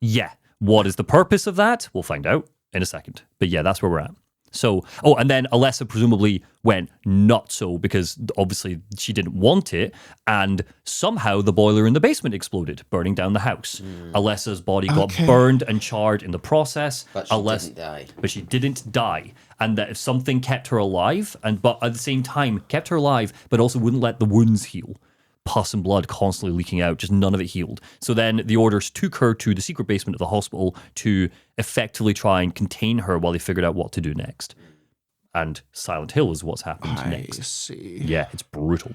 Yeah. What is the purpose of that? We'll find out in a second. But yeah, that's where we're at. So, and then Alessa presumably went not so because obviously she didn't want it, and somehow the boiler in the basement exploded, burning down the house. Alessa's body got burned and charred in the process. But she didn't die. But she didn't die. And that if something kept her alive, but at the same time kept her alive, but also wouldn't let the wounds heal. Pus and blood constantly leaking out, just none of it healed. So then the orders took her to the secret basement of the hospital to effectively try and contain her while they figured out what to do next. And Silent Hill is what's happened next. I see. Yeah, it's brutal.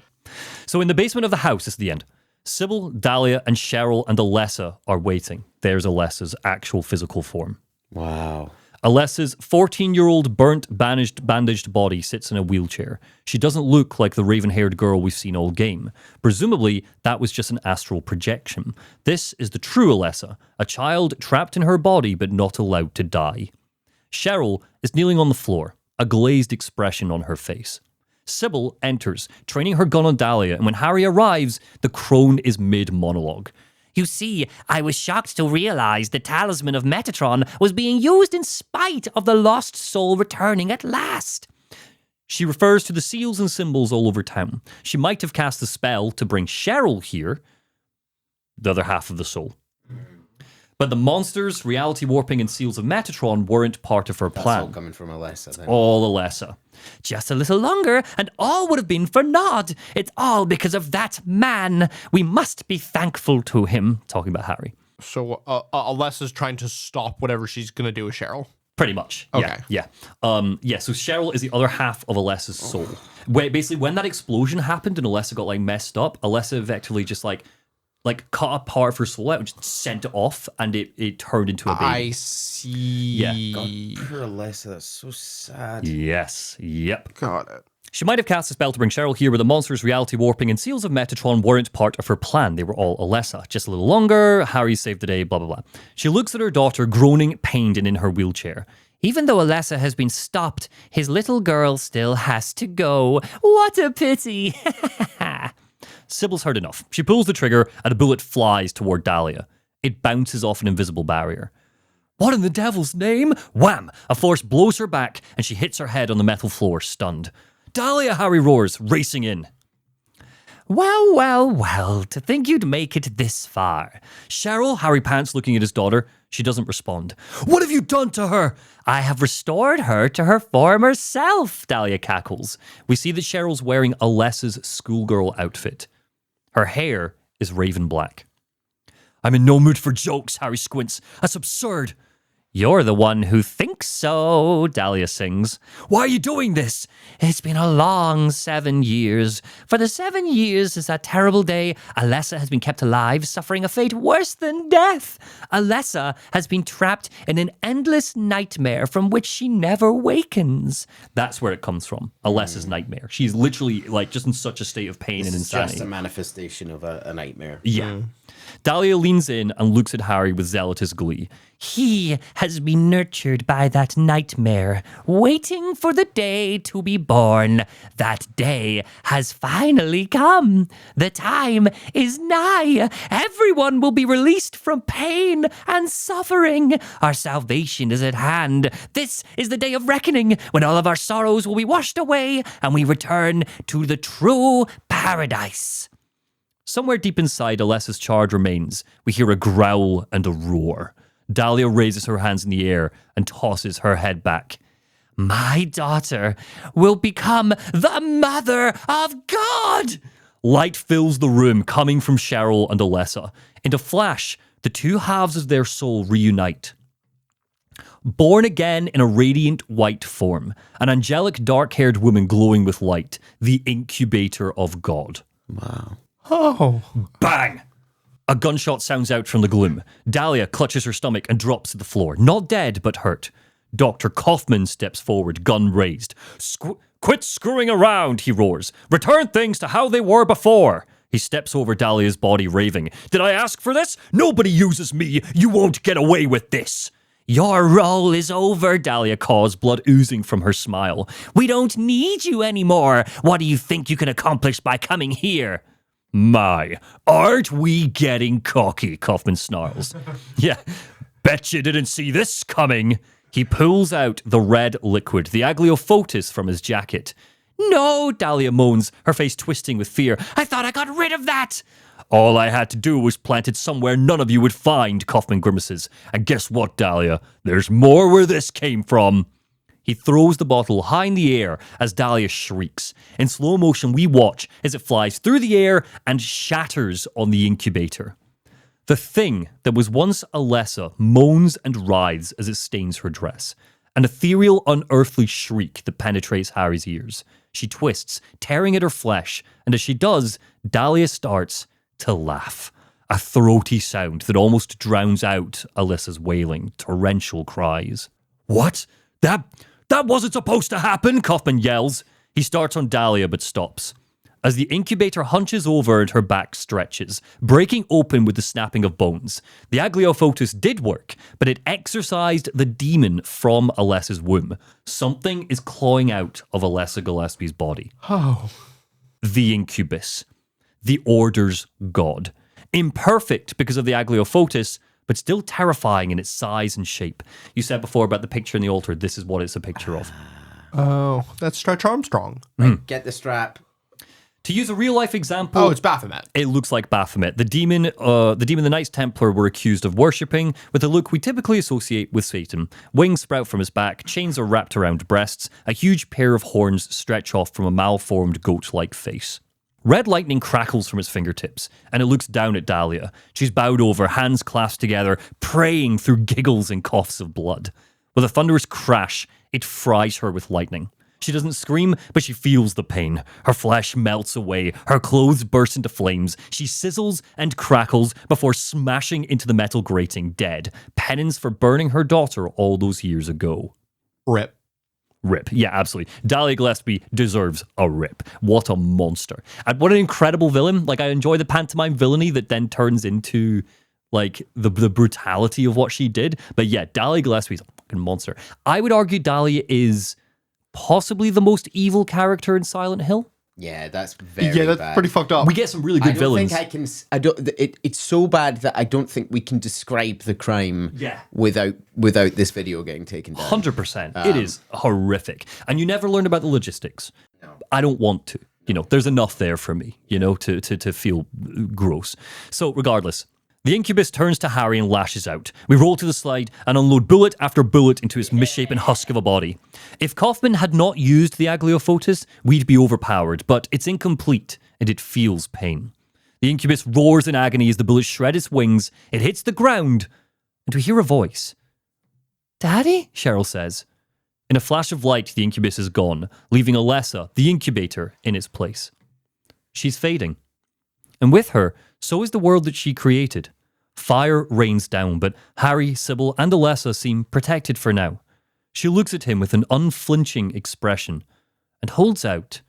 So in the basement of the house, this is the end. Sybil, Dahlia, and Cheryl and Alessa are waiting. There's Alessa's actual physical form. Wow. Alessa's 14-year-old burnt, bandaged body sits in a wheelchair. She doesn't look like the raven-haired girl we've seen all game. Presumably, that was just an astral projection. This is the true Alessa, a child trapped in her body but not allowed to die. Cheryl is kneeling on the floor, a glazed expression on her face. Sybil enters, training her gun on Dahlia, and when Harry arrives, the crone is mid-monologue. You see, I was shocked to realize the talisman of Metatron was being used in spite of the lost soul returning at last. She refers to the seals and symbols all over town. She might have cast the spell to bring Cheryl here, the other half of the soul. But the monsters, reality warping, and seals of Metatron weren't part of her plan. That's all coming from Alessa then. All Alessa. Just a little longer, and all would have been for naught. It's all because of that man. We must be thankful to him. Talking about Harry. So Alessa's trying to stop whatever she's going to do with Cheryl. Pretty much. Okay. Yeah. So Cheryl is the other half of Alessa's soul. Basically, when that explosion happened and Alessa got messed up, Alessa effectively just cut a part of her soul out and just sent it off, and it turned into a baby. I see. Yeah. God, poor Alessa, that's so sad. Yes. Yep. Got it. She might have cast a spell to bring Cheryl here, but the monsters, reality warping, and seals of Metatron weren't part of her plan. They were all Alessa. Just a little longer, Harry saved the day, blah, blah, blah. She looks at her daughter, groaning, pained, and in her wheelchair. Even though Alessa has been stopped, his little girl still has to go. What a pity. Sybil's heard enough. She pulls the trigger, and a bullet flies toward Dahlia. It bounces off an invisible barrier. What in the devil's name? Wham! A force blows her back, and she hits her head on the metal floor, stunned. Dahlia, Harry roars, racing in. Well, to think you'd make it this far. Cheryl, Harry pants, looking at his daughter. She doesn't respond. What have you done to her? I have restored her to her former self, Dahlia cackles. We see that Cheryl's wearing Alessa's schoolgirl outfit. Her hair is raven black. I'm in no mood for jokes, Harry squints. That's absurd. You're the one who thinks so, Dahlia sings. Why are you doing this? It's been a long 7 years. For the 7 years since that terrible day, Alessa has been kept alive, suffering a fate worse than death. Alessa has been trapped in an endless nightmare from which she never wakens. That's where it comes from, Alessa's nightmare. She's literally just in such a state of pain and insanity. It's just a manifestation of a nightmare. Yeah. Dahlia leans in and looks at Harry with zealotous glee. He has been nurtured by that nightmare, waiting for the day to be born. That day has finally come. The time is nigh. Everyone will be released from pain and suffering. Our salvation is at hand. This is the day of reckoning, when all of our sorrows will be washed away and we return to the true paradise. Somewhere deep inside Alessa's charred remains, we hear a growl and a roar. Dahlia raises her hands in the air and tosses her head back. My daughter will become the mother of God. Light fills the room, coming from Cheryl and Alessa. In a flash, the two halves of their soul reunite. Born again in a radiant white form, an angelic dark-haired woman glowing with light, the incubator of God. Wow. Oh. Bang! A gunshot sounds out from the gloom. Dahlia clutches her stomach and drops to the floor, not dead, but hurt. Dr. Kaufman steps forward, gun raised. Quit screwing around, he roars. Return things to how they were before. He steps over Dahlia's body, raving. Did I ask for this? Nobody uses me. You won't get away with this. Your role is over, Dahlia caws, blood oozing from her smile. We don't need you anymore. What do you think you can accomplish by coming here? My, aren't we getting cocky? Kaufman snarls. Yeah, bet you didn't see this coming. He pulls out the red liquid, the agliofotis, from his jacket. No, Dahlia moans, her face twisting with fear. I thought I got rid of that. All I had to do was plant it somewhere none of you would find, Kaufman grimaces. And guess what, Dahlia? There's more where this came from. He throws the bottle high in the air as Dahlia shrieks. In slow motion, we watch as it flies through the air and shatters on the incubator. The thing that was once Alessa moans and writhes as it stains her dress. An ethereal, unearthly shriek that penetrates Harry's ears. She twists, tearing at her flesh, and as she does, Dahlia starts to laugh. A throaty sound that almost drowns out Alessa's wailing, torrential cries. What? That wasn't supposed to happen, Kaufman yells. He starts on Dahlia but stops. As the incubator hunches over and her back stretches, breaking open with the snapping of bones. The agliofotis did work, but it exorcised the demon from Alessa's womb. Something is clawing out of Alessa Gillespie's body. Oh. The incubus. The Order's god. Imperfect because of the agliofotis, but still terrifying in its size and shape. You said before about the picture in the altar. This is what it's a picture of. Oh, that's Stretch Armstrong. Right, get the strap. To use a real-life example... Oh, it's Baphomet. It looks like Baphomet. The demon the Knights Templar were accused of worshipping with a look we typically associate with Satan. Wings sprout from his back, chains are wrapped around breasts, a huge pair of horns stretch off from a malformed goat-like face. Red lightning crackles from its fingertips, and it looks down at Dahlia. She's bowed over, hands clasped together, praying through giggles and coughs of blood. With a thunderous crash, it fries her with lightning. She doesn't scream, but she feels the pain. Her flesh melts away, her clothes burst into flames. She sizzles and crackles before smashing into the metal grating, dead. Penance for burning her daughter all those years ago. Rip. Rip. Yeah, absolutely. Dahlia Gillespie deserves a rip. What a monster. And what an incredible villain. Like, I enjoy the pantomime villainy that then turns into, like, the brutality of what she did. But yeah, Dahlia Gillespie's a fucking monster. I would argue Dahlia is possibly the most evil character in Silent Hill. Yeah, that's very that's bad. pretty fucked up. We get some really good villains. It's so bad that I don't think we can describe the crime without this video getting taken down. 100%. It is horrific. And you never learn about the logistics. No. I don't want to. You know, there's enough there for me, you know, to feel gross. So regardless, the incubus turns to Harry and lashes out. We roll to the slide and unload bullet after bullet into its misshapen husk of a body. If Kaufman had not used the agliofotis, we'd be overpowered, but it's incomplete and it feels pain. The incubus roars in agony as the bullet shreds its wings. It hits the ground, and we hear a voice. Daddy? Cheryl says. In a flash of light, the incubus is gone, leaving Alessa, the incubator, in its place. She's fading. And with her, so is the world that she created. Fire rains down, but Harry, Sybil, and Alessa seem protected for now. She looks at him with an unflinching expression and holds out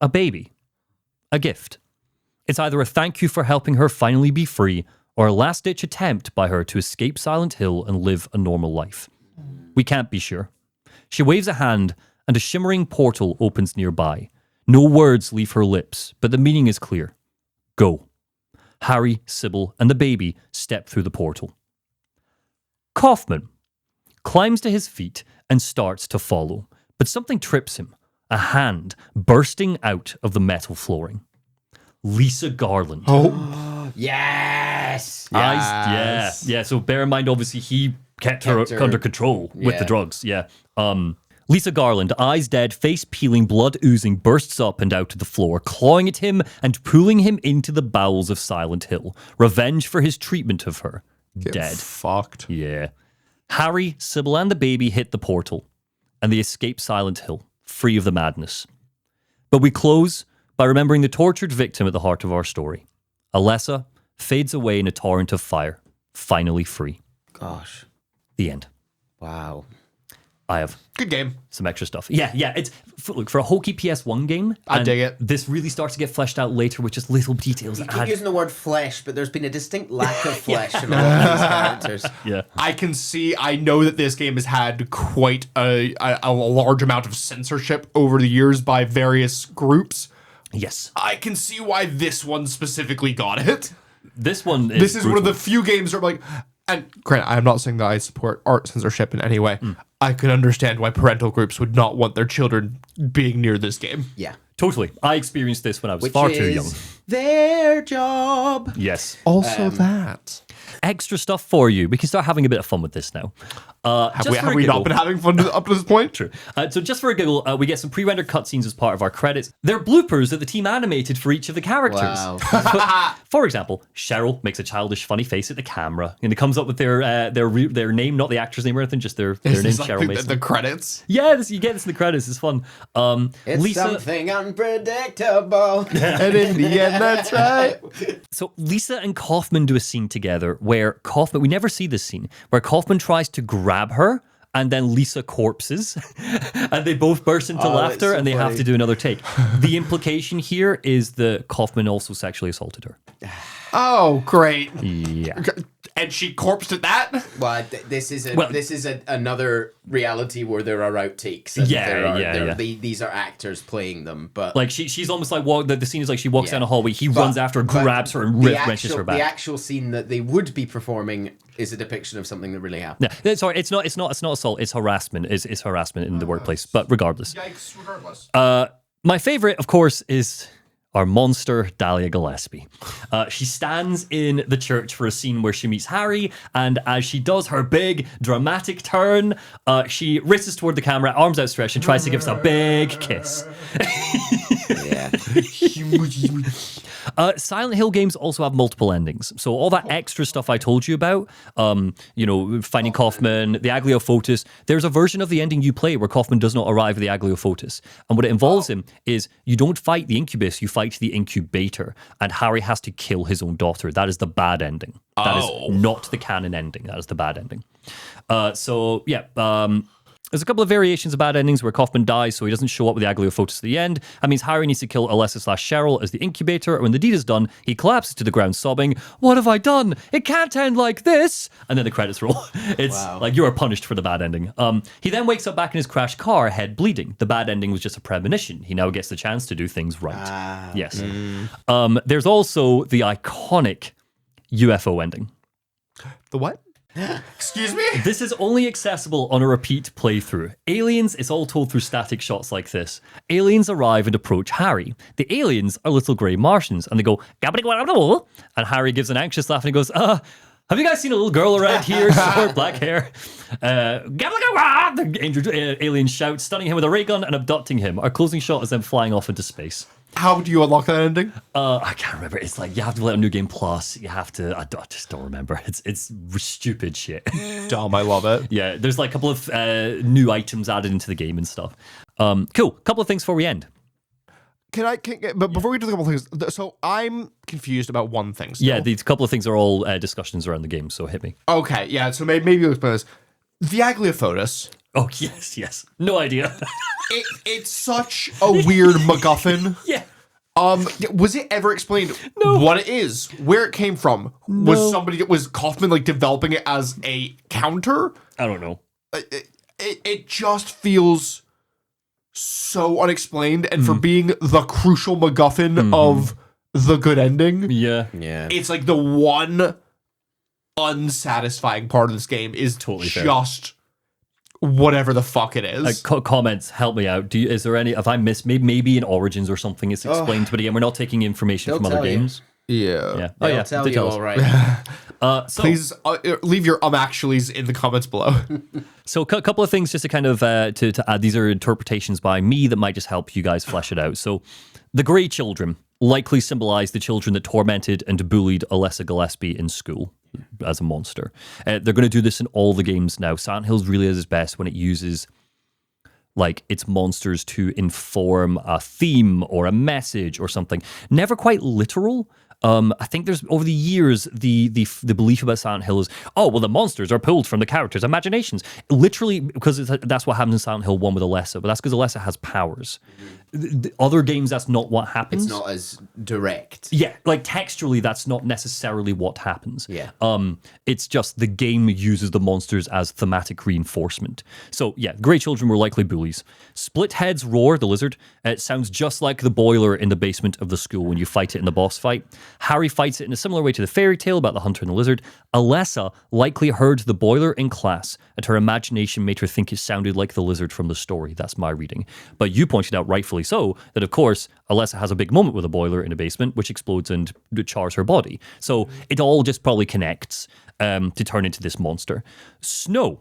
a baby. A gift. It's either a thank you for helping her finally be free, or a last-ditch attempt by her to escape Silent Hill and live a normal life. We can't be sure. She waves a hand, and a shimmering portal opens nearby. No words leave her lips, but the meaning is clear. Go. Harry, Sybil, and the baby step through the portal. Kaufman climbs to his feet and starts to follow, but something trips him, a hand bursting out of the metal flooring. Lisa Garland. Oh. Yes! Yeah. So bear in mind, obviously, he kept her under control with the drugs. Yeah. Lisa Garland, eyes dead, face peeling, blood oozing, bursts up and out to the floor, clawing at him and pulling him into the bowels of Silent Hill. Revenge for his treatment of her. Dead. Fucked. Yeah. Harry, Sybil, and the baby hit the portal, and they escape Silent Hill, free of the madness. But we close by remembering the tortured victim at the heart of our story. Alessa fades away in a torrent of fire, finally free. Gosh. The end. Wow. I have Good game. some extra stuff. Yeah. It's look for a hokey PS1 game. I and dig it. This really starts to get fleshed out later with just little details. You that keep add- using the word flesh, but there's been a distinct lack of flesh in all of these characters. Yeah. I know that this game has had quite a large amount of censorship over the years by various groups. Yes. I can see why this one specifically got it. This one is This is one of brutal. the few games where I'm like, and granted, I'm not saying that I support art censorship in any way. I can understand why parental groups would not want their children being near this game. Yeah. Totally. I experienced this when I was Which far is too young. their job. Yes. Also that. Extra stuff for you. We can start having a bit of fun with this now. Have we not been having fun up to this point? True. So just for a giggle, we get some pre-rendered cutscenes as part of our credits. They're bloopers that the team animated for each of the characters. Wow. For example, Cheryl makes a childish, funny face at the camera, and it comes up with their name, not the actor's name or anything, just their name, It's like Cheryl Mason. the credits. Yeah, you get this in the credits. It's fun. It's Lisa, something unpredictable. And in the end, that's right. So Lisa and Kaufman do a scene together where Kaufman, we never see this scene, where Kaufman tries to grab her and then Lisa corpses and they both burst into laughter so and they have funny. to do another take. The implication here is that Kaufman also sexually assaulted her. Oh, great. Yeah. And she corpsed at that? Well, this is Well- another reality where there are outtakes. And Yeah. These are actors playing them, but Like she's almost like the scene is like she walks Yeah. down a hallway, he But- runs after her, but grabs her and the wrenches her back. The actual scene that they would be performing is a depiction of something that really happened. Yeah, sorry, it's not assault, it's harassment. It's harassment in the workplace. But regardless. Yikes, regardless. My favorite, of course, is our monster, Dahlia Gillespie. She stands in the church for a scene where she meets Harry, and as she does her big, dramatic turn, she races toward the camera, arms outstretched, and tries to give us a big kiss. Yeah. Silent Hill games also have multiple endings. So all that extra stuff I told you about, finding Kaufman, the Agliofotis, there's a version of the ending you play where Kaufman does not arrive at the Agliofotis. And what it involves him is you don't fight the incubus, you fight the incubator. And Harry has to kill his own daughter. That is the bad ending. That is not the canon ending. That is the bad ending. There's a couple of variations of bad endings where Kaufman dies, so he doesn't show up with the Agliofotis at the end. That means Harry needs to kill Alessa/Cheryl as the incubator, and when the deed is done, he collapses to the ground sobbing, "What have I done? It can't end like this!" And then the credits roll. It's like you are punished for the bad ending. He then wakes up back in his crashed car, head bleeding. The bad ending was just a premonition. He now gets the chance to do things right. Yes. There's also the iconic UFO ending. The what? Excuse me? This is only accessible on a repeat playthrough. Aliens is all told through static shots like this. Aliens arrive and approach Harry. The aliens are little grey Martians, and they go, "Gabbity-gabbity-gabbity," and Harry gives an anxious laugh and he goes, have you guys seen a little girl around here? Short black hair. The aliens shout, stunning him with a ray gun and abducting him. Our closing shot is them flying off into space. How do you unlock that ending? I can't remember. It's like you have to play on New Game Plus. You have to. I just don't remember. It's stupid shit. Dumb, I love it. Yeah, there's like a couple of new items added into the game and stuff. Cool. Couple of things before we end. But before we do the couple of things, so I'm confused about one thing still. Yeah, these couple of things are all discussions around the game. So hit me. Okay, yeah, so maybe you'll explain this. The Agliofotis. Oh yes. No idea. It's such a weird MacGuffin. Yeah. Was it ever explained what it is, where it came from? Was Kaufman like developing it as a counter? I don't know. It just feels so unexplained, and for being the crucial MacGuffin of the good ending, Yeah. it's like the one unsatisfying part of this game is Totally fair. just whatever the fuck it is. Comments, help me out. Is there any? Have I missed? Maybe in Origins or something it's explained, but again, we're not taking information They'll from other tell you. games. Yeah. Yeah. They'll tell they you tell us. all right. Please leave your actuallys in the comments below. So a couple of things just to kind of to add. These are interpretations by me that might just help you guys flesh it out. So the Grey Children likely symbolize the children that tormented and bullied Alessa Gillespie in school as a monster. They're going to do this in all the games now. Silent Hills really is its best when it uses like its monsters to inform a theme or a message or something. Never quite literal. I think there's over the years the belief about Silent Hill is, oh well, the monsters are pulled from the characters' imaginations. Literally, because that's what happens in Silent Hill 1 with Alessa, but that's because Alessa has powers. The other games, that's not what happens. It's not as direct. Yeah, like textually, that's not necessarily what happens. Yeah. It's just the game uses the monsters as thematic reinforcement. So yeah, Grey Children were likely bullies. Split Head's Roar, the lizard, it sounds just like the boiler in the basement of the school when you fight it in the boss fight. Harry fights it in a similar way to the fairy tale about the hunter and the lizard. Alessa likely heard the boiler in class, and her imagination made her think it sounded like the lizard from the story. That's my reading. But you pointed out, rightfully so, that of course, Alessa has a big moment with a boiler in a basement, which explodes and chars her body. So it all just probably connects to turn into this monster. Snow.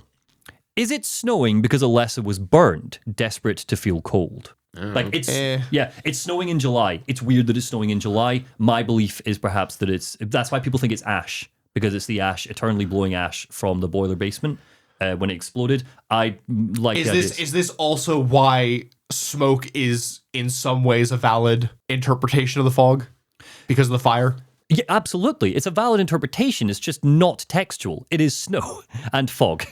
Is it snowing because Alessa was burned, desperate to feel cold? Like it's snowing in July. It's weird that it's snowing in July. My belief is perhaps that that's why people think it's ash, because it's the ash, eternally blowing ash from the boiler basement when it exploded. I like. Is this also why smoke is in some ways a valid interpretation of the fog because of the fire? Yeah, absolutely. It's a valid interpretation. It's just not textual. It is snow and fog.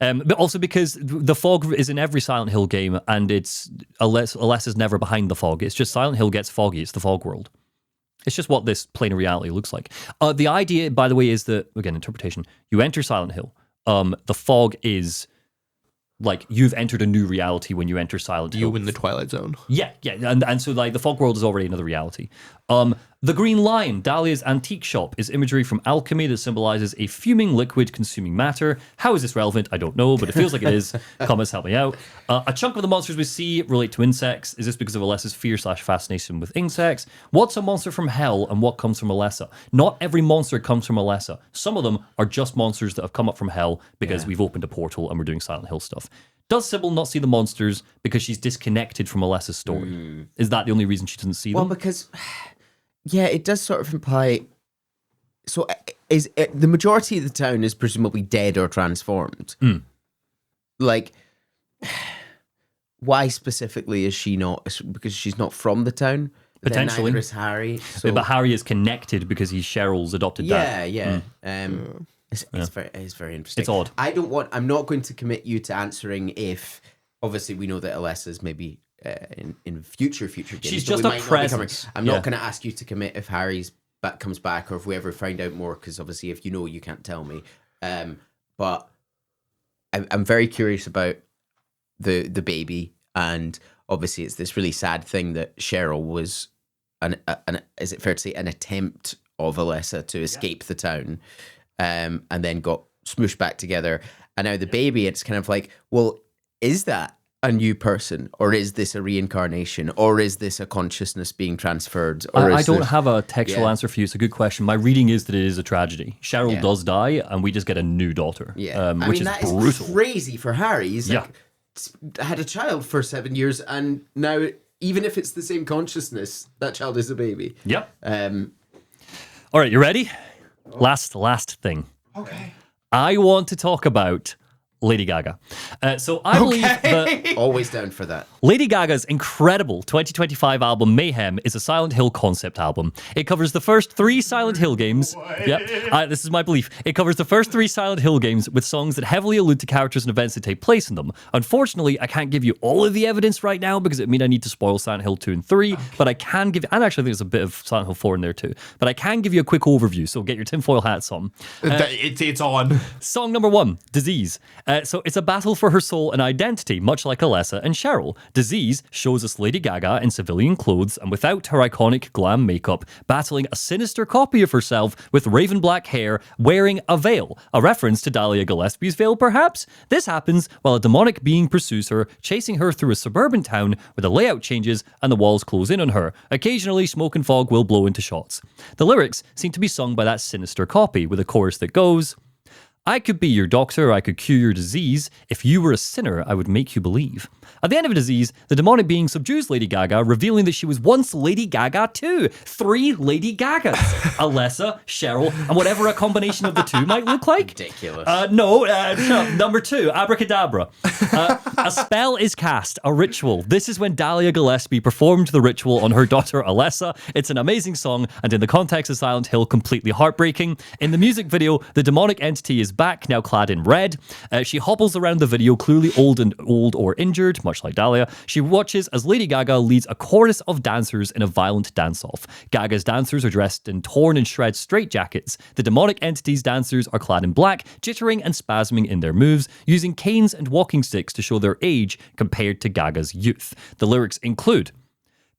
But also because the fog is in every Silent Hill game, and it's Alessa's never behind the fog. It's just Silent Hill gets foggy. It's the fog world. It's just what this plane of reality looks like. The idea, by the way, is that, again, interpretation, you enter Silent Hill. The fog is like you've entered a new reality when you enter Silent Hill. You in the Twilight Zone. Yeah. And so like the fog world is already another reality. The Green Lion, Dahlia's antique shop, is imagery from alchemy that symbolizes a fuming liquid consuming matter. How is this relevant? I don't know, but it feels like it is. Comments help me out. A chunk of the monsters we see relate to insects. Is this because of Alessa's fear/fascination with insects? What's a monster from hell and what comes from Alessa? Not every monster comes from Alessa. Some of them are just monsters that have come up from hell because we've opened a portal and we're doing Silent Hill stuff. Does Sybil not see the monsters because she's disconnected from Alessa's story? Is that the only reason she doesn't see them? Well, because... yeah, it does sort of imply. So, is the majority of the town is presumably dead or transformed? Like, why specifically is she not? Because she's not from the town. Potentially, neither is Harry. So. But Harry is connected because he's Cheryl's adopted dad. Yeah. It's very interesting. It's odd. I'm not going to commit you to answering if. Obviously, we know that Alessa's maybe. In future games. She's so just a presence. I'm not going to ask you to commit if Harry's comes back or if we ever find out more, because obviously if you know, you can't tell me. But I'm very curious about the baby, and obviously it's this really sad thing that Cheryl was is it fair to say an attempt of Alessa to escape the town, and then got smooshed back together, and now the baby, it's kind of like, well, is that a new person, or is this a reincarnation, or is this a consciousness being transferred? Or I don't have a textual answer for you. It's a good question. My reading is that it is a tragedy. Cheryl does die, and we just get a new daughter. Yeah, which that is brutal. Is crazy for Harry. He's like, had a child for 7 years, and now even if it's the same consciousness, that child is a baby. Yep. All right, you ready? Last thing. Okay. I want to talk about Lady Gaga. So I believe that always down for that. Lady Gaga's incredible 2025 album Mayhem is a Silent Hill concept album. It covers the first 3 Silent Hill games. Yep, this is my belief. It covers the first 3 Silent Hill games with songs that heavily allude to characters and events that take place in them. Unfortunately, I can't give you all of the evidence right now because it would mean I need to spoil Silent Hill 2 and 3, but I can give, and actually I think there's a bit of Silent Hill 4 in there too, but I can give you a quick overview, so get your tinfoil hats on. It's on. Song number 1, Disease. So it's a battle for her soul and identity, much like Alessa and Cheryl. Disease shows us Lady Gaga in civilian clothes and without her iconic glam makeup, battling a sinister copy of herself with raven black hair, wearing a veil. A reference to Dahlia Gillespie's veil, perhaps? This happens while a demonic being pursues her, chasing her through a suburban town where the layout changes and the walls close in on her. Occasionally, smoke and fog will blow into shots. The lyrics seem to be sung by that sinister copy, with a chorus that goes, I could be your doctor, I could cure your disease. If you were a sinner, I would make you believe. At the end of a disease, the demonic being subdues Lady Gaga, revealing that she was once Lady Gaga too. 3 Lady Gagas. Alessa, Cheryl, and whatever a combination of the two might look like. Ridiculous. Number 2, abracadabra. A spell is cast, a ritual. This is when Dahlia Gillespie performed the ritual on her daughter Alessa. It's an amazing song, and in the context of Silent Hill, completely heartbreaking. In the music video, the demonic entity is back, now clad in red. She hobbles around the video, clearly old or injured, much like Dahlia. She watches as Lady Gaga leads a chorus of dancers in a violent dance-off. Gaga's dancers are dressed in torn and shred straitjackets. The demonic entity's dancers are clad in black, jittering and spasming in their moves, using canes and walking sticks to show their age compared to Gaga's youth. The lyrics include,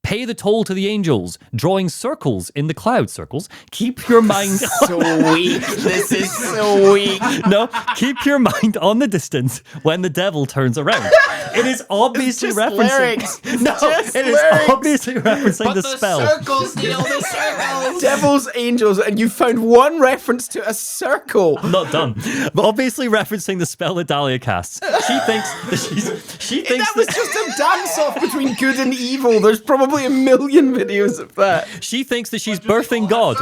pay the toll to the angels, drawing circles in the cloud. Circles. Keep your mind... So weak. This is so weak. No, keep your mind on the distance when the devil turns around. It is obviously Just referencing... lyrics. No, Just it is lyrics. obviously referencing the spell. Circles, Neil, the circles. Devil's angels, and you found one reference to a circle. Not done. But obviously referencing the spell that Dahlia casts. She thinks that she thinks That was just a dance-off between good and evil. There's probably a million videos of that. She thinks that she's birthing God.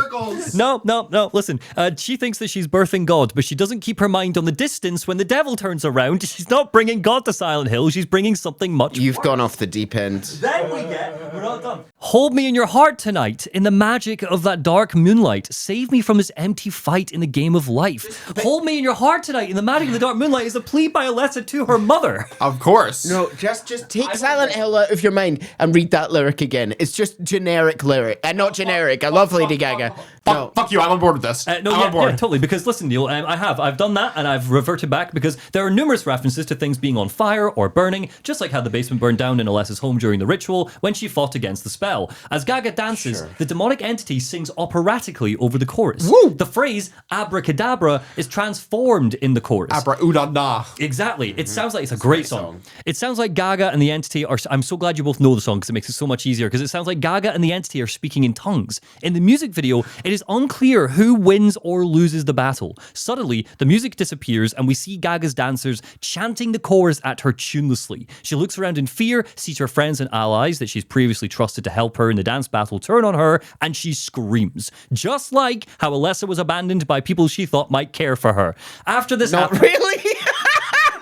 No, listen. She thinks that she's birthing God, but she doesn't keep her mind on the distance when the devil turns around. She's not bringing God to Silent Hill. She's bringing something much You've worse. gone off the deep end. Then we're not done. Hold me in your heart tonight, in the magic of that dark moonlight. Save me from this empty fight in the game of life. Hold me in your heart tonight, in the magic of the dark moonlight is a plea by Alessa to her mother. Of course. No, just take Silent Hill out of your mind and read that lyric again. It's just generic lyric. Not generic. I love Lady Gaga. Fuck you, I'm on board with this. I'm on board. Yeah, totally. Because listen, Neil, I've done that and I've reverted back because there are numerous references to things being on fire or burning, just like how the basement burned down in Alessa's home during the ritual when she fought against the spell. As Gaga dances, the demonic entity sings operatically over the chorus. Woo! The phrase abracadabra is transformed in the chorus. Abra-ooh-da-na. Exactly. It sounds like it's a great song. It sounds like Gaga and the entity are... I'm so glad you both know the song because it makes it so much easier because it sounds like Gaga and the entity are speaking in tongues. In the music video, it is unclear who wins or loses the battle. Suddenly, the music disappears and we see Gaga's dancers chanting the chorus at her tunelessly. She looks around in fear, sees her friends and allies that she's previously trusted to help her in the dance battle turn on her, and she screams. Just like how Alessa was abandoned by people she thought might care for her. After this happens... Really?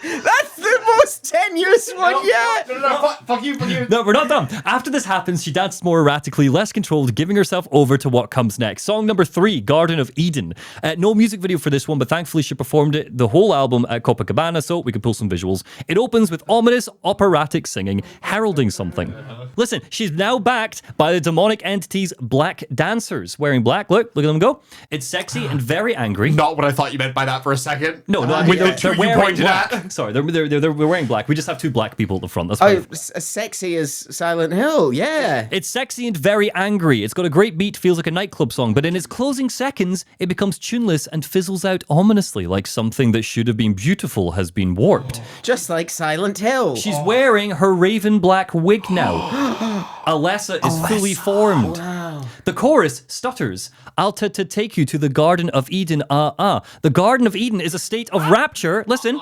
That's the most tenuous one yet. No, fuck you. No, we're not done. After this happens, she dances more erratically, less controlled, giving herself over to what comes next. Song number 3, Garden of Eden. No music video for this one, but thankfully she performed it, the whole album at Copacabana, so we can pull some visuals. It opens with ominous operatic singing, heralding something. Listen, she's now backed by the demonic entity's black dancers. Wearing black, look at them go. It's sexy and very angry. Not what I thought you meant by that for a second. No, they're wearing black. Sorry, they're wearing black. We just have 2 black people at the front. That's fine. As sexy as Silent Hill, yeah. It's sexy and very angry. It's got a great beat, feels like a nightclub song, but in its closing seconds, it becomes tuneless and fizzles out ominously, like something that should have been beautiful has been warped. Just like Silent Hill. She's wearing her raven black wig now. Alessa is fully formed. Wow. The chorus stutters. I'll take you to the Garden of Eden. The Garden of Eden is a state of rapture. Listen.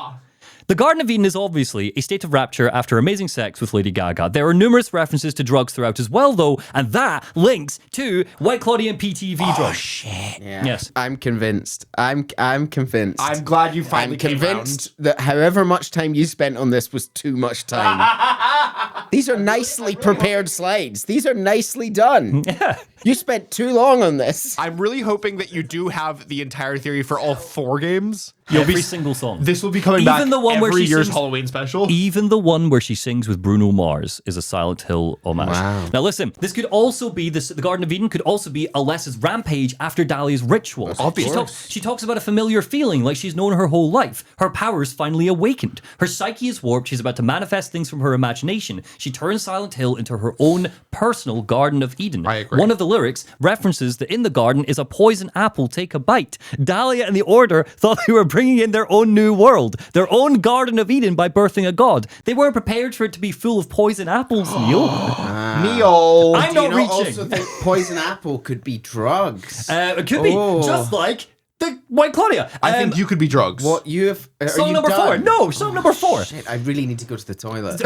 The Garden of Eden is obviously a state of rapture after amazing sex with Lady Gaga. There are numerous references to drugs throughout as well, though, and that links to White Claudian PTV drugs. Oh, shit. Yeah. Yes. I'm convinced. I'm convinced. I'm glad you finally came convinced that however much time you spent on this was too much time. These are nicely prepared slides. These are nicely done. Yeah. You spent too long on this. I'm really hoping that you do have the entire theory for all 4 games. Every single song. This will be coming Even back the one where every she year's sings- Halloween special. Even the one where she sings with Bruno Mars is a Silent Hill homage. Wow. Now listen, this could also be the Garden of Eden could also be Alessa's rampage after Dahlia's ritual. She talks about a familiar feeling like she's known her whole life. Her powers finally awakened. Her psyche is warped. She's about to manifest things from her imagination. She turns Silent Hill into her own personal Garden of Eden. I agree. One of the lyrics references that in the garden is a poison apple. Take a bite. Dahlia and the Order thought they were bringing in their own new world, their own Garden of Eden by birthing a god. They weren't prepared for it to be full of poison apples, Neil. Neil. I'm Do you not reaching. also think poison apple could be drugs? It could be just like the White Claudia. I think you could be drugs. What you have? Song number 4. No, song number 4. Shit, I really need to go to the toilet.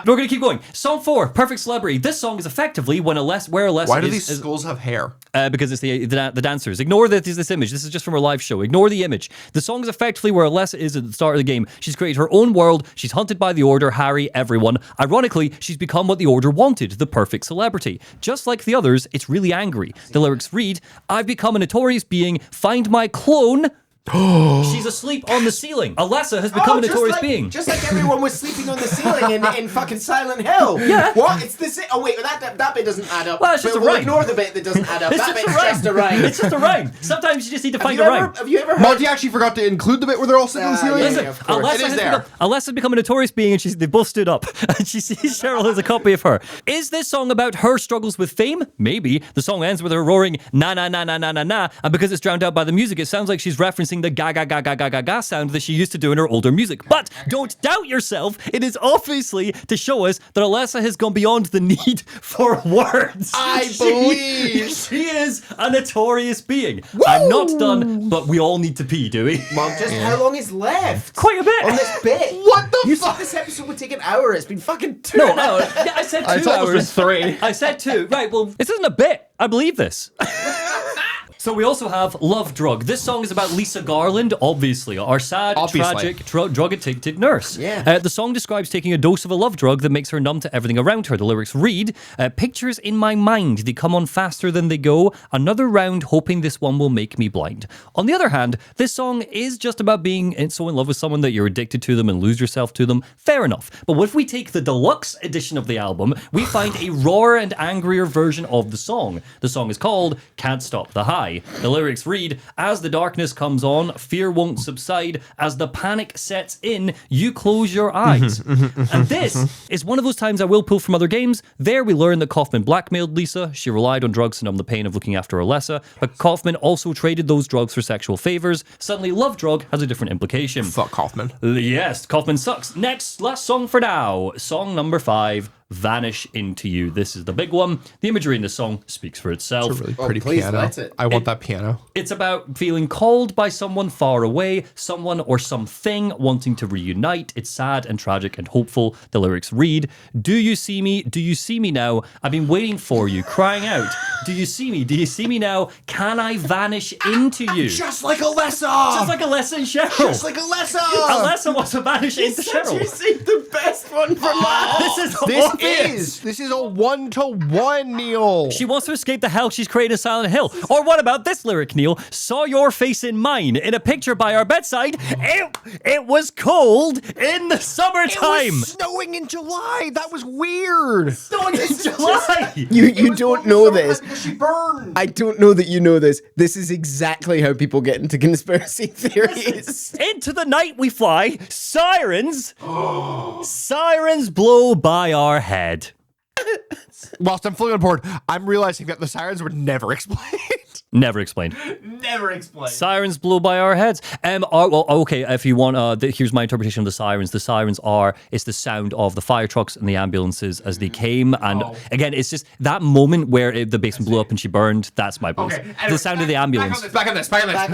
We're going to keep going. Song 4, Perfect Celebrity. This song is effectively when where Alessa Why do is... these skulls have hair? Because it's the dancers. Ignore this image. This is just from her live show. Ignore the image. The song is effectively where Alessa is at the start of the game. She's created her own world. She's hunted by the Order, Harry, everyone. Ironically, she's become what the Order wanted, the perfect celebrity. Just like the others, it's really angry. The lyrics read, I've become a notorious being. Find my clone. She's asleep on the ceiling. Alessa has become a notorious being. Just like everyone was sleeping on the ceiling in fucking Silent Hill. Yeah. What? It's the Oh wait, that bit doesn't add up. Well, it's just But a we'll rhyme. ignore the bit that doesn't add up. It's That just bit's a rhyme. just a rhyme. It's just a rhyme. Sometimes you just need to find a rhyme. Have you ever heard? Monty actually forgot to include the bit where they're all sitting on the ceiling. yeah, Listen, of course. Alessa It is has there. Alessa's become a notorious being, and they both stood up, and she sees Cheryl as a copy of her. Is this song about her struggles with fame? Maybe. The song ends with her roaring na na na na na na na, and because it's drowned out by the music, it sounds like she's referencing the ga ga ga ga ga ga ga sound that she used to do in her older music. But don't doubt yourself. It is obviously to show us that Alessa has gone beyond the need for words. I believe. She is a notorious being. I'm not done, but we all need to pee, do we? Mom, just how long is left? Quite a bit. On this bit. What the You fuck? said this episode would take an hour. It's been fucking 2 No, hours. yeah, I said 2 It's almost hours. been 3. I said 2. Right, well, this isn't a bit. I believe this. So we also have Love Drug. This song is about Lisa Garland, obviously, our sad, tragic, drug-addicted nurse. Yeah. The song describes taking a dose of a love drug that makes her numb to everything around her. The lyrics read, pictures in my mind, they come on faster than they go. Another round, hoping this one will make me blind. On the other hand, this song is just about being so in love with someone that you're addicted to them and lose yourself to them. Fair enough. But if we take the deluxe edition of the album, we find a rawer and angrier version of the song. The song is called Can't Stop the High. The lyrics read, as the darkness comes on, fear won't subside. As the panic sets in, you close your eyes. And this is one of those times I will pull from other games. There we learn that Kaufman blackmailed Lisa. She relied on drugs to numb the pain of looking after Alessa. But Kaufman also traded those drugs for sexual favors. Suddenly, Love Drug has a different implication. Fuck Kaufman. Yes, Kaufman sucks. Next, last song for now. Song number 5. Vanish Into You. This is the big one. The imagery in the song speaks for itself. It's a really pretty please piano. let it. I want that piano. It's about feeling called by someone far away, someone or something wanting to reunite. It's sad and tragic and hopeful. The lyrics read, do you see me? Do you see me now? I've been waiting for you, crying out. Do you see me? Do you see me now? Can I vanish into you? Just like Alessa! Just like Alessa and Cheryl. Just like Alessa! Alessa wants to vanish into Cheryl. You saved the best one for last. This is This is a 1-to-1, Neil. She wants to escape the hell she's created in Silent Hill. Or what about this lyric, Neil? Saw your face in mine in a picture by our bedside. It was cold in the summertime. It was snowing in July. That was weird. Snowing in July. You don't know this. She burned. I don't know that you know this. This is exactly how people get into conspiracy theories. Into the night we fly. Sirens. Sirens blow by our head. Whilst I'm floating on board, I'm realizing that the sirens were never explained. Never explained. Never explained. Sirens blow by our heads. Well, okay, if you want, here's my interpretation of the sirens. The sirens it's the sound of the fire trucks and the ambulances as they came. And again, it's just that moment where the basement blew up and she burned. That's my belief. Okay, The sound of the ambulance. Back on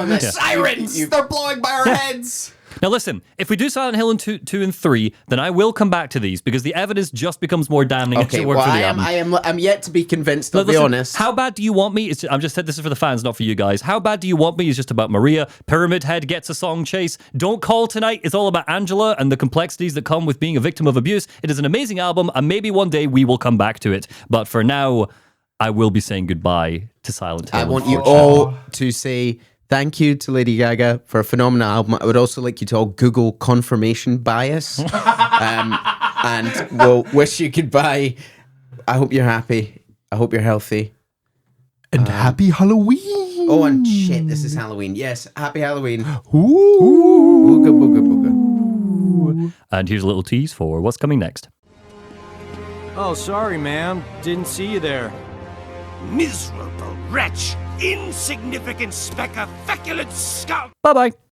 this. Sirens! They're blowing by our heads! Now listen, if we do Silent Hill in 2 and 3, then I will come back to these because the evidence just becomes more damning as Okay, you work well, through the album. I'm yet to be convinced. I'll be Listen, honest. How bad do you want me? I'm just said this is for the fans, not for you guys. How bad do you want me is just about Maria. Pyramid Head gets a song chase. Don't Call Tonight is all about Angela and the complexities that come with being a victim of abuse. It is an amazing album, and maybe one day we will come back to it. But for now, I will be saying goodbye to Silent Hill. I want you all to say Thank you to Lady Gaga for a phenomenal album. I would also like you to all Google confirmation bias. And we'll wish you goodbye. I hope you're happy. I hope you're healthy. And happy Halloween. Oh, and shit, this is Halloween. Yes, happy Halloween. Ooh. Booga, booga, booga. And here's a little tease for what's coming next. Oh, sorry, ma'am. Didn't see you there. Miserable wretch! Insignificant speck of feculent scum! Bye-bye.